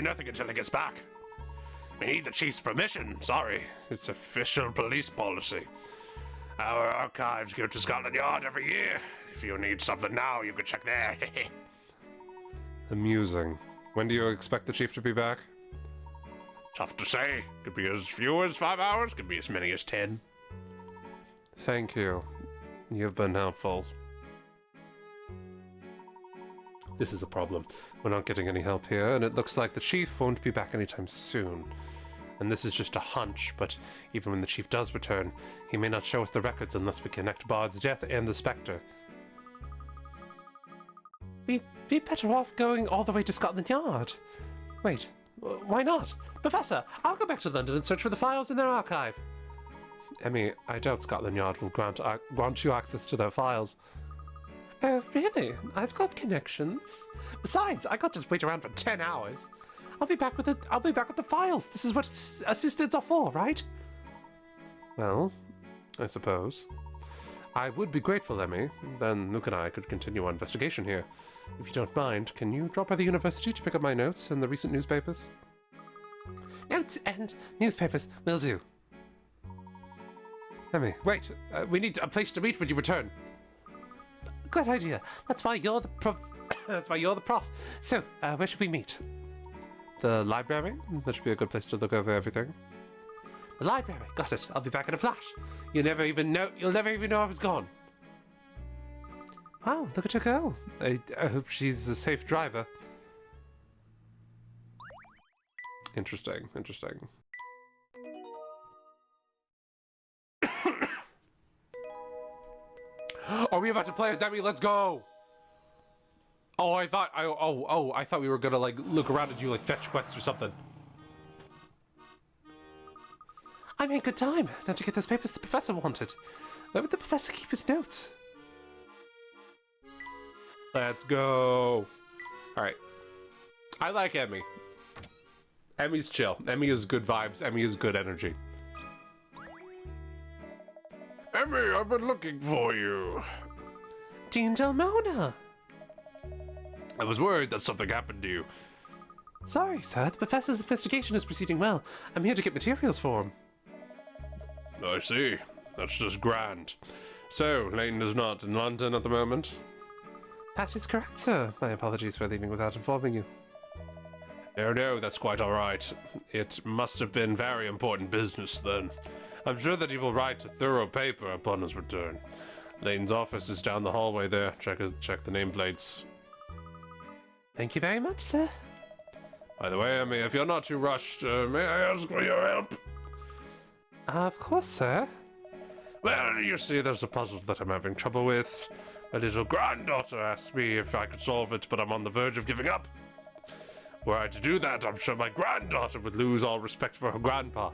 E: nothing until he gets back. We need the chief's permission. Sorry, it's official police policy. Our archives go to Scotland Yard every year. If you need something now, you can check there.
A: Amusing. When do you expect the chief to be back?
E: Tough to say. Could be as few as 5 hours, could be as many as 10.
F: Thank you. You've been helpful. This is a problem. We're not getting any help here, and it looks like the chief won't be back anytime soon. And this is just a hunch, but even when the chief does return, he may not show us the records unless we connect Bard's death and the Spectre. We'd be better off going all the way to Scotland Yard. Wait, why not? Professor, I'll go back to London and search for the files in their archive. Emmy, I doubt Scotland Yard will grant you access to their files. Oh, really? I've got connections. Besides, I can't just wait around for 10 hours. I'll be back with the files. This is what assistants are for, right? Well, I suppose. I would be grateful, Emmy. Then Luke and I could continue our investigation here. If you don't mind, can you drop by the university to pick up my notes and the recent newspapers? Notes and newspapers will do. Emmy, wait. We need a place to meet when you return. Good idea. That's why you're the prof. That's why you're the prof. So, where should we meet? The library? That should be a good place to look over everything. The library. Got it. I'll be back in a flash. You'll never even know I was gone. Wow, look at her go. I hope she's a safe driver.
A: Interesting, interesting. Are we about to play as Emmy? Let's go! Oh, I thought we were gonna like look around and do like fetch quests or something.
F: I made good time. Now to get those papers the professor wanted. Where would the professor keep his notes?
A: Let's go. All right. I like Emmy. Emmy's chill. Emmy is good vibes. Emmy is good energy.
G: Emmy, I've been looking for you.
F: Dean Delmona.
G: I was worried that something happened to you.
F: Sorry, sir. The professor's investigation is proceeding well. I'm here to get materials for him.
G: I see. That's just grand. So, Layton is not in London at the moment?
F: That is correct, sir. My apologies for leaving without informing you.
G: No, that's quite all right. It must have been very important business then. I'm sure that he will write a thorough paper upon his return. Layton's office is down the hallway there. Check the nameplates.
F: Thank you very much, sir.
G: By the way, Emmy, if you're not too rushed, may I ask for your help?
F: Of course, sir.
G: Well, you see, there's a puzzle that I'm having trouble with. My little granddaughter asked me if I could solve it, but I'm on the verge of giving up. Were I to do that, I'm sure my granddaughter would lose all respect for her grandpa.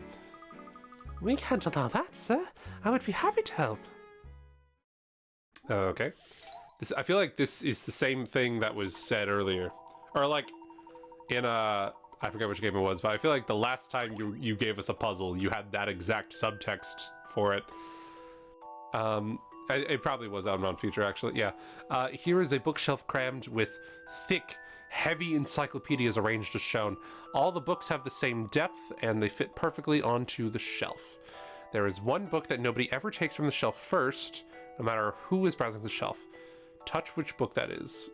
F: We can't allow that, sir. I would be happy to help.
A: Okay. I feel like this is the same thing that was said earlier. Or like, in I forget which game it was, but I feel like the last time you gave us a puzzle, you had that exact subtext for it. It probably was Outbound Feature, actually, yeah. Here is a bookshelf crammed with thick, heavy encyclopedias arranged as shown. All the books have the same depth, and they fit perfectly onto the shelf. There is one book that nobody ever takes from the shelf first, no matter who is browsing the shelf. Touch which book that is.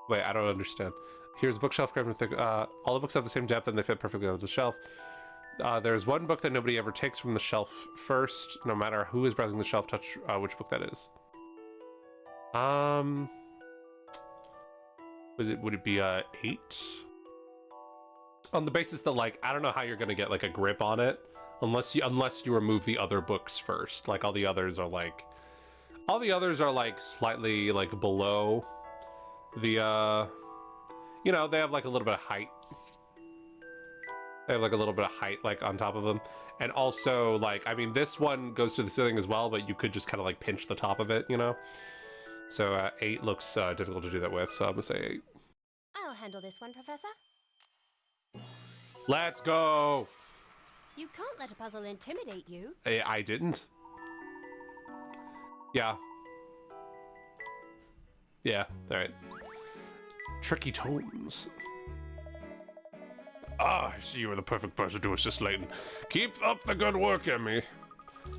A: Wait, I don't understand.
F: Here's a bookshelf crammed with all the books have the same depth and they fit perfectly on the shelf. There's one book that nobody ever takes from the shelf first, no matter who is browsing the shelf. Touch which book that is. Would it be 8? On the basis that, like, I don't know how you're gonna get like a grip on it unless you remove the other books first. Like all the others are like slightly like below the you know, they have like a little bit of height. They have like a little bit of height like on top of them. And also like, I mean, this one goes to the ceiling as well, but you could just kind of like pinch the top of it, you know? So 8 looks difficult to do that with, so I'm gonna say 8.
C: I'll handle this one, Professor.
F: Let's go!
C: You can't let a puzzle intimidate you.
F: I didn't. Yeah. Yeah, alright. Tricky tomes.
G: Ah, I see you are the perfect person to assist Layton. Keep up the good work, Emmy.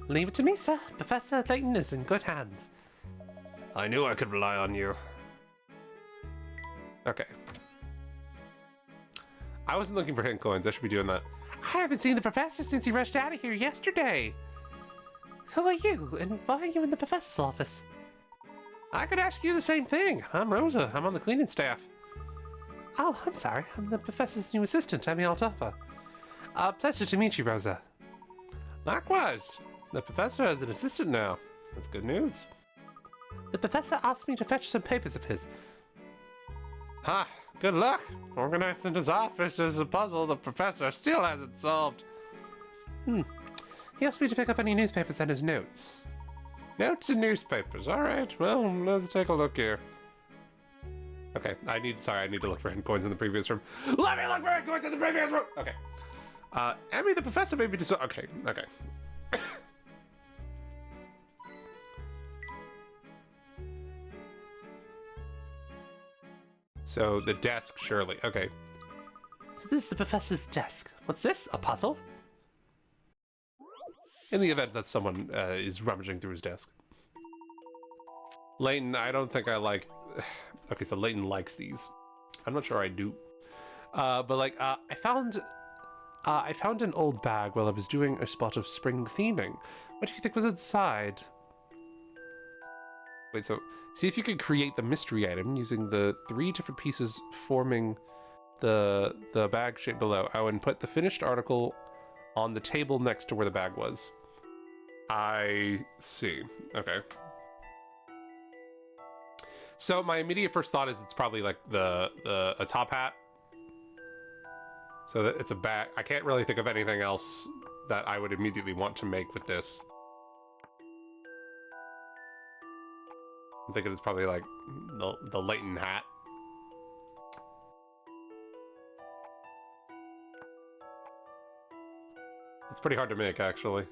F: Leave it to me, sir. Professor Layton is in good hands.
G: I knew I could rely on you.
F: Okay. I wasn't looking for hidden coins. I should be doing that.
I: I haven't seen the professor since he rushed out of here yesterday. Who are you, and why are you in the professor's office?
F: I could ask you the same thing. I'm Rosa. I'm on the cleaning staff.
I: Oh, I'm sorry. I'm the professor's new assistant, Emmy Altaffa. Pleasure to meet you, Rosa.
F: Likewise. The professor has an assistant now. That's good news.
I: The professor asked me to fetch some papers of his.
F: Ha! Good luck. Organized in his office is a puzzle the professor still hasn't solved.
I: He asked me to pick up any newspapers and his notes.
F: Notes and newspapers. All right. Well, let's take a look here. Okay. I need to look for hidden coins in the previous room. Let me look for hidden coins in the previous room. Okay. Emmy, the professor may be okay. Okay. So the desk, surely. Okay.
I: So this is the professor's desk. What's this? A puzzle?
F: In the event that someone is rummaging through his desk. Layton, I don't think I like... Okay, so Layton likes these. I'm not sure I do. But like, I found an old bag while I was doing a spot of spring cleaning. What do you think was inside? Wait, so see if you can create the mystery item using the 3 different pieces forming the bag shape below. Oh, and put the finished article on the table next to where the bag was. I see. Okay. So my immediate first thought is it's probably like a top hat. So that it's a bag. I can't really think of anything else that I would immediately want to make with this. I'm thinking it's probably like the Layton hat. It's pretty hard to make, actually.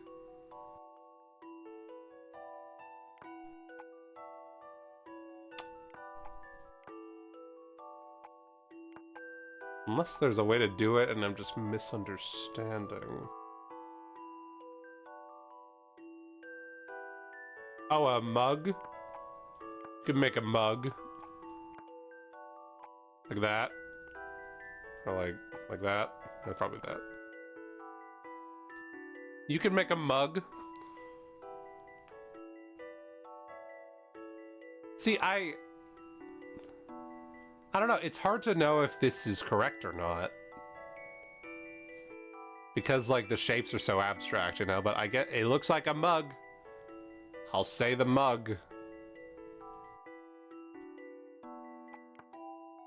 F: Unless there's a way to do it and I'm just misunderstanding. Oh, a mug? You could make a mug. Like that. Or like that. Yeah, probably that. You can make a mug. See, I don't know. It's hard to know if this is correct or not. Because, like, the shapes are so abstract, you know? But I get... It looks like a mug. I'll say the mug.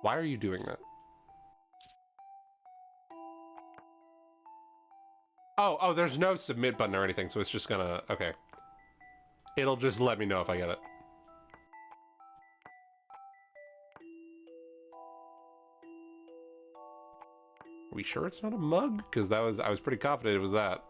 F: Why are you doing that? Oh, there's no submit button or anything, so it's just gonna... Okay. It'll just let me know if I get it. Are we sure it's not a mug? Because I was pretty confident it was that.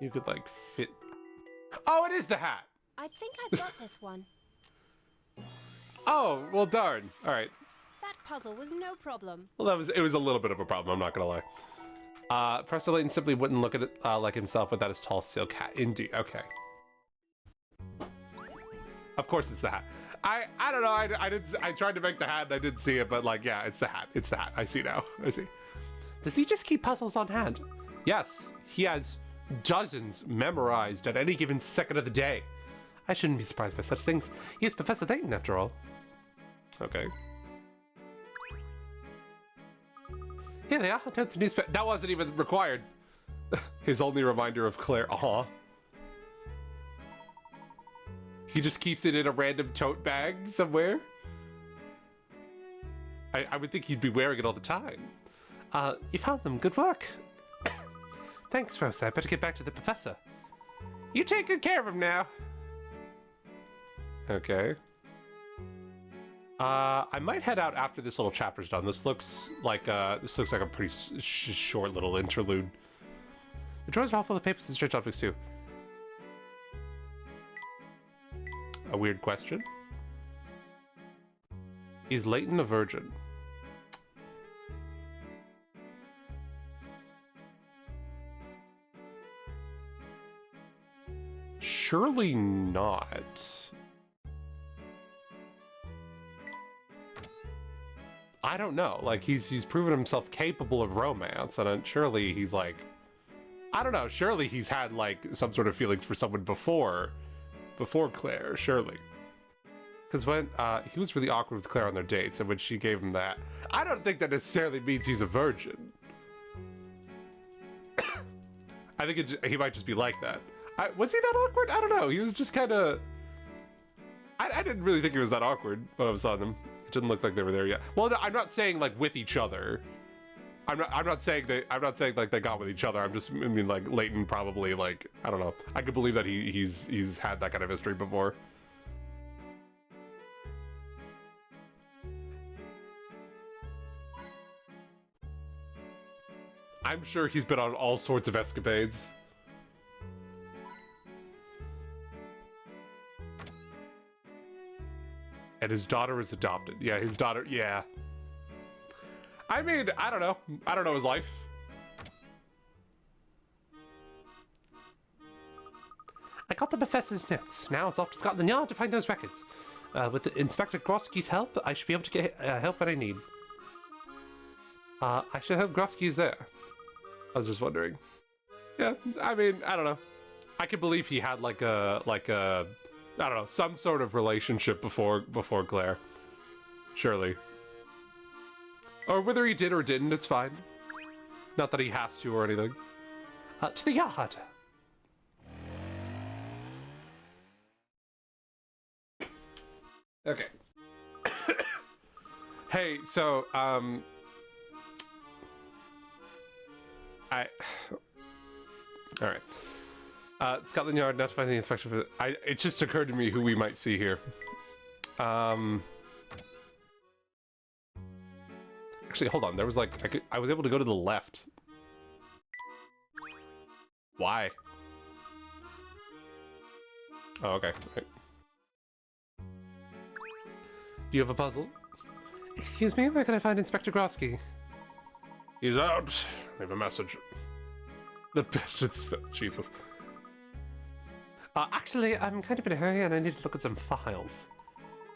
F: You could like fit... Oh, it is the hat!
C: I think I've got this one.
A: Oh, well, darn. All right.
C: That puzzle was no problem.
A: Well, it was a little bit of a problem, I'm not gonna lie. Professor Layton simply wouldn't look at it like himself without his tall steel hat. Indeed, okay. Of course it's the hat. I don't know, I tried to make the hat and I didn't see it, but like, yeah, it's the hat. It's the hat. I see now. I see.
F: Does he just keep puzzles on hand?
A: Yes, he has dozens memorized at any given second of the day.
F: I shouldn't be surprised by such things. He is Professor Layton, after all.
A: Okay.
F: Here they are. Notes and newspaper.
A: That wasn't even required. His only reminder of Claire. He just keeps it in a random tote bag somewhere. I would think he'd be wearing it all the time.
F: You found them. Good work. Thanks, Rosa. I better get back to the professor.
I: You take good care of him now.
A: Okay. I might head out after this little chapter's done. This looks like a pretty short little interlude.
F: The drawers are all full of papers and strange objects too.
A: A weird question. Is Layton a virgin? Surely not. I don't know. Like, he's proven himself capable of romance, and surely he's like, I don't know. Surely he's had like some sort of feelings for someone before Claire. Surely, because when he was really awkward with Claire on their dates, and when she gave him that, I don't think that necessarily means he's a virgin. I think he might just be like that. Was he that awkward? I don't know. He was just kind of. I didn't really think he was that awkward when I saw them. It didn't look like they were there yet. Well, no, I'm not saying like with each other. I'm not saying like they got with each other. I mean like Layton probably like, I don't know. I could believe that he's had that kind of history before. I'm sure he's been on all sorts of escapades. And his daughter is adopted. Yeah, his daughter, yeah. I mean, I don't know. I don't know his life.
F: I got the professor's notes. Now it's off to Scotland Yard to find those records. With Inspector Grosky's help, I should be able to get help when I need.
A: I should hope Grosky's there. I was just wondering. Yeah, I mean, I don't know. I could believe he had like a I don't know, some sort of relationship before Claire. Surely. Or whether he did or didn't, it's fine. Not that he has to or anything.
F: To the yard.
A: Okay. Hey, so, Alright. Scotland Yard notifying the inspector for it just occurred to me who we might see here. Actually, hold on. There was like, I was able to go to the left. Why? Oh, okay. Right.
F: Do you have a puzzle? Excuse me, where can I find Inspector Grosky?
A: He's out. Leave a message. The best. Jesus.
F: Actually, I'm kind of in a hurry and I need to look at some files.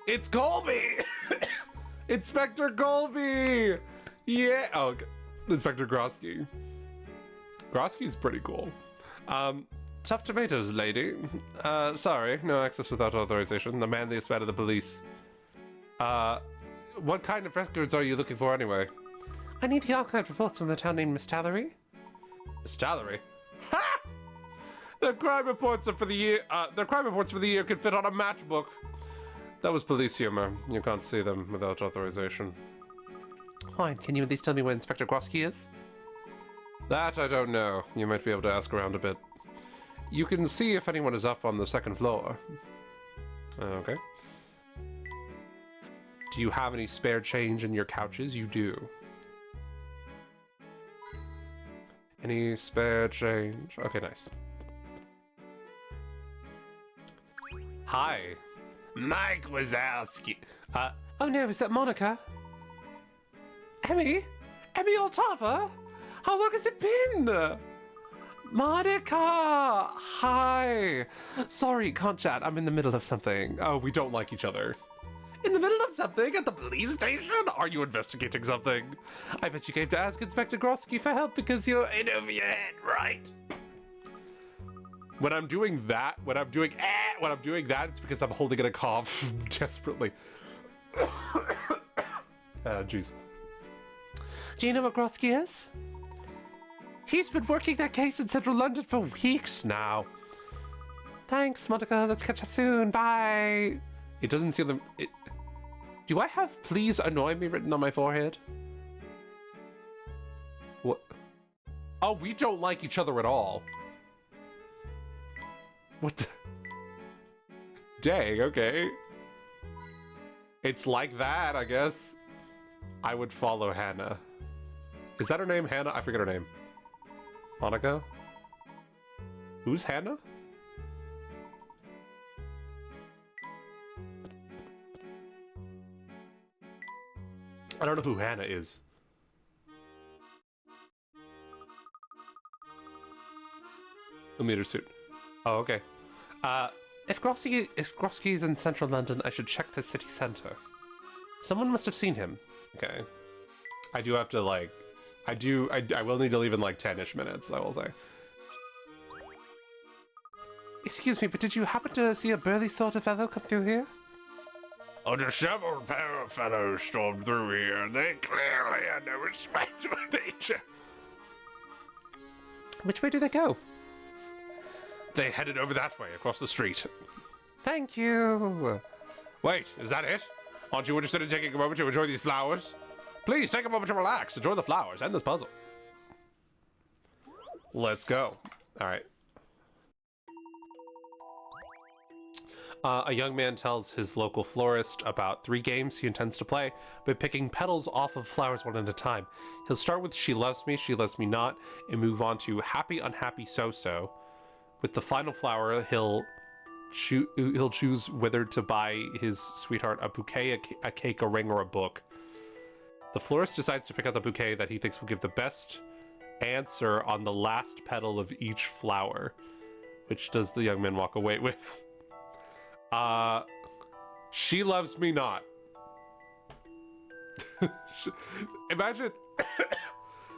A: It's Colby! Inspector Colby! Yeah! Oh, Inspector Grosky. Grosky's pretty cool.
F: Tough tomatoes, lady. Sorry, no access without authorization. The manliest man of the police.
A: What kind of records are you looking for anyway?
F: I need the archive reports from the town named Miss Tallery.
A: Miss Tallery? Ha! The crime reports for the year. The crime reports for the year could fit on a matchbook. That was police humor. You can't see them without authorization.
F: Fine. Can you at least tell me where Inspector Grosky is?
A: That I don't know. You might be able to ask around a bit. You can see if anyone is up on the second floor. Okay. Do you have any spare change in your couches? You do. Any spare change? Okay, nice. Hi.
E: Mike Wazowski.
I: Oh no, is that Monica? Emmy? Emmy Altava? How long has it been? Monica! Hi! Sorry, can't chat. I'm in the middle of something.
A: Oh, we don't like each other.
I: In the middle of something at the police station? Are you investigating something? I bet you came to ask Inspector Grosky for help because you're in over your head, right?
A: When I'm doing that, it's because I'm holding in a cough desperately. Jeez.
I: Do you know what Grosky is? He's been working that case in central London for weeks now. Thanks, Monica. Let's catch up soon. Bye.
A: It doesn't seem them.
I: Do I have "please annoy me" written on my forehead?
A: What? Oh, we don't like each other at all. What the? Dang, okay. It's like that, I guess. I would follow Hannah. Is that her name, Hannah? I forget her name. Monica? Who's Hannah? I don't know who Hannah is. Who made her suit? Oh, okay.
I: If Grosky's in central London, I should check the city centre. Someone must have seen him.
A: Okay. I do have to, like... I will need to leave in, like, 10-ish minutes, I will say.
I: Excuse me, but did you happen to see a burly sort of fellow come through here?
E: Oh, the several pair of fellows stormed through here, and they clearly had no respect for nature.
I: Which way do they go?
A: They headed over that way, across the street.
I: Thank you.
A: Wait, is that it? Aren't you interested in taking a moment to enjoy these flowers? Please, take a moment to relax, enjoy the flowers, and this puzzle. Let's go. All right.
F: A young man tells his local florist about 3 games he intends to play by picking petals off of flowers one at a time. He'll start with She Loves Me Not, and move on to Happy, Unhappy, So-So. With the final flower, he'll choose whether to buy his sweetheart a bouquet, a cake, a ring, or a book. The florist decides to pick out the bouquet that he thinks will give the best answer on the last petal of each flower. Which does the young man walk away with? She Loves Me Not. Imagine.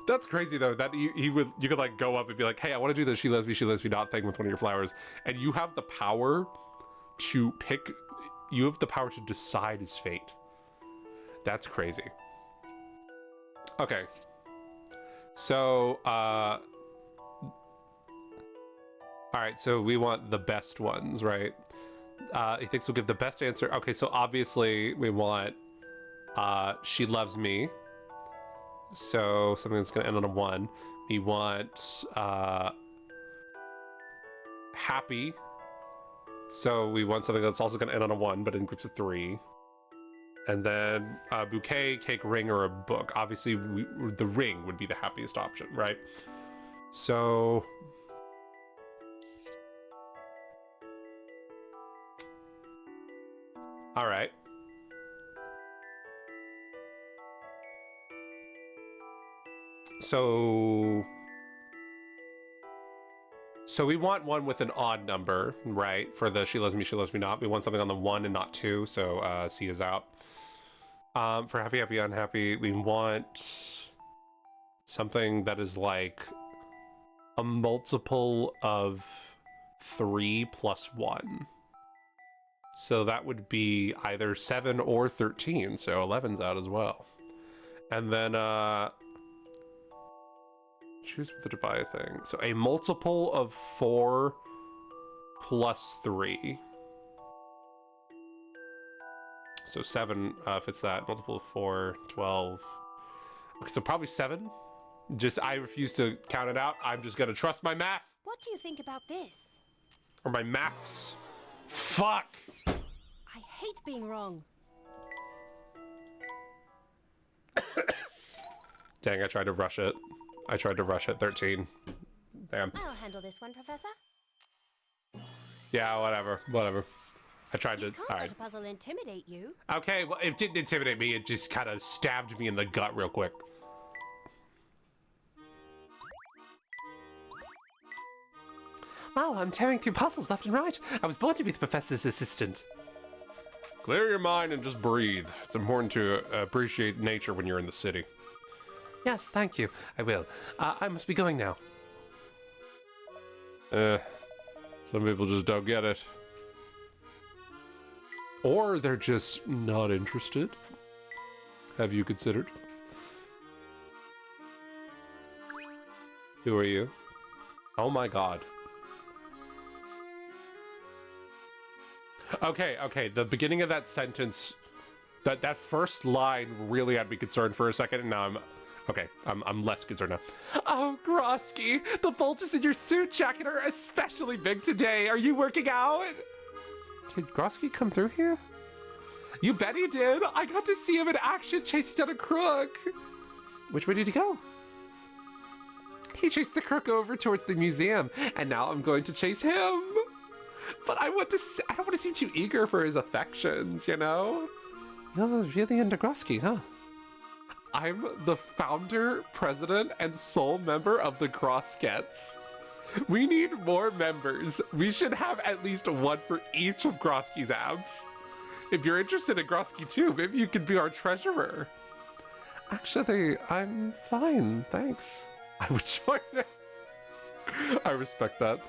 F: That's crazy though, that you could like go up and be like, hey, I want to do the She Loves Me Not thing with one of your flowers. And you have the power to pick, you have the power to decide his fate. That's crazy. Okay. So, all right, so we want the best ones, right? He thinks we'll give the best answer. Okay, so obviously we want She Loves Me. So something that's gonna end on a 1. We want Happy. So we want something that's also gonna end on a 1, but in groups of 3. And then a bouquet, cake, ring, or a book. Obviously, the ring would be the happiest option, right? So... all right. So we want one with an odd number, right? For the She Loves Me Not. We want something on the 1 and not 2, so C is out. For Happy, Happy, Unhappy, we want something that is like a multiple of 3 plus 1. So that would be either 7 or 13, so 11's out as well. And then, choose whether to buy a thing. So a multiple of 4 plus 3. So 7 fits that. Multiple of 4, 12. Okay, so probably 7. I refuse to count it out. I'm just gonna trust my math.
C: What do you think about this?
A: Or my maths. Fuck!
C: I hate being wrong.
A: Dang, I tried to rush it. 13. Damn.
C: I'll handle this one, Professor.
A: Yeah, whatever. I tried to.
C: You can't
A: All
C: let
A: right.
C: a puzzle intimidate you.
A: Okay, well, it didn't intimidate me. It just kind of stabbed me in the gut real quick.
I: Wow, I'm tearing through puzzles left and right. I was born to be the professor's assistant.
G: Clear your mind and just breathe. It's important to appreciate nature when you're in the city.
I: Yes, thank you. I will. I must be going now.
G: Some people just don't get it.
A: Or they're just not interested. Have you considered? Who are you? Oh my god. Okay, the beginning of that sentence, that first line really had me concerned for a second, and now I'm less concerned now.
I: Oh, Grosky, the bulges in your suit jacket are especially big today. Are you working out? Did Grosky come through here? You bet he did. I got to see him in action chasing down a crook. Which way did he go? He chased the crook over towards the museum, and now I'm going to chase him. But I don't want to seem too eager for his affections, you know? You're really into Grosky, huh? I'm the founder, president, and sole member of the Groskettes. We need more members. We should have at least one for each of Grosky's abs. If you're interested in Grosky too, maybe you could be our treasurer. Actually, I'm fine, thanks.
A: I would join it. I respect that.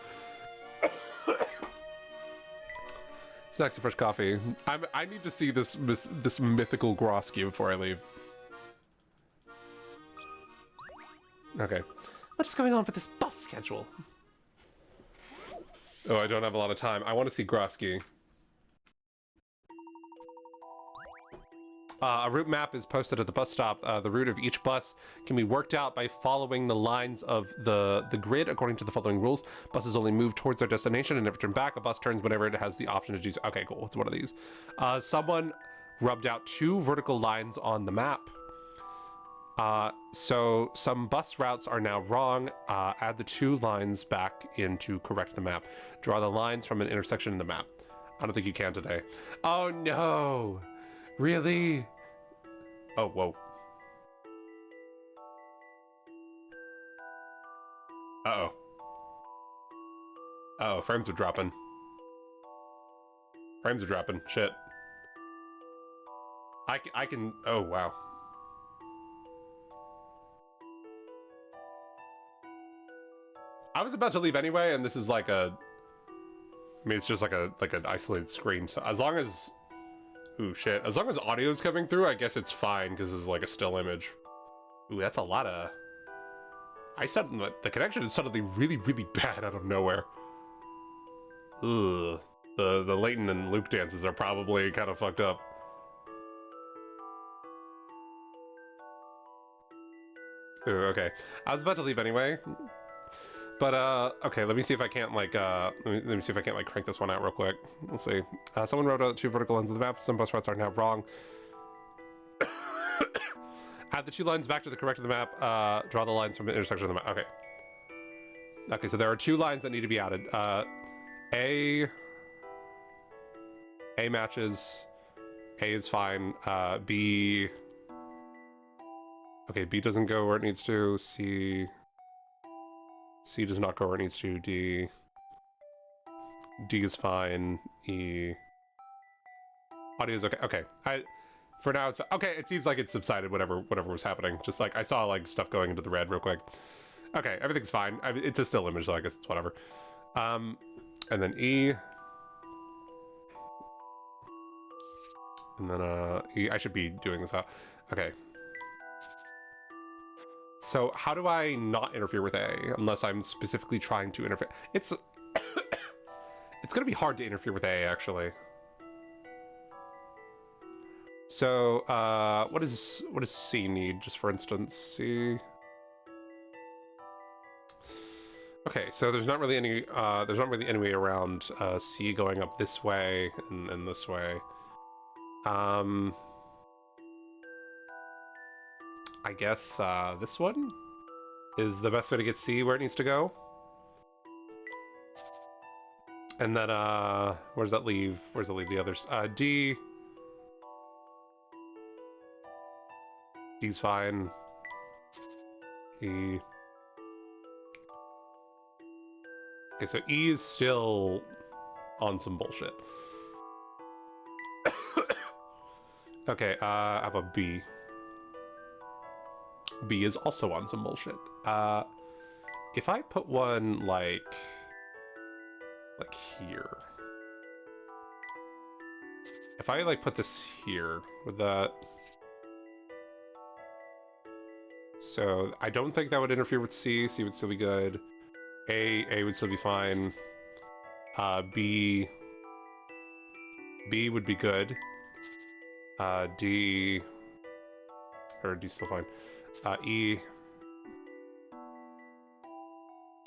A: Snacks and fresh coffee. I need to see this mythical Grosky before I leave. Okay.
I: What's going on with this bus schedule?
A: Oh, I don't have a lot of time. I want to see Grosky. A route map is posted at the bus stop. The route of each bus can be worked out by following the lines of the grid according to the following rules. Buses only move towards their destination and never turn back. A bus turns whenever it has the option to do so. Okay, cool. It's one of these. Someone rubbed out 2 vertical lines on the map. So some bus routes are now wrong. Add the 2 lines back in to correct the map. Draw the lines from an intersection in the map. I don't think you can today. Oh no! Really? Oh, whoa. Uh-oh. Uh-oh, frames are dropping. Frames are dropping. Shit. I can... Oh, wow. I was about to leave anyway, and this is like a... I mean, it's just like an isolated screen, so as long as... Ooh, shit. As long as audio's coming through, I guess it's fine, because it's like a still image. Ooh, that's a lot of... the connection is suddenly really, really bad out of nowhere. Ugh. The Layton and Luke dances are probably kind of fucked up. Ooh, okay. I was about to leave anyway. But, okay, let me see if I can't, like, let me see if I can't, like, crank this one out real quick. Let's see. Someone wrote out 2 vertical lines of the map. Some bus routes are now wrong. Add the 2 lines back to the correct of the map. Draw the lines from an intersection of the map. Okay. Okay, so there are 2 lines that need to be added. A matches. A is fine. B... Okay, B doesn't go where it needs to. C does not go where it needs to. D is fine. E. Audio is okay. Okay. For now, it's okay. It seems like it subsided. Whatever was happening. Just like I saw like stuff going into the red real quick. Okay, everything's fine. It's a still image, so I guess it's whatever. And then E. And then E. I should be doing this out. Okay. So how do I not interfere with A unless I'm specifically trying to interfere? It's it's gonna be hard to interfere with A actually. So what does C need? Just for instance, C. Okay, so there's not really any way around C going up this way and this way. I guess this one is the best way to get C where it needs to go. And then, where does that leave? Where does that leave the others? D. D's fine. E. Okay, so E is still on some bullshit. Okay, I have a B. B is also on some bullshit. If I put one, like here. If I, like, put this here, would that... So, I don't think that would interfere with C. C would still be good. A would still be fine. B would be good. D... Or D's still fine. E...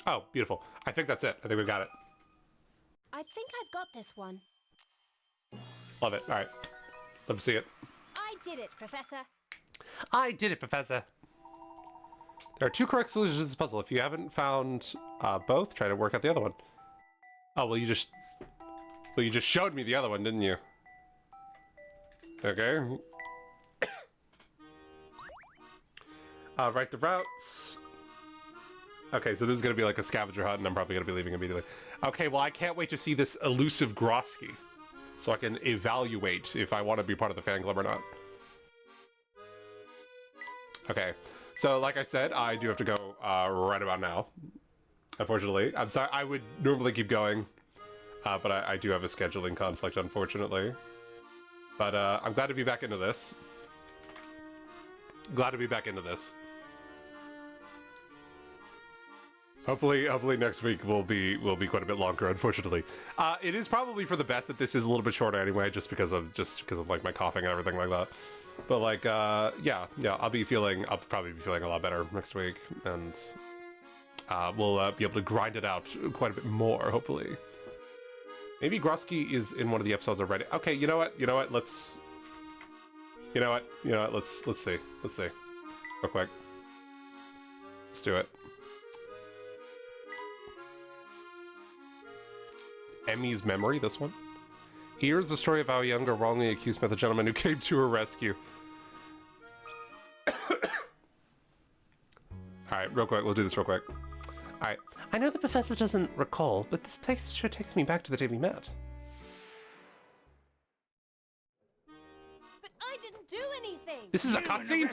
A: Oh, beautiful. I think that's it. I think we got it.
C: I think I've got this one.
A: Love it. All right. Love to see it.
C: I did it, Professor.
A: I did it, Professor. There are 2 correct solutions to this puzzle. If you haven't found both, try to work out the other one. Oh, well, you just showed me the other one, didn't you? Okay. Write the routes. Okay, so this is going to be like a scavenger hunt, and I'm probably going to be leaving immediately. Okay, well, I can't wait to see this elusive Grosky, so I can evaluate if I want to be part of the fan club or not. Okay, so like I said, I do have to go right about now, unfortunately. I'm sorry, I would normally keep going, but I do have a scheduling conflict, unfortunately. But I'm glad to be back into this. Glad to be back into this. Hopefully next week will be quite a bit longer, unfortunately. It is probably for the best that this is a little bit shorter anyway, just because of like my coughing and everything like that. But like yeah, I'll probably be feeling a lot better next week, and we'll be able to grind it out quite a bit more, hopefully. Maybe Grosky is in one of the episodes already. Okay, you know what? Let's see. Let's see. Real quick. Let's do it. Emmy's memory, this one. Here's the story of how a young girl wrongly accused by the gentleman who came to her rescue. Alright, real quick, we'll do this real quick. Alright. I know the professor doesn't recall, but this place sure takes me back to the day we met.
C: But I didn't do anything.
A: This is a cutscene?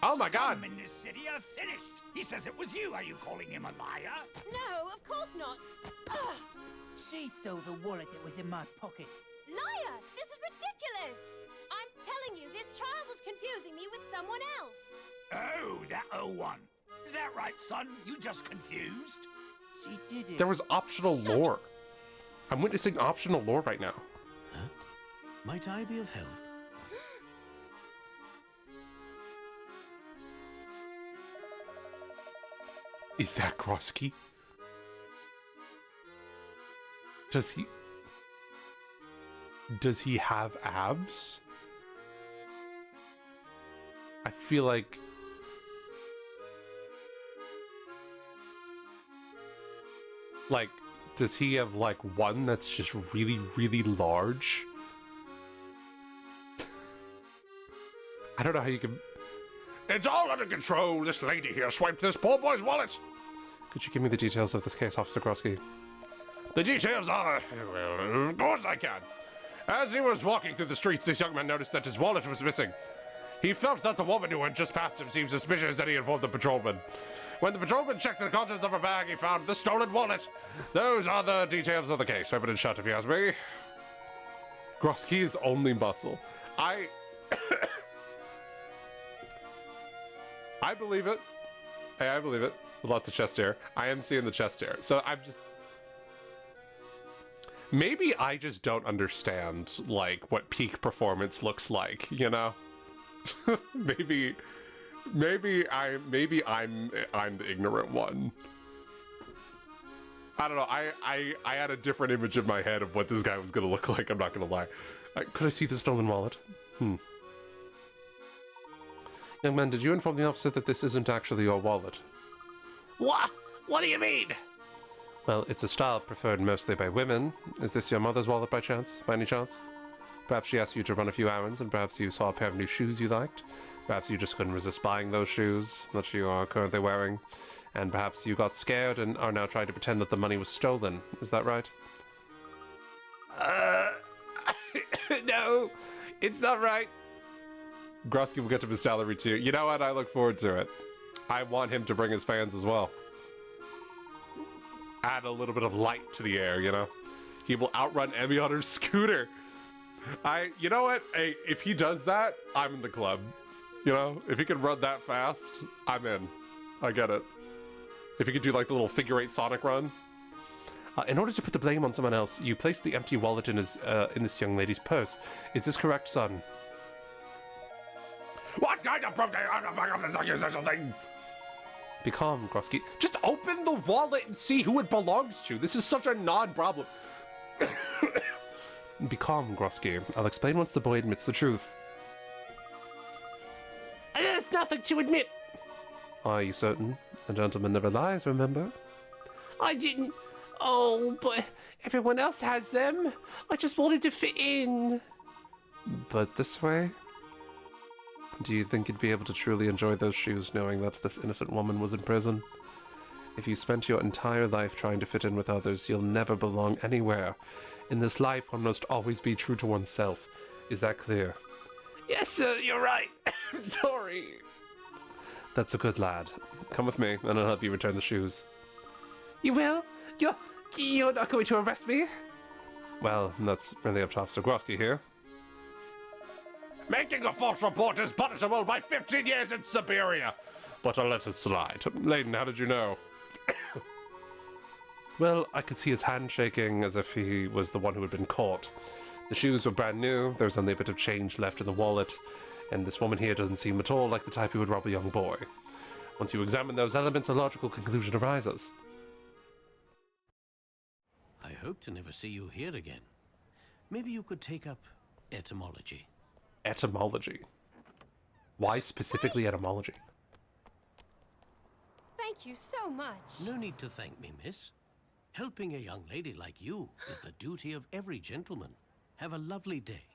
A: Oh my god!
J: In this city are finished. He says it was you. Are you calling him a liar?
C: No, of course not. Ugh.
K: She stole the wallet that was in my pocket.
C: Liar! This is ridiculous! I'm telling you, this child is confusing me with someone else.
J: Oh, that one. Is that right, son? You just confused?
K: She did it.
A: There was optional lore. I'm witnessing optional lore right now.
B: Huh? Might I be of help?
A: Is that Grosky? Does he have abs? I feel like... Like, does he have, like, one that's just really, really large? I don't know how you can...
G: It's all under control. This lady here swiped this poor boy's wallet.
A: Could you give me the details of this case, Officer Grosky?
G: The details are... Well, of course I can. As he was walking through the streets, this young man noticed that his wallet was missing. He felt that the woman who had just passed him seemed suspicious, and he informed the patrolman. When the patrolman checked the contents of her bag, he found the stolen wallet. Those are the details of the case. Open and shut, if you ask me.
A: Grosky is only muscle.
G: I
A: believe it. Hey, I believe it. With lots of chest hair. I am seeing the chest hair. So I'm just... Maybe I just don't understand, like, what peak performance looks like, you know? maybe I'm the ignorant one. I don't know. I had a different image in my head of what this guy was gonna look like. I'm not gonna lie. Could I see the stolen wallet? Young man, did you inform the officer that this isn't actually your wallet?
E: What? What do you mean?
F: Well, it's a style preferred mostly by women. Is this your mother's wallet by any chance? Perhaps she asked you to run a few errands, and perhaps you saw a pair of new shoes you liked. Perhaps you just couldn't resist buying those shoes that you are currently wearing. And perhaps you got scared and are now trying to pretend that the money was stolen. Is that right?
A: No, it's not right. Grosky will get to his salary too. You know what? I look forward to it. I want him to bring his fans as well. Add a little bit of light to the air, you know? He will outrun Emmy on her scooter. You know what? Hey, if he does that, I'm in the club. You know? If he can run that fast, I'm in. I get it. If he could do like the little figure 8 Sonic run.
F: In order to put the blame on someone else, you placed the empty wallet in this young lady's purse. Is this correct, son?
G: What kind of proof do you have to back up this accusation thing?
F: Be calm, Grosky.
A: Just open the wallet and see who it belongs to. This is such a non-problem.
F: Be calm, Grosky. I'll explain once the boy admits the truth.
E: There's nothing to admit.
F: Are you certain? A gentleman never lies, remember?
E: I didn't. Oh, but everyone else has them. I just wanted to fit in.
F: But this way? Do you think you'd be able to truly enjoy those shoes knowing that this innocent woman was in prison? If you spent your entire life trying to fit in with others, you'll never belong anywhere. In this life, one must always be true to oneself. Is that clear?
E: Yes, sir, you're right. Sorry.
F: That's a good lad. Come with me, and I'll help you return the shoes.
E: You will? You're not going to arrest me?
F: Well, that's really up to Officer Grosky here.
G: Making a false report is punishable by 15 years in Siberia. But I'll let it slide. Layton, how did you know?
F: Well, I could see his hand shaking as if he was the one who had been caught. The shoes were brand new, there was only a bit of change left in the wallet, and this woman here doesn't seem at all like the type who would rob a young boy. Once you examine those elements, a logical conclusion arises.
B: I hope to never see you here again. Maybe you could take up etymology.
F: Etymology? Why specifically etymology?
C: Thank you so much.
B: No need to thank me, miss. Helping a young lady like you is the duty of every gentleman. Have a lovely day.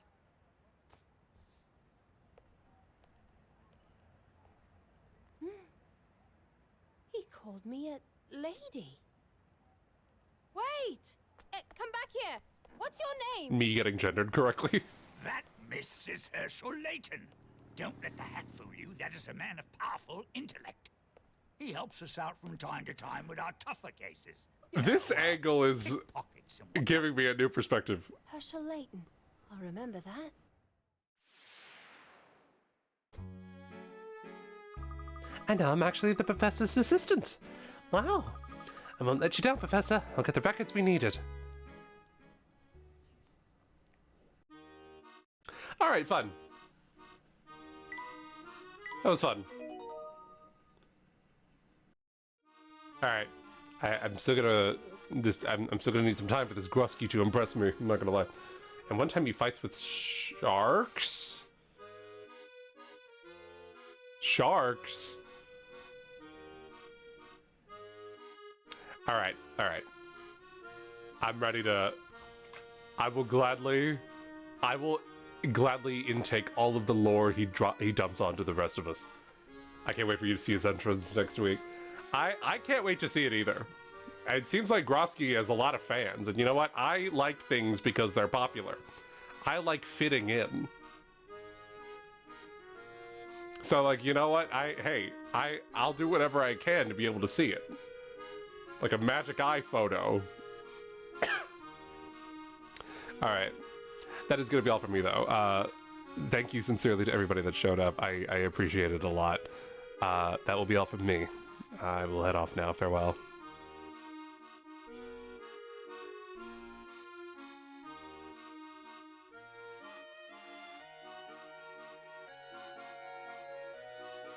C: He called me a lady. Wait! Come back here. What's your name?
A: Me getting gendered correctly.
J: That, miss, is Herschel Layton. Don't let the hack fool you. That is a man of powerful intellect. He helps us out from time to time with our tougher cases.
A: This angle is giving me a new perspective.
C: Herschel Layton. I'll remember that.
F: And now I'm actually the professor's assistant. Wow. I won't let you down, Professor. I'll get the records we needed.
A: Alright, fun. That was fun. Alright. I'm still gonna I'm still gonna need some time for this Grosky to impress me, I'm not gonna lie. And one time he fights with sharks? Sharks? Alright, alright. I'm ready to... I will gladly intake all of the lore he dumps onto the rest of us. I can't wait for you to see his entrance next week. I can't wait to see it either. It seems like Grosky has a lot of fans, and you know what? I like things because they're popular. I like fitting in. So, like, you know what? I'll do whatever I can to be able to see it. Like a magic eye photo. Alright. That is going to be all from me, though. Thank you sincerely to everybody that showed up. I appreciate it a lot. That will be all from me. I will head off now. Farewell.